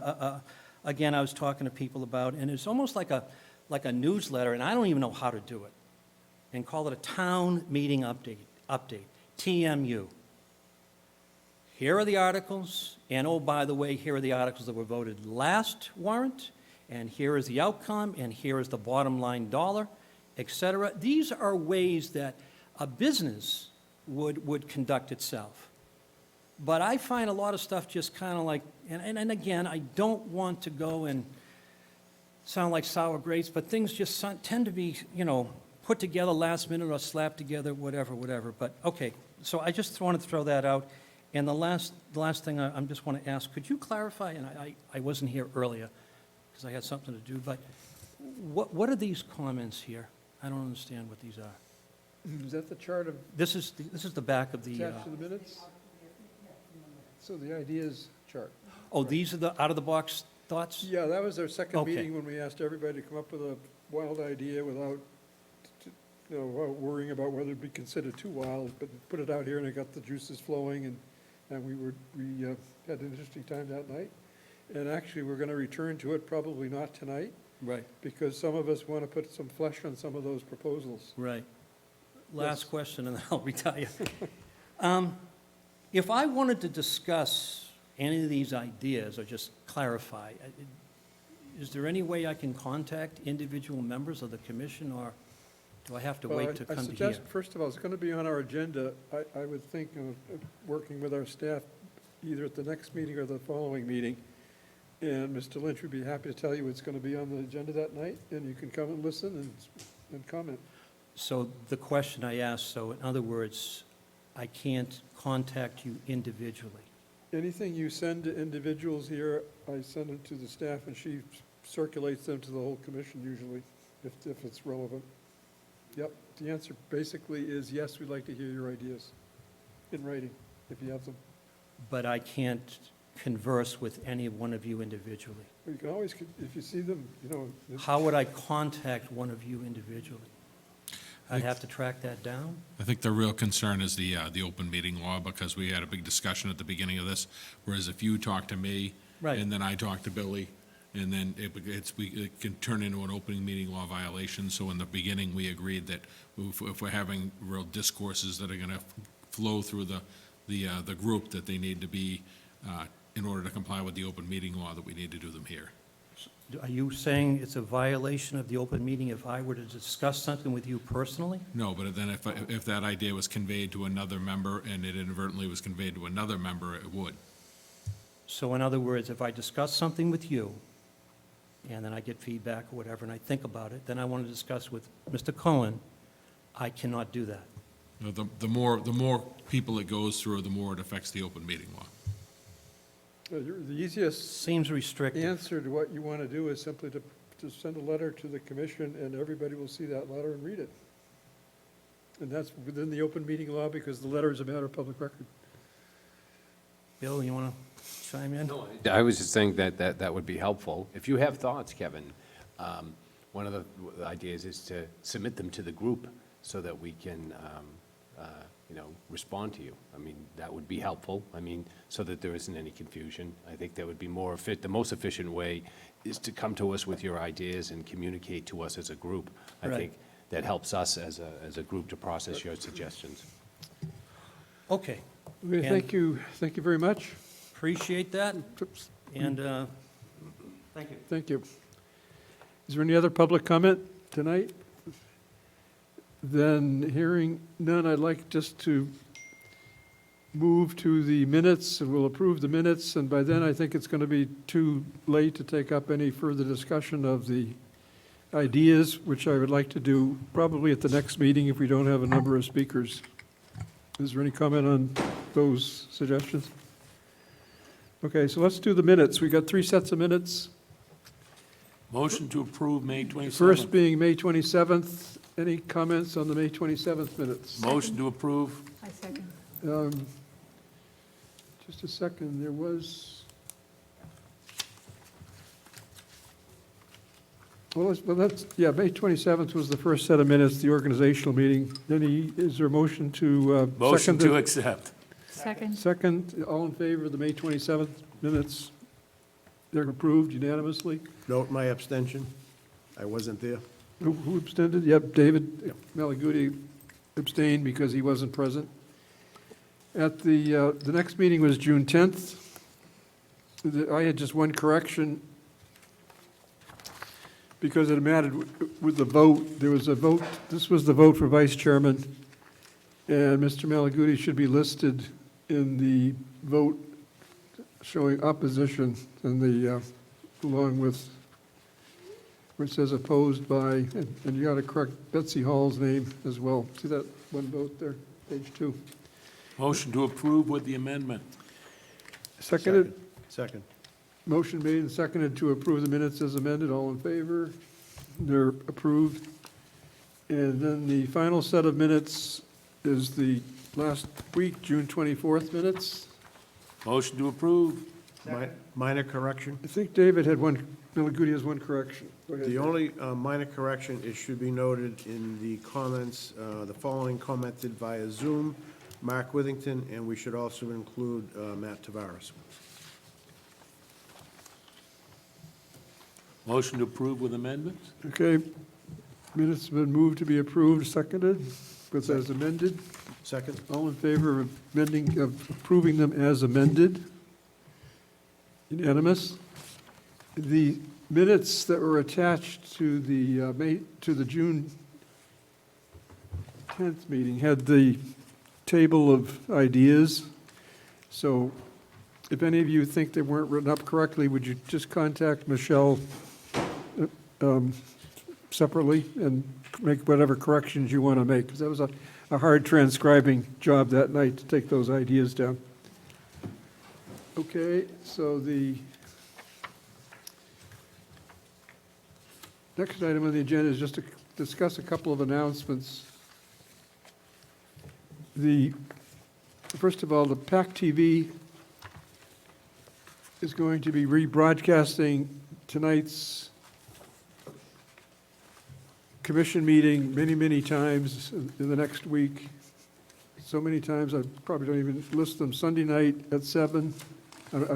again, I was talking to people about, and it's almost like a newsletter, and I don't even know how to do it, and call it a town meeting update, TMU. Here are the articles, and oh, by the way, here are the articles that were voted last warrant, and here is the outcome, and here is the bottom line dollar, et cetera. These are ways that a business would conduct itself. But I find a lot of stuff just kind of like, and again, I don't want to go and sound like sour grapes, but things just tend to be, put together last minute or slapped together, whatever. But, okay, so I just wanted to throw that out. And the last thing I just want to ask, could you clarify, and I wasn't here earlier because I had something to do, but what are these comments here? I don't understand what these are. Is that the chart of This is the back of the, attached to the minutes? So the ideas chart. oh, these are the out-of-the-box thoughts? Yeah, that was our second Okay. meeting when we asked everybody to come up with a wild idea without, without worrying about whether it'd be considered too wild, but put it out here and it got the juices flowing, and we had an interesting time that night. And actually, we're going to return to it, probably not tonight, Right, because some of us want to put some flesh on some of those proposals. right. Last Yes. question, and then I'll retire. If I wanted to discuss any of these ideas or just clarify, is there any way I can contact individual members of the commission, or do I have to wait to I come to here? suggest, first of all, it's going to be on our agenda. I would think of working with our staff either at the next meeting or the following meeting. And Mr. Lynch would be happy to tell you it's going to be on the agenda that night, and you can come and listen and comment. So the question I asked, so in other words, I can't contact you individually? Anything you send to individuals here, I send it to the staff, and she circulates them to the whole commission usually, if it's relevant. Yep, the answer basically is yes, we'd like to hear your ideas in writing, if you have them. But I can't converse with any one of you individually? Or you can always, if you see them, How would I contact one of you individually? I'd have to track that down? I think the real concern is the open meeting law, because we had a big discussion at the beginning of this, whereas if you talk to me, Right. and then I talk to Billy, and then it can turn into an opening meeting law violation. So in the beginning, we agreed that if we're having real discourses that are going to flow through the group, that they need to be, in order to comply with the open meeting law, that we need to do them here. Are you saying it's a violation of the open meeting if I were to discuss something with you personally? No, but then if that idea was conveyed to another member and it inadvertently was conveyed to another member, it would. So in other words, if I discuss something with you, and then I get feedback or whatever, and I think about it, then I want to discuss with Mr. Cohen, I cannot do that. You know, the more people it goes through, the more it affects the open meeting law. The easiest Seems restrictive. answer to what you want to do is simply to send a letter to the commission, and everybody will see that letter and read it. And that's within the open meeting law, because the letter is a matter of public record. Bill, you want to chime in? I was just saying that would be helpful. If you have thoughts, Kevin, one of the ideas is to submit them to the group so that we can, respond to you. I mean, that would be helpful. I mean, so that there isn't any confusion. I think that would be the most efficient way is to come to us with your ideas and communicate to us as a group. I Right. think that helps us as a group to process your suggestions. Okay, Okay, thank you very much. appreciate that, Oops, and thank you. Thank you. Is there any other public comment tonight? Then, hearing none, I'd like just to move to the minutes, and we'll approve the minutes, and by then, I think it's going to be too late to take up any further discussion of the ideas, which I would like to do probably at the next meeting if we don't have a number of speakers. Is there any comment on those suggestions? Okay, so let's do the minutes. We got 3 sets of minutes. Motion to approve May 27th. First being May 27th. Any comments on the May 27th minutes? Motion to approve. I second. Just a second, there was... Well, May 27th was the first set of minutes, the organizational meeting. Is there a motion to Motion second to it? accept. Second. Second, all in favor of the May 27th minutes? They're approved unanimously. Note my abstention. I wasn't there. Who abstained? Yep, David Malaguti abstained because he wasn't present. At the next meeting was June 10th. I had just one correction because it mattered with the vote. There was a vote, this was the vote for vice chairman, and Mr. Malaguti should be listed in the vote showing opposition in the, along with, where it says opposed by, and you got to correct Betsy Hall's name as well. See that one vote there, page 2. Motion to approve with the amendment. Seconded? Second. Motion made and seconded to approve the minutes as amended. All in favor? They're approved. And then the final set of minutes is the last week, June 24th minutes. Motion to approve. Minor correction. I think David had one, Malaguti has one correction. Go ahead. The only minor correction, it should be noted in the comments, the following commented via Zoom, Mark Withington, and we should also include Matt Tavares. Motion to approve with amendments. Okay, minutes have been moved to be approved, seconded, with as amended. Second. All in favor of approving them as amended? Unanimous. The minutes that were attached to the June 10th meeting had the table of ideas. So if any of you think they weren't written up correctly, would you just contact Michelle separately and make whatever corrections you want to make? Because that was a hard transcribing job that night to take those ideas down. Okay, so the next item on the agenda is just to discuss a couple of announcements. First of all, the PAC TV is going to be rebroadcasting tonight's commission meeting many, many times in the next week. So many times I probably don't even list them. Sunday night at 7,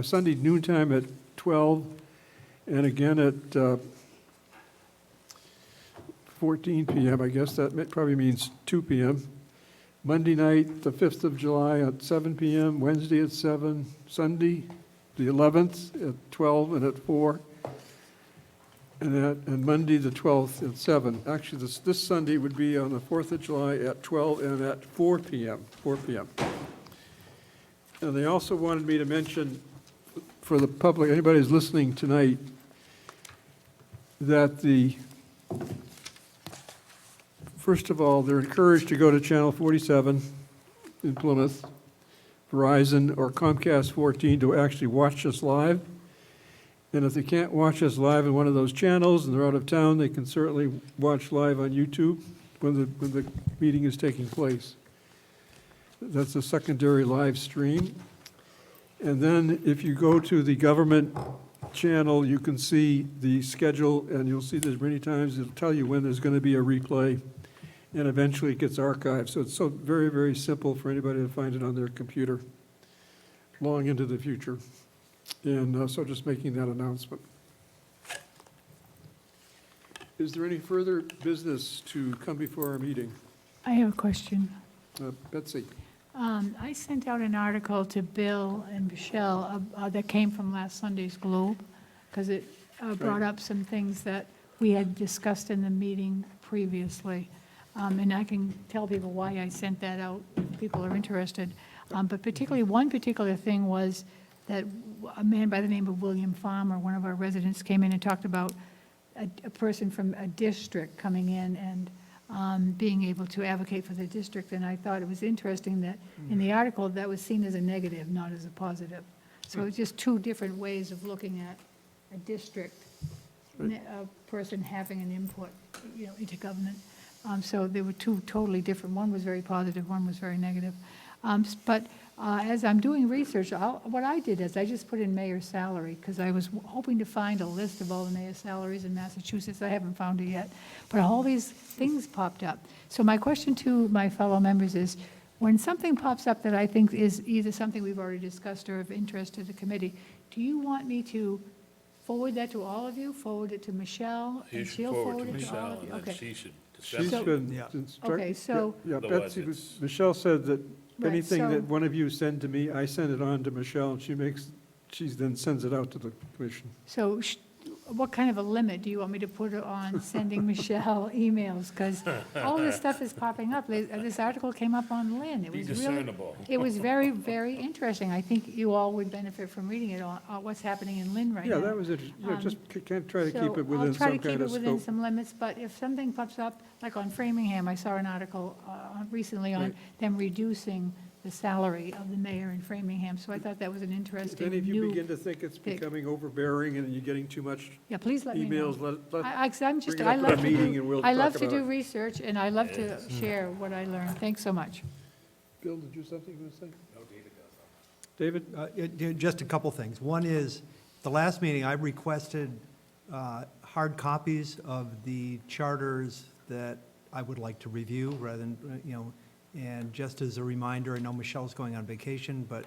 Sunday noontime at 12, and again at 14 p.m. I guess that probably means 2 p.m. Monday night, the 5th of July at 7 p.m., Wednesday at 7, Sunday, the 11th at 12 and at 4. and Monday, the 12th, at 7. Actually, this Sunday would be on the 4th of July at 12 and at 4 p.m., 4 p.m. And they also wanted me to mention for the public, anybody who's listening tonight, that first of all, they're encouraged to go to Channel 47 in Plymouth, Verizon or Comcast 14 to actually watch us live. And if they can't watch us live in one of those channels and they're out of town, they can certainly watch live on YouTube when the meeting is taking place. That's a secondary live stream. And then if you go to the government channel, you can see the schedule, and you'll see there's many times it'll tell you when there's going to be a replay, and eventually it gets archived. So it's so very, very simple for anybody to find it on their computer long into the future. And so just making that announcement. Is there any further business to come before our meeting? I have a question. Betsy? I sent out an article to Bill and Michelle that came from last Sunday's Globe, because it brought up some things that we had discussed in the meeting previously. And I can tell people why I sent that out, if people are interested. But particularly, one particular thing was that a man by the name of William Farmer, one of our residents, came in and talked about a person from a district coming in and being able to advocate for the district. And I thought it was interesting that in the article, that was seen as a negative, not as a positive. So it's just two different ways of looking at a district, a person having an input, into government. So there were two totally different. One was very positive, one was very negative. But as I'm doing research, what I did is I just put in mayor's salary, because I was hoping to find a list of all the mayor's salaries in Massachusetts. I haven't found it yet, but all these things popped up. So my question to my fellow members is, when something pops up that I think is either something we've already discussed or of interest to the committee, do you want me to forward that to all of you, forward it to Michelle, and she'll forward it to all of you? Okay. She's So- been Yeah. Okay, so- Yeah, Otherwise Betsy, it's- Michelle said that Right, anything so- that one of you send to me, I send it on to Michelle, and she then sends it out to the commission. So what kind of a limit do you want me to put on sending Michelle emails? Because all this stuff is popping up. This article came up on Lynn. It was really, it was very, very interesting. I think you all would benefit from reading it on what's happening in Lynn right now. Yeah, that was interesting. Just can't try to keep it So within I'll try to some keep kind it of within scope. some limits, but if something pops up, like on Framingham, I saw an article recently on Right. them reducing the salary of the mayor in Framingham, so I thought that was an If interesting any of you new. begin to think it's pick. becoming overbearing and you're getting too much Yeah, please let me know. emails, let, I'm just, bring it I up at love a to meeting do, and we'll I love talk to about do it. research, and I love to share what I learn. Thanks so much. Bill, did you have something you want to say? No, David does. David? Just a couple things. One is, the last meeting, I requested hard copies of the charters that I would like to review, rather than, and just as a reminder, I know Michelle's going on vacation, but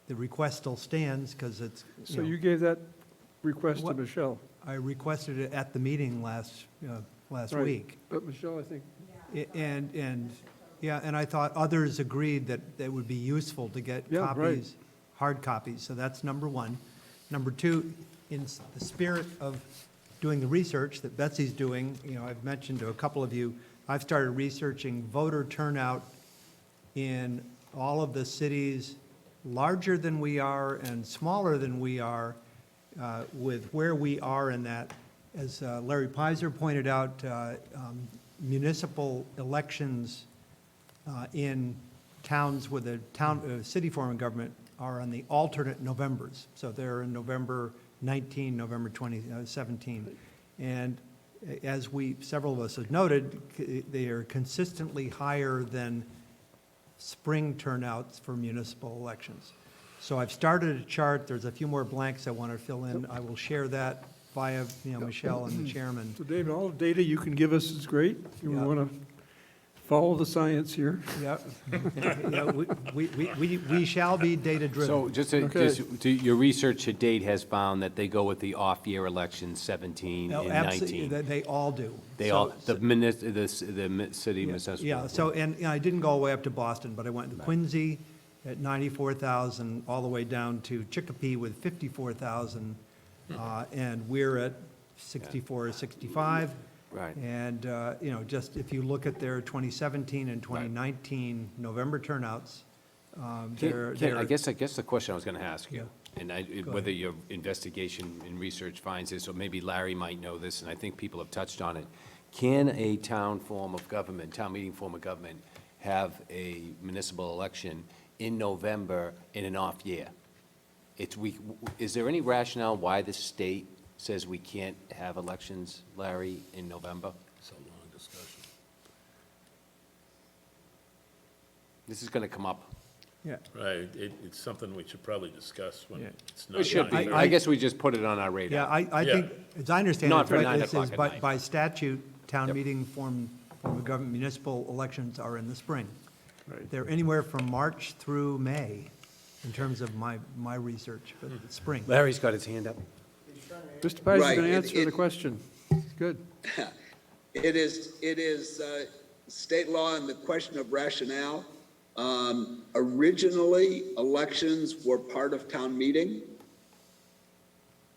the request still stands, because it's, So you gave that request to What- Michelle? I requested it at the meeting last Right. week. But Michelle, I think, And I thought others agreed that it would be useful to get Yeah, right. copies, hard copies, so that's number one. Number two, in the spirit of doing the research that Betsy's doing, I've mentioned to a couple of you, I've started researching voter turnout in all of the cities larger than we are and smaller than we are, with where we are in that. As Larry Pizer pointed out, municipal elections in towns with a city form of government are on the alternate Novembers. So they're in November 19, November 2017. And as several of us have noted, they are consistently higher than spring turnouts for municipal elections. So I've started a chart. There's a few more blanks I want to fill in. I will share that via, Michelle and the chairman. so David, all the data you can give us is great. You Yeah. want to follow the science here. Yeah, yeah, we shall be data-driven. So just Okay. your research to date has found that they go with the off-year elections 17 No, and absolutely, 19. they all do. They So- all, the city municipal. Yeah, so, and I didn't go all the way up to Boston, but I went to Quincy at 94,000, all the way down to Chicopee with 54,000, and we're at 64 or 65. Right. And, just if you look at their 2017 and 2019 November turnouts, they're. Ken, I guess the question I was going to ask you, and Go whether ahead. your investigation and research finds this, or maybe Larry might know this, and I think people have touched on it. Can a town meeting form of government, have a municipal election in November in an off year? Is there any rationale why the state says we can't have elections, Larry, in November? It's a long discussion. This is going to come up. Yeah. Right, it's something we should probably discuss when Yeah. it's not. It should be. I- I guess we just put it on our radar. Yeah, I think, as I understand Not it, for right, 9 it o'clock says at by night. by statute, town Yep. meeting form of government, municipal elections are in the spring. Right. They're anywhere from March through May, in terms of my research, but it's spring. Larry's got his hand up. Mr. Pies is Right, going to it- answer the it- question. Good. It is state law and the question of rationale. Originally, elections were part of town meeting.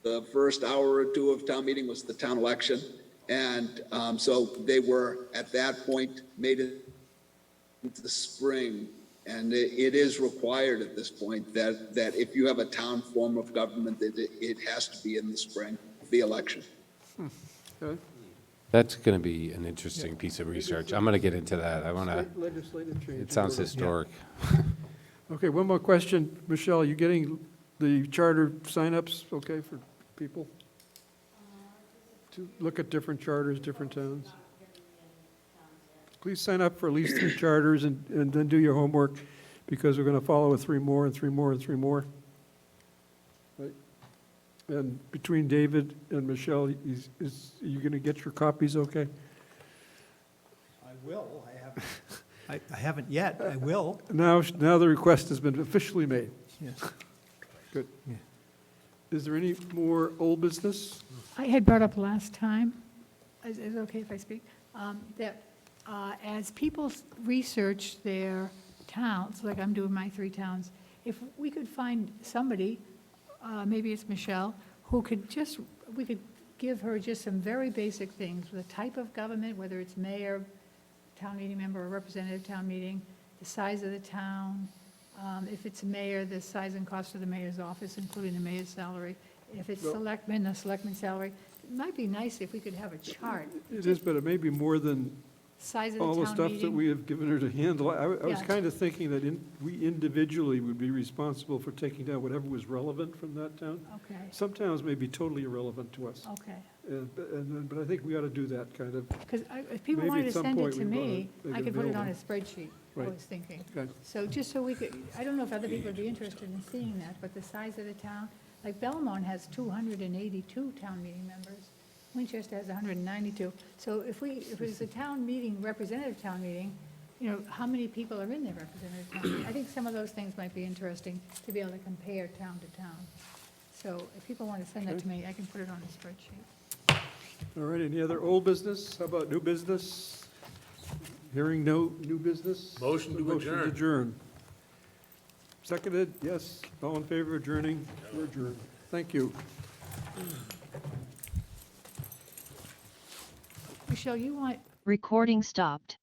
The first hour or two of town meeting was the town election. And so they were, at that point, made it into the spring. And it is required at this point that if you have a town form of government, that it has to be in the spring, the election. Okay. That's going to be an interesting piece of research. I'm going to get into that. I want to, Slight legislative change. it sounds historic. Okay, one more question. Michelle, you getting the charter signups okay for people? To look at different charters, different towns? Please sign up for at least 3 charters and then do your homework, because we're going to follow with 3 more and 3 more and 3 more. Right? And between David and Michelle, is you going to get your copies okay? I will, I haven't yet, I will. Now the request has been officially made. Yes. Good. Yeah. Is there any more old business? I had brought up last time, is it okay if I speak? That as people research their towns, like I'm doing my 3 towns, if we could find somebody, maybe it's Michelle, who could we could give her just some very basic things, the type of government, whether it's mayor, town meeting member, or representative town meeting, the size of the town, if it's mayor, the size and cost of the mayor's office, including the mayor's salary. If it's selectmen, the selectman's salary. It might be nice if we could have a chart, It is, but it may be more than size of all the the town stuff that meeting. we have given her to handle. I was Yeah. kind of thinking that we individually would be responsible for taking down whatever was relevant from that town. Okay, Some towns may be totally irrelevant to us, okay. but I think we ought to do that kind of. Because if people Maybe wanted at to some send it point to we me, wanna I make it could put it on a available. spreadsheet, I Right. was thinking. Okay. So just so we could, I don't know if other people would be interested in seeing that, but the size of the town, like Belmont has 282 town meeting members. Winchester has 192. So if it's a town meeting, representative town meeting, how many people are in their representative town meeting? I think some of those things might be interesting to be able to compare town to town. So if people want to send that to me, I can put it on a spreadsheet. All right, any other old business? How about new business? Hearing no new business? Motion to adjourn. adjourn. Seconded, yes. All in favor of adjourning? We're adjourned. Thank you. Michelle, you want Recording stopped.